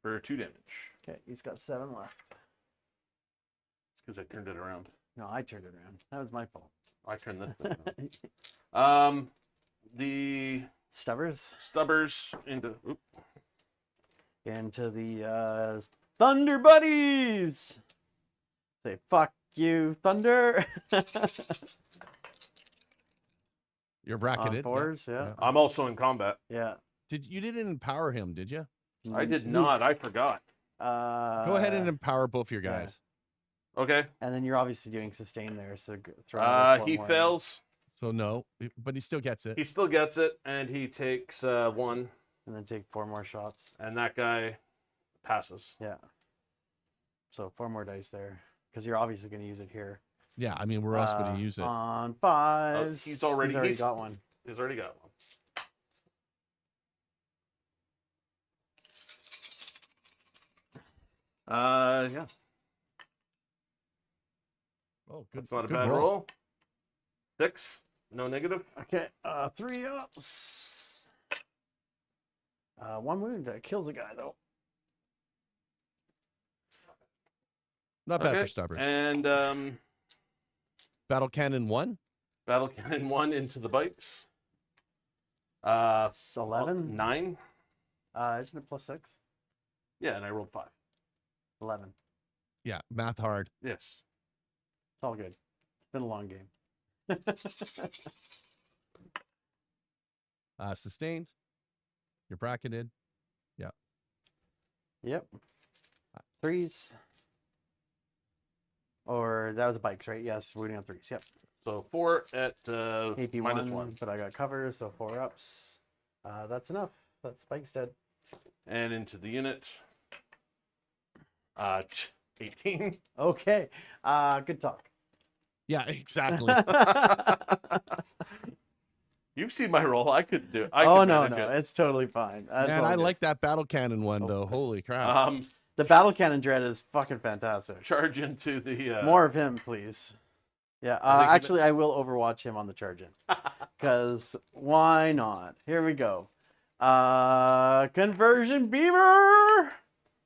for 2 damage. Okay, he's got 7 left. Because I turned it around. No, I turned it around. That was my fault. I turned this thing around. The Stubbers stubbers into. Oop, into the Thunder Buddies. Say fuck you, Thunder. You're On bracketed. 4s, yeah. I'm also in combat. Yeah. You didn't empower him, did you? I did not. I forgot. Go ahead and empower both your yeah. guys. Okay. And then you're obviously doing sustain there, so throw another 4 He more in. fails. So no, but he still gets it. He still gets it, and he takes 1, And then take 4 more shots. and that guy passes. Yeah. So 4 more dice there, because you're obviously going to use it here. Yeah, I mean, where else would he use it? On 5s. he's already- got 1. He's already got 1. Yeah. Oh, good. That's not a good bad roll. 6, no negative. Okay, 3 ups. 1 wound that kills a guy though. Not bad Okay, for stubbers. And Battle cannon 1. battle cannon 1 into the bikes. It's 11. 9. Isn't it +6? Yeah, and I rolled 5. 11. Yeah, math hard. Yes. It's all good. It's been a long game. Sustained. You're bracketed. Yep. 3s. Or that was the bikes, right? Yes, wounding on 3s. Yep. So 4 at AP minus 1, 1. but I got cover, so 4 ups. That's enough. That's bike's dead. And into the unit. 18. Okay. Good talk. Yeah, exactly. You've seen my roll. I could do it. Oh, no. It's totally fine. That's Man, all I good. like that battle cannon one though. Holy crap. The battle cannon dread is fucking fantastic. Charge into the More of him, please. Yeah, I think actually, I will overwatch him on the charge in. Because why not? Here we go. Conversion beaver.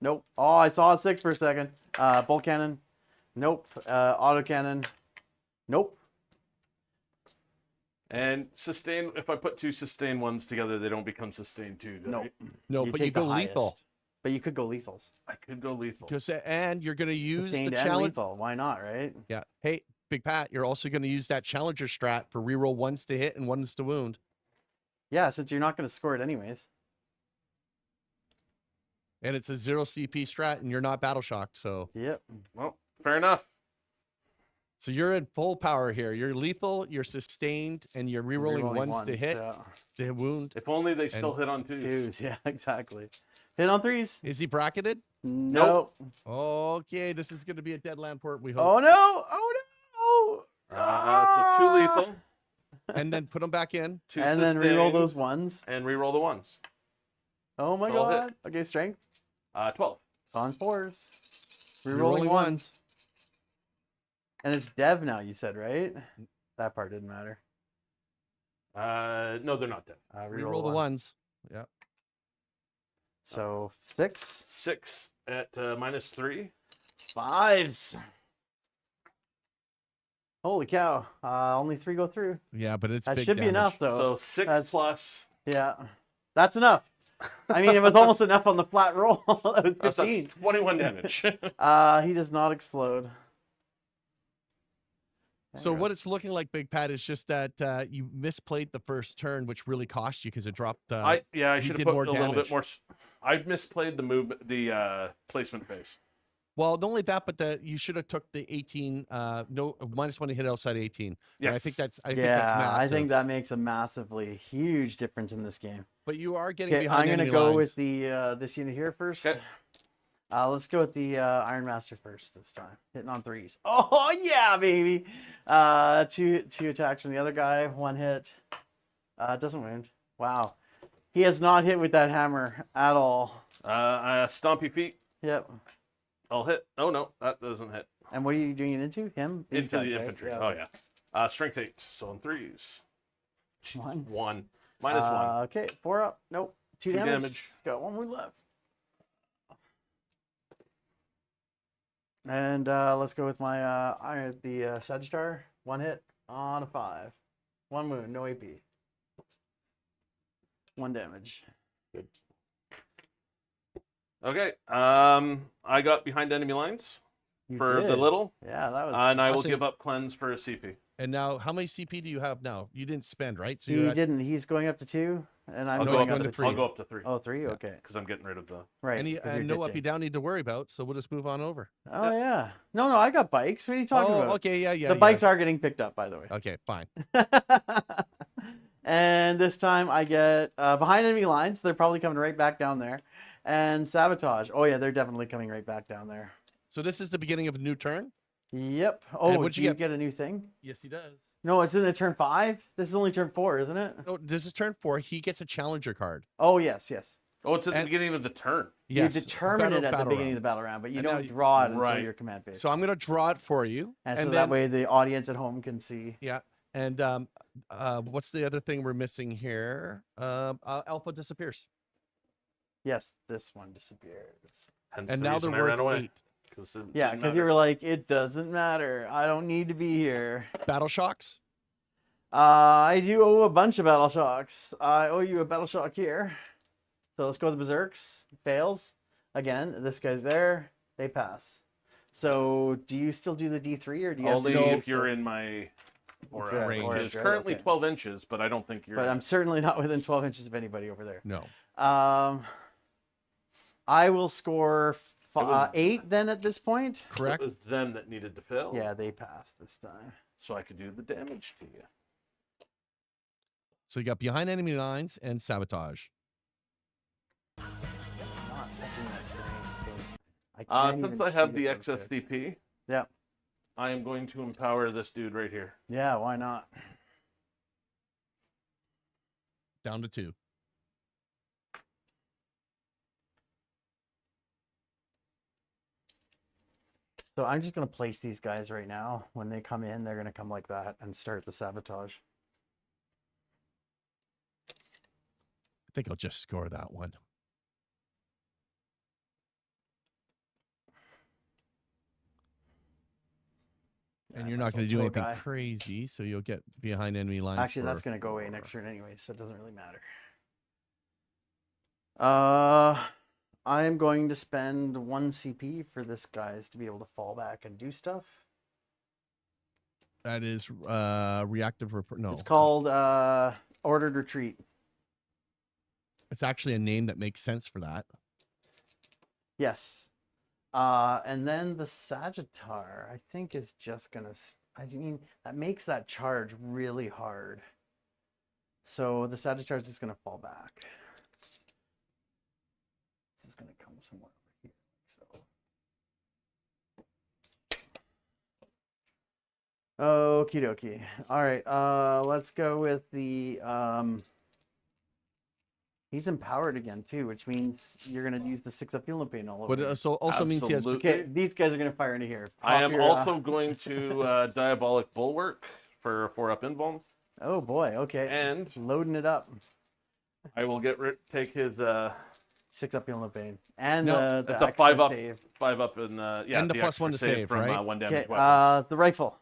Nope. Oh, I saw a 6 for a second. Bolt cannon. Nope. Auto cannon. Nope. And sustain. If I put 2 sustain ones together, they don't become sustain 2. Nope. No, but you take the go lethal. highest. But you could go lethals. I could go lethal. And you're going to use Sustained the and challenge. lethal. Why not, right? Yeah. Hey, Big Pat, you're also going to use that challenger strat for reroll 1s to hit and 1s to wound. Yeah, since you're not going to score it anyways. And it's a 0 CP strat, and you're not battle shocked. So Yep. Well, fair enough. you're in full power here. You're lethal, you're sustained, and you're rerolling Rerolling ones to hit, yeah. the wound. If only they still hit on 2s. Twos, yeah, exactly. Hit on 3s. Is he bracketed? Nope. Okay, this is going to be a dead land port, we hope. Oh no! Oh no! So 2 lethal. And then put them back in. 2 And then reroll sustained, those ones. And reroll the 1s. Oh my So I'll hit. god. Okay, strength. 12. On 4s. Rerolling Rerolling ones. ones. And it's dev now, you said, right? That part didn't matter. No, they're not dead. Reroll the one. ones. Yeah. So 6. 6 at -3. 5s. Holy cow. Only 3 go through. Yeah, but it's That big should be damage. enough, So though. 6 That's- plus. Yeah. That's enough. I mean, it was almost enough on the flat roll. That was That's 15. 21 damage. He does not explode. So what it's looking like, Big Pat, is just that you misplayed the first turn, which really cost you because it dropped. I he should have did put more a little bit damage. more. I misplayed the move, the placement phase. Well, not only that, but you should have took the 18. No, -1 to hit outside 18. And Yes. I think that's. I think Yeah, that's massive. I think that makes a massively huge difference in this game. But you are getting Okay, behind I'm gonna enemy go lines. with the this unit here first. Okay. Let's go with the Iron Master first this time. Hitting on 3s. Oh yeah, baby. Two attacks from the other guy. 1 hit. Doesn't wound. Wow. He has not hit with that hammer at all. Stompy feet. Yep. I'll hit. Oh no, that doesn't hit. And what are you doing it into? Him? These Into guys, the right? infantry. Yeah, Oh okay. yeah. Strength 8. So on 3s. 1. 1. -1. Okay, 4 up. Nope. 2 2 damage. damage. Got 1 wound left. And let's go with my the Sagittar. 1 hit on a 5. 1 wound, no AP. 1 damage. Good. Okay. I got behind enemy lines You for the did. little, Yeah, that was. and I will Awesome. give up cleanse for a CP. And now, how many CP do you have now? You didn't spend, right? So He you're at, didn't. He's going up to 2, and I'm I'll No, go he's going up up going to to 3. I'll go up to 3 Oh, 3. Okay. because I'm getting rid of the. Right. and, 'cause you're and no good up, you to- down need to worry about. So we'll just move on over. Oh yeah. No, I got bikes. What are you talking about? Okay, yeah. The bikes are getting picked up, by the way. Okay, fine. And this time I get behind enemy lines. They're probably coming right back down there. And sabotage. Oh yeah, they're definitely coming right back down there. So this is the beginning of a new turn. Yep. Oh, what'd do you you get a new thing? Yes, he does. No, it's in the turn 5. This is only turn 4, isn't it? No, this is turn 4. He gets a challenger card. Oh yes, yes. Oh, it's at the And- beginning of the turn. Yes, You determine it at the battle beginning round. of the battle round, but you And now don't you- draw it until Right. your command phase. So I'm gonna draw it for you, and so and that then way the audience at home can see. yeah. And what's the other thing we're missing here? Alpha disappears, Yes, this one disappears. Hence and the now reason they're I ran worth away. 8. Yeah, because you were like, it doesn't matter. I don't need to be here. Battle shocks. I do owe a bunch of battle shocks. I owe you a battle shock here. So let's go with the berserks. Fails. Again, this guy's there. They pass. So do you still do the D3 or do you Only have to do if you're in my Okay, range. or- It's okay, currently okay. 12 inches, but I don't think you're. But I'm certainly not within 12 inches of anybody over there. No. I will score was- 8 then at this point. Correct. It was them that needed to fail. Yeah, they passed this time. So I could do the damage to you. So you got behind enemy lines and sabotage. Not touching that terrain, so I can't Since even I have shoot the at those guys. XSDP, Yeah. I am going to empower this dude right here. Yeah, why not? Down to 2. So I'm just going to place these guys right now. When they come in, they're going to come like that and start the sabotage. I think I'll just score that one. And Yeah, you're might not as going to well do toe anything guy. crazy, so you'll get behind enemy lines. Actually, that's for- going to go away next turn anyway, so it doesn't really matter. I am going to spend 1 CP for this guys to be able to fall back and do stuff. That is reactive report. No, It's called Ordered Retreat. It's actually a name that makes sense for that. Yes. And then the Sagittar, I think, is just gonna. I mean, that makes that charge really hard. So the Sagittar is just gonna fall back. This is gonna come somewhere over here. So. Okie dokie. All right. Let's go with the. He's empowered again too, which means you're gonna use the 6-up Fuel Pain all over. But you. so also means he has. Absolutely. Okay, these guys are gonna fire into here. I Pop am your, also going to Diabolic Bulwark for a 4-up invuln. Oh boy. Okay. And Loading it up. I will take his 6-up Fuel Pain and No, the it's a extra 5-up, save. 5-up, and yeah, And the plus extra 1 to save, from right? 1 damage Okay. weapons. The rifle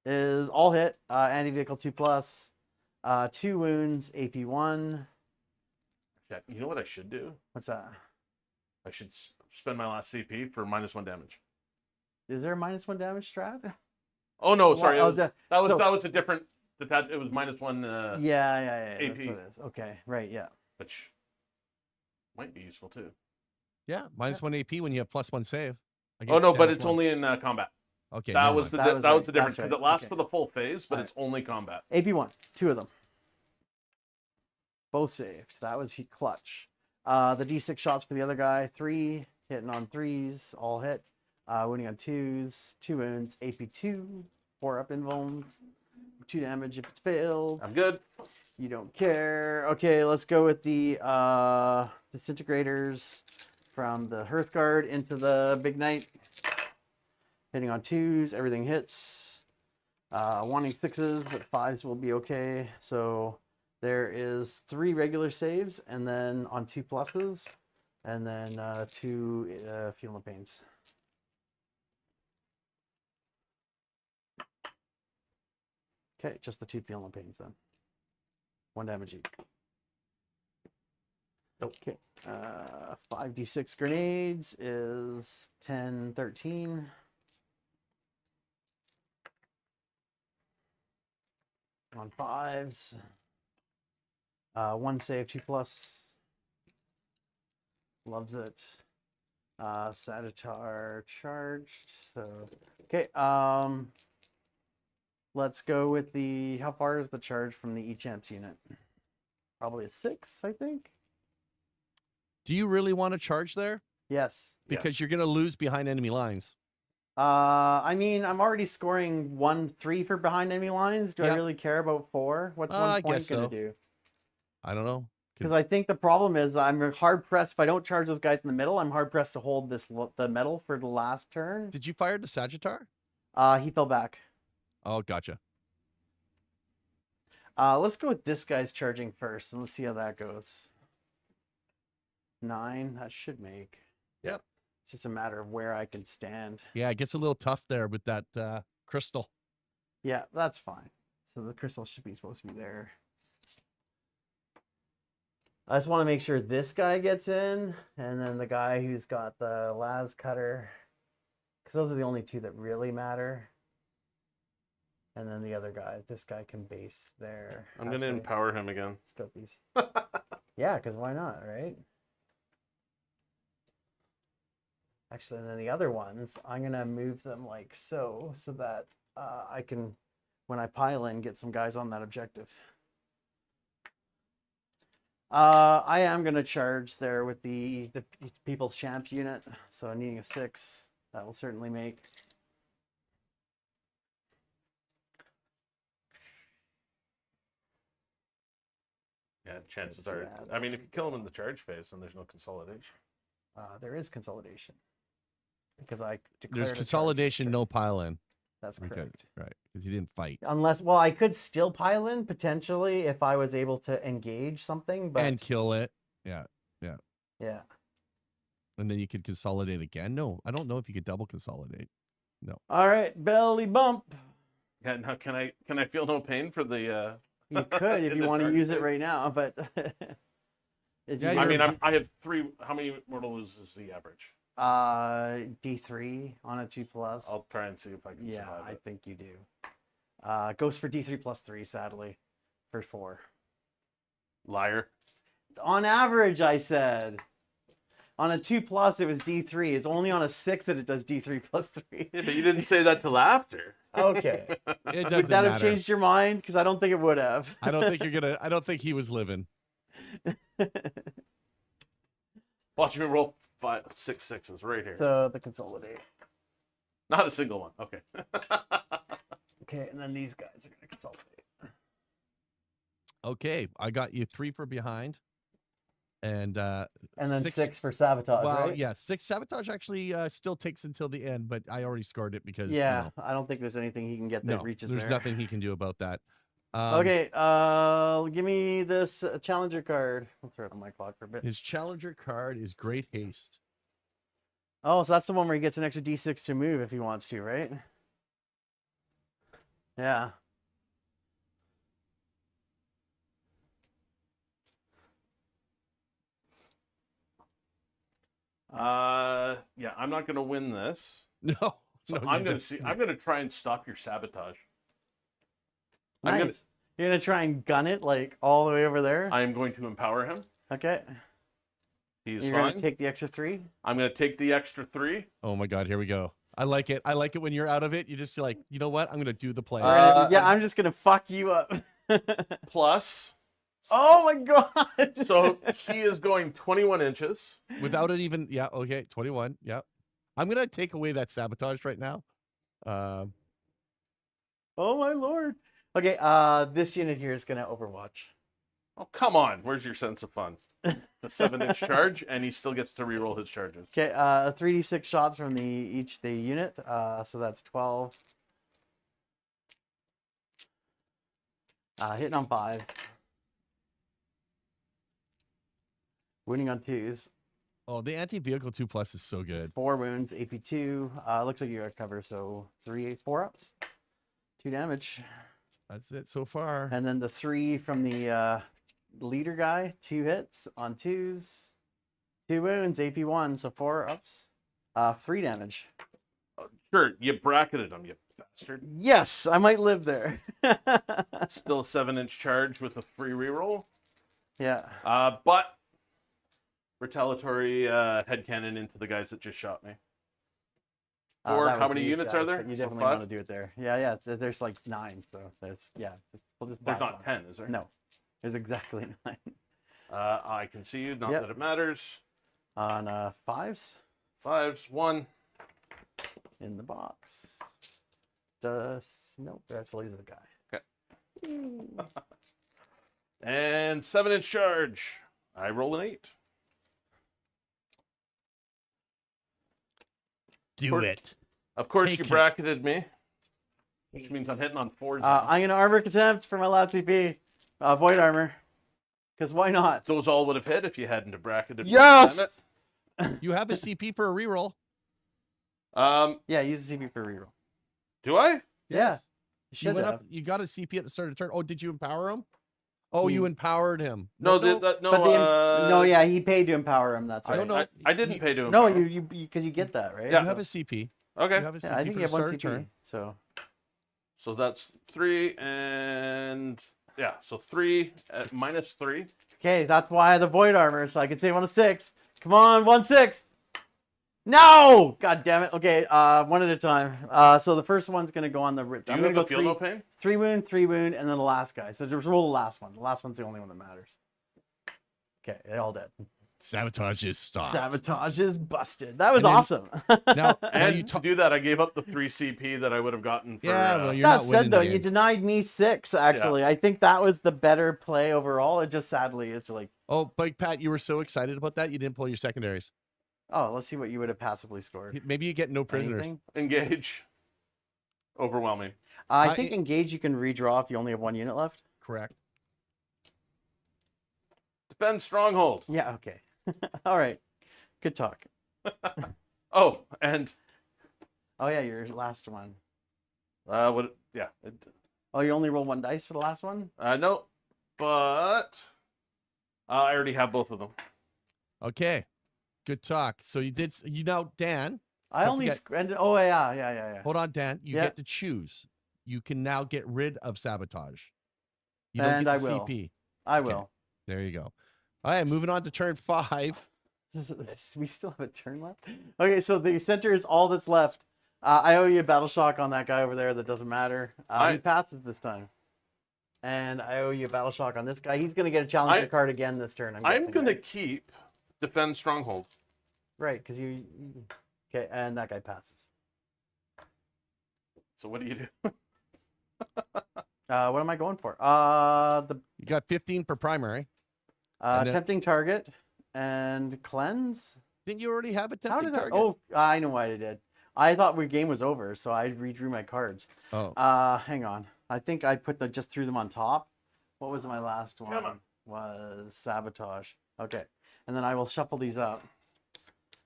is all hit. Anti-vehicle 2+. 2 wounds. AP 1. Yeah, you know what I should do? What's that? I should spend my last CP for -1 damage. Is there a -1 damage strat? Oh no, sorry, Well, it was, so- that was a different. It was -1. Yeah. That's AP. what it is. Okay. Right. Yeah. Which might be useful too. Yeah, -1 AP when you have +1 save. Oh against no, but damage it's one. only in combat. Okay. That never was mind. the That was that was right. the difference That's because right. it lasts Okay. for the full phase, but Alright. it's only combat. AP 1. 2 of them. Both saves. That was clutch. The D6 shots for the other guy. 3 hitting on 3s, all hit. Winning on 2s, 2 wounds. AP 2. 4-up invulns. 2 damage if it's failed. I'm good. You don't care. Okay, let's go with the disintegrators from the Hearthguard into the Big Knight. Hitting on 2s, everything hits. Wanting 6s, but 5s will be okay. So there is 3 regular saves, and then on 2 pluses, and then 2 Fuel and Pains. Okay, just the 2 Fuel and Pains then. 1 damage each. Okay. 5d6 grenades is 10, 13. On 5s. 1 save, 2+. Loves it. Sagittar charged. So, okay. Let's go with the. How far is the charge from the E-Champs unit? Probably a 6, I think. Do you really want to charge there? Yes. Because you're going to lose behind enemy lines. I mean, I'm already scoring 1-3 for behind enemy lines. Do I Yeah. really care about 4? What's 1 I point guess gonna so. do? I don't know. Because I think the problem is I'm hard pressed. If I don't charge those guys in the middle, I'm hard pressed to hold the metal for the last turn. Did you fire the Sagittar? He fell back. Oh, gotcha. Let's go with this guy's charging first, and let's see how that goes. 9, that should make. Yep. It's just a matter of where I can stand. Yeah, it gets a little tough there with that crystal. Yeah, that's fine. So the crystal should be supposed to be there. I just want to make sure this guy gets in, and then the guy who's got the las cutter, because those are the only 2 that really matter. And then the other guy, this guy can base there. I'm going to empower him again. Let's go with these. Yeah, because why not, right? Actually, and then the other ones, I'm going to move them like so that I can, when I pile in, get some guys on that objective. I am going to charge there with the People's Champ unit, so needing a 6, that will certainly make. Yeah, chances are. Yeah, I mean, if you kill him in the charge phase, then there's no consolidation. There is consolidation because I declared There's a charge. consolidation, no pile in. That's Because, correct. right, because you didn't fight. Unless, well, I could still pile in potentially if I was able to engage something, but And kill it. yeah. And then you could consolidate again. No, I don't know if you could double consolidate. All right, belly bump. Yeah. Now, can I feel no pain for the? You could if In you the want to charge use it phase? right now, but Yeah, I mean, I have 3. How many mortal wounds is the average? D3 on a 2+. I'll try and see if I can Yeah, survive I it. think you do. Goes for D3 plus 3, sadly, for 4. Liar. On average, I said. On a 2+, it was D3. It's only on a 6 that it does D3 plus 3. Yeah, but you didn't say that till after. Okay. It Would doesn't that have matter. changed your mind? Because I don't think it would have. I don't think you're gonna. I don't think he was living. Watch me roll 5, 6 sixes right here. So the consolidate. Not a single one. Okay. Okay, and then these guys are going to consolidate. Okay, I got you 3 for behind, and then 6 6 for sabotage, Well, right? yeah, 6 sabotage actually still takes until the end, but I already scored it because Yeah, I don't think there's anything he can get that no, reaches there's there. nothing he can do about that. Okay, give me this challenger card. I'll throw it on my clock for a bit. His challenger card is Great Haste. Oh, so that's the one where he gets an extra D6 to move if he wants to, right? Yeah. Yeah, I'm not gonna win this. No, So no, I'm you gonna don't. see. I'm gonna try and stop your sabotage. Nice. You're going to try and gun it, like, all the way over there? I am going to empower him. Okay. He's You're fine. going to take the extra 3? I'm gonna take the extra 3. Oh my God, here we go. I like it. I like it when you're out of it. You just like, you know what? I'm gonna do the play. Yeah, I'm just going to fuck you up. Plus. Oh my God. So he is going 21 inches. Without it even. Yeah. Okay. 21. Yeah. I'm gonna take away that sabotage right now. Oh my Lord. Okay, this unit here is going to overwatch. Oh, come on. Where's your sense of fun? It's a 7-inch charge, and he still gets to reroll his charges. Okay, 3d6 shots from each unit, so that's 12. Hitting on 5. Wounding on 2s. Oh, the anti-vehicle 2+ is so good. 4 wounds, AP2. Looks like you got cover, so 4 ups. 2 damage. That's it so far. And then the 3 from the leader guy, 2 hits on 2s. 2 wounds, AP1, so 4 ups. 3 damage. Sure, you bracketed him, you bastard. Yes, I might live there. Still a 7-inch charge with a free reroll. Yeah. But retaliatory headcannon into the guys that just shot me. Or That how was many these units guys, are there? but You So definitely 5? want to do it there. Yeah. There's like 9, so there's we'll just There's bash not one. 10, is there? No, there's exactly 9 I can see you. Not Yep. that it matters. on 5s 5s, 1. in the box. Nope, that's leave the guy. And 7-inch charge. I roll an 8. Do it. Of course, Take you it. bracketed me, which means I'm hitting on 4s. now. I'm gonna armor contempt for my last CP. Void armor, because why not? Those all would have hit if you hadn't have bracketed me. Yes! Damn it. You have a CP for a reroll. Yeah, use the CP for reroll. Do I? Yeah, you You should went have. up. You got a CP at the start of the turn. Oh, did you empower him? Oh, you empowered him. No, no, No, yeah, he paid to empower him. That's I, right. no, I didn't pay to him. No, you because you get that right. Yeah. You have a CP. Okay. You have a CP Yeah, I think for you the have 1 start of CP. turn. So So that's 3 and yeah, so 3 at -3. okay, that's why I have the void armor, so I can save on a 6. Come on, 1-6. No! God damn it. Okay, one at a time. So the first one's gonna go on the. Do I'm you gonna have go a feel no pain? 3 wound, 3 wound, and then the last guy. So just roll the last one. The last one's the only one that matters. Okay, they all dead. Sabotage is stopped. Sabotage is busted. That was And then- awesome. Now And you to do that, I gave up the 3 CP that I would have gotten for. Yeah, well, you're That not winning said, though, the you game. denied me 6. Actually, I think that was the better play overall. It just sadly is like, Oh, Bike Pat, you were so excited about that you didn't pull your secondaries. oh, let's see what you would have passively scored. Maybe you get no prisoners. Anything? Engage. Overwhelming. I think engage you can redraw if you only have 1 unit left. Correct. Defend stronghold. Yeah. Okay. All right. Good talk. Oh, and Oh yeah, your last one. what? Yeah. Oh, you only roll 1 dice for the last one. No, but I already have both of them. Okay. Good talk. So you did. You know, Dan. I Don't only forget- oh yeah. Hold on, Dan. You Yeah. get to choose. You can now get rid of sabotage. You And don't I get the will. CP. I Okay. will. There you go. All right, moving on to turn 5. We still have a turn left. Okay, so the center is all that's left. I owe you a battle shock on that guy over there. That doesn't matter. He passes this time. And I owe you a battle shock on this guy. He's going to get a challenger card again this turn. I'm going to keep defend stronghold. Right, because you. Okay, and that guy passes. So what do you do? What am I going for? You got 15 per primary. Tempting target and cleanse. Didn't you already have a How tempting did target? Oh, I know why I did. I thought the game was over, so I redrew my cards. Oh. Hang on. I think I just threw them on top. What was my last one? Come on. Was sabotage. Okay, and then I will shuffle these up.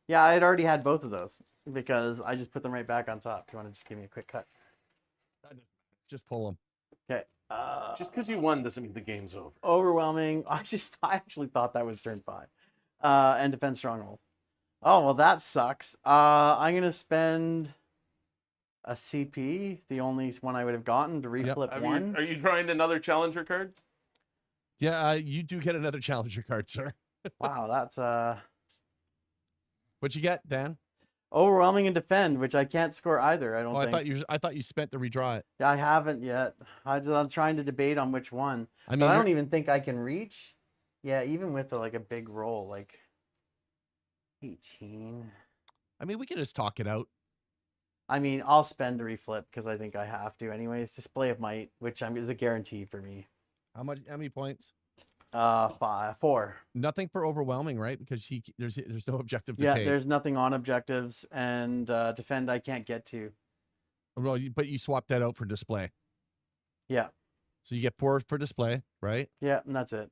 Yeah, I had already had both of those because I just put them right back on top. Do you want to just give me a quick cut? Just pull them. Okay. Just because you won doesn't mean the game's over. Overwhelming. I actually thought that was turn 5. And defend stronghold. Oh well, that sucks. I'm gonna spend a CP, the only one I would have gotten to reflip one. Are you drawing another challenger card? Yeah, you do get another challenger card, sir. Wow, that's What'd you get, Dan? overwhelming and defend, which I can't score either. I don't Oh, think. I thought you spent to redraw it. I haven't yet. I'm trying to debate on which one. I mean, But I don't even think I can reach. Yeah, even with like a big roll, like 18. I mean, we can just talk it out. I mean, I'll spend to reflip because I think I have to. Anyways, display of might, which is a guarantee for me. How many points? 4. Nothing for overwhelming, right? Because there's no objective to Yeah, take. there's nothing on objectives, and defend I can't get to. Well, but you swapped that out for display. Yeah. So you get 4 for display, right? Yeah, and that's it.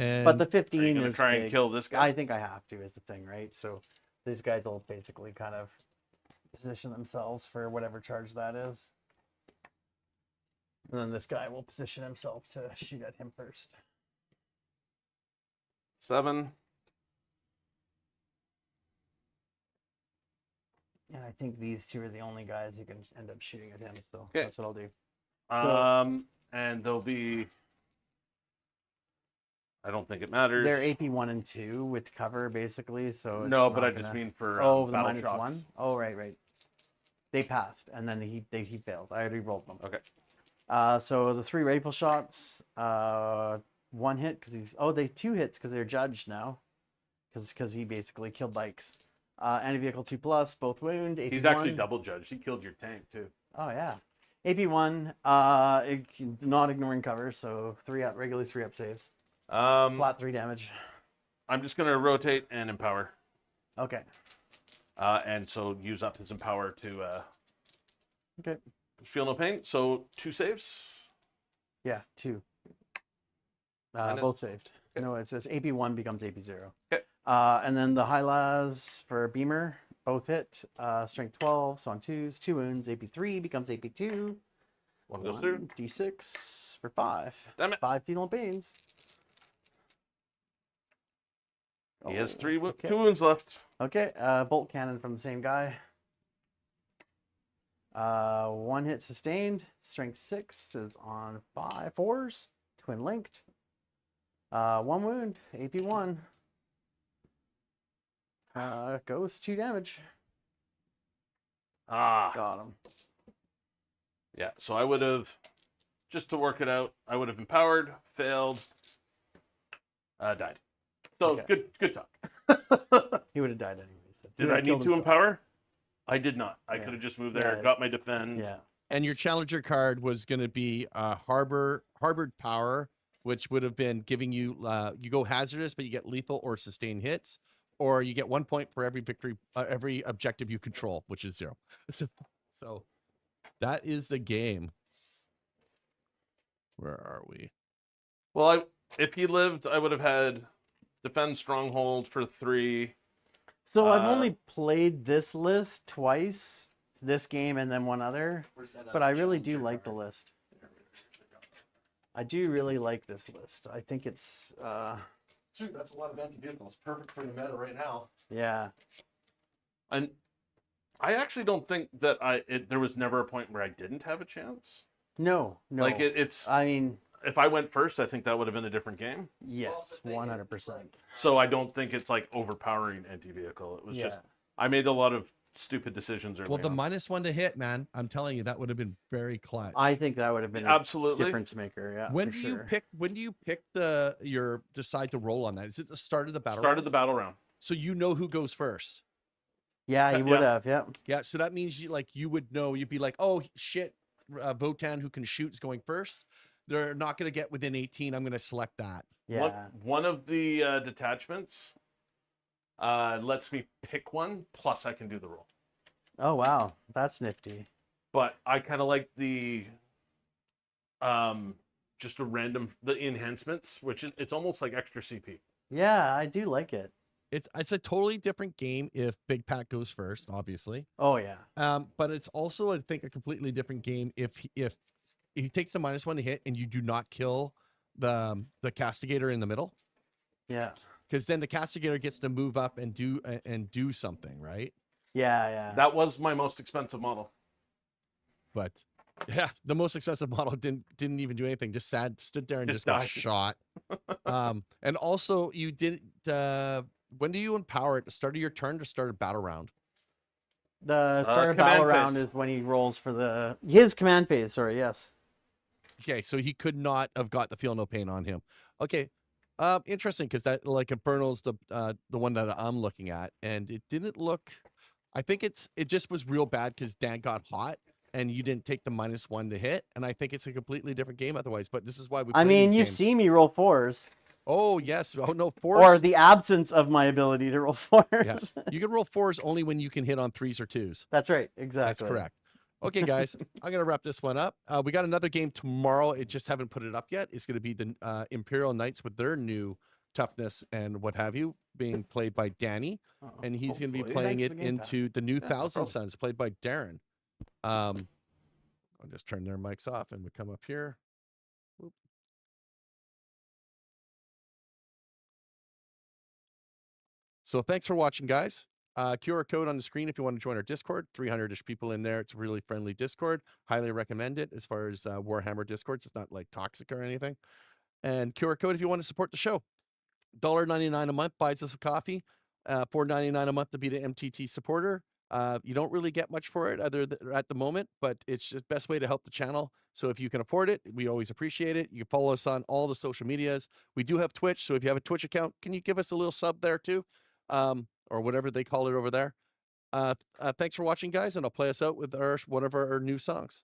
And But the Are you 15 gonna is try and big. kill this guy? I think I have to is the thing, right? So these guys will basically kind of position themselves for whatever charge that is. And then this guy will position himself to shoot at him first. 7. And I think these two are the only guys who can end up shooting at him. So Okay. that's what I'll do. And there'll be. I don't think it matters. They're AP 1 and 2 with cover, basically. So it's No, but not I just gonna- mean for Oh, the battle minus shock. 1? Oh, right. They passed, and then he failed. I already rolled them. Okay. So the 3 rifle shots, 1 hit because he's 2 hits because they're judged now, because he basically killed bikes. Anti-vehicle 2+, both wound. AP He's actually 1. double judged. He killed your tank too. Oh yeah. AP 1, not ignoring cover, so regularly 3 up saves. Flat 3 damage. I'm just gonna rotate and empower, Okay. and so use up his empower to Okay. feel no pain. So 2 saves. Yeah, 2. And Both saved. No, it says AP 1 becomes AP 0. Okay. And then the high las for Beamer, both hit. Strength 12, so on 2s, 2 wounds. AP 3 becomes AP 2. One goes through. D6 for 5. Damn it. 5 fetal pains. He has 2 okay. wounds left. Okay, bolt cannon from the same guy. 1 hit sustained. Strength 6 is on 4s. Twin linked. 1 wound. AP 1. Goes 2 damage. Got him. Yeah. So I would have, just to work it out, I would have empowered, failed, died. So Okay. good talk. He would have died anyways. He Did would I have need killed to himself. empower? I did not. I Yeah. could have just moved there, Yeah. got my defend. Yeah. And your challenger card was going to be harbored power, which would have been giving you you go hazardous, but you get lethal or sustained hits, or you get 1 point for every every objective you control, which is 0. So that is the game. Where are we? Well, if he lived, I would have had defend stronghold for 3. So I've only played this list twice, this game and then one other, but I really do like the list. I do really like this list. I think it's Dude, that's a lot of anti-vehicles. Perfect for the meta right now. yeah. And I actually don't think that there was never a point where I didn't have a chance. No. Like it's I mean, if I went first, I think that would have been a different game. Yes, 100%. So I don't think it's like overpowering anti-vehicle. It was just I made a lot of stupid decisions early Well, the on. -1 to hit, man. I'm telling you, that would have been very clutch. I think that would have been Absolutely. a difference maker. Yeah. when for do you sure. pick? When do you pick your decide to roll on that? Is it the start of the battle? Started round? the battle round. So you know who goes first. Yeah, you would have. Yeah. Yeah, so that means you would know. You'd be like, oh shit, Votann, who can shoot, is going first. They're not going to get within 18. I'm going to select that. Yeah. One of the detachments lets me pick one, plus I can do the roll. Oh wow, that's nifty. But I kind of like the just a random the enhancements, which it's almost like extra CP. Yeah, I do like it. It's a totally different game if Big Pat goes first, obviously. Oh yeah. But it's also, I think, a completely different game if he takes the -1 to hit and you do not kill the castigator in the middle, Yeah. because then the castigator gets to move up and do something, right? Yeah, yeah. That was my most expensive model. But yeah, the most expensive model didn't even do anything. Just stood there and Just just got died. shot. And also you didn't. When do you empower it? The start of your turn to start a battle round? The start of command battle phase. round is when he rolls for his command phase. Sorry, yes. Okay, so he could not have got the feel no pain on him. Okay, interesting, because that like Infernal's the one that I'm looking at, and it didn't look. I think it just was real bad because Dan got hot and you didn't take the -1 to hit, and I think it's a completely different game otherwise. But this is why we. I play mean, these you've games. seen me roll fours, Oh yes. Oh no, fours. or the absence of my ability to roll fours. Yeah, you can roll fours only when you can hit on 3s or 2s. That's right. Exactly. That's correct. Okay, guys, I'm gonna wrap this one up. We got another game tomorrow. It just haven't put it up yet. It's gonna be the Imperial Knights with their new toughness and what have you, being played by Danny, Oh, and he's gonna be hopefully. playing Thanks it for the game, Pat. into the new Yeah, no Thousand problem. Sons, played by Darren. I'll just turn their mics off and we come up here. Whoop. So thanks for watching, guys. QR code on the screen if you want to join our Discord. 300-ish people in there. It's a really friendly Discord. Highly recommend it as far as Warhammer Discords. It's not like toxic or anything. And QR code if you want to support the show. $1.99 a month buys us a coffee. $4.99 a month to be the MTT supporter. You don't really get much for it at the moment, but it's just the best way to help the channel. So if you can afford it, we always appreciate it. You can follow us on all the social medias. We do have Twitch, so if you have a Twitch account, can you give us a little sub there too? Or whatever they call it over there. Thanks for watching, guys, and I'll play us out with one of our new songs.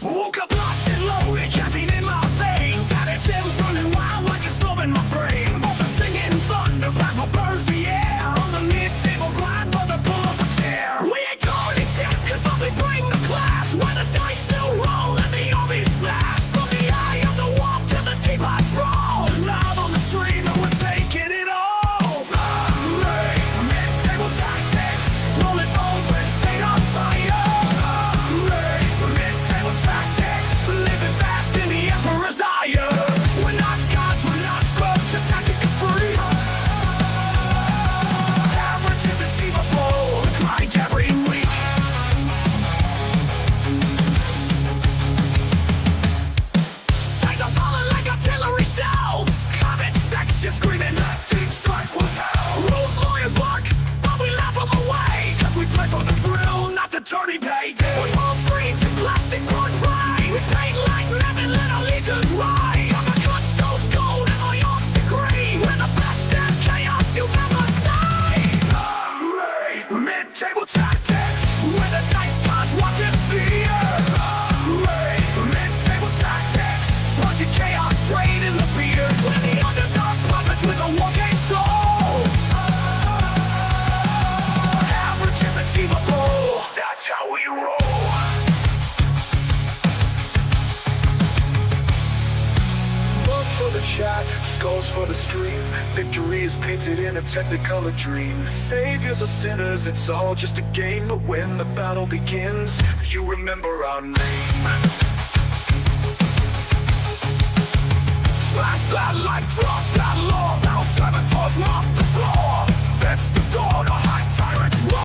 Woke up locked and loaded, caffeine in my veins. Had a gems running wild like a storm in my brain. Both the singing thunder, plasma burns the air. On the mid-table grind, but the pull up a chair. We ain't going to check, cause nothing bring the clash. Where the dice still roll and the army slash. From the eye of the wall to the deep I sprawl. Live on the stream and we're taking it all. Mid-table tactics, rolling bones with fate on fire. Mid-table tactics, living fast in the Emperor's ire. We're not gods, we're not scrubs, just tactical freaks. Average is achievable, grind every week. Dice are falling like artillery shells. Comment section screaming, deep strike was hell. Rules lawyers look, but we laugh them away. Cause we play for the thrill, not the dirty payday. With palm trees and plastic blood pride. We paint like lemon, let our legions ride. On the customs gold and my arms agree. We're the best damn chaos you've ever seen. Mid-table tactics, where the dice gods watch and see. Mid-table tactics, punching chaos straight in the beard. We're the underdog puppets with a war game soul. Average is achievable, that's how we roll. Love for the chat, skulls for the stream. Victory is painted in a technicolor dream. Saviors or sinners, it's all just a game. But when the battle begins, you remember our name. Smash that like drop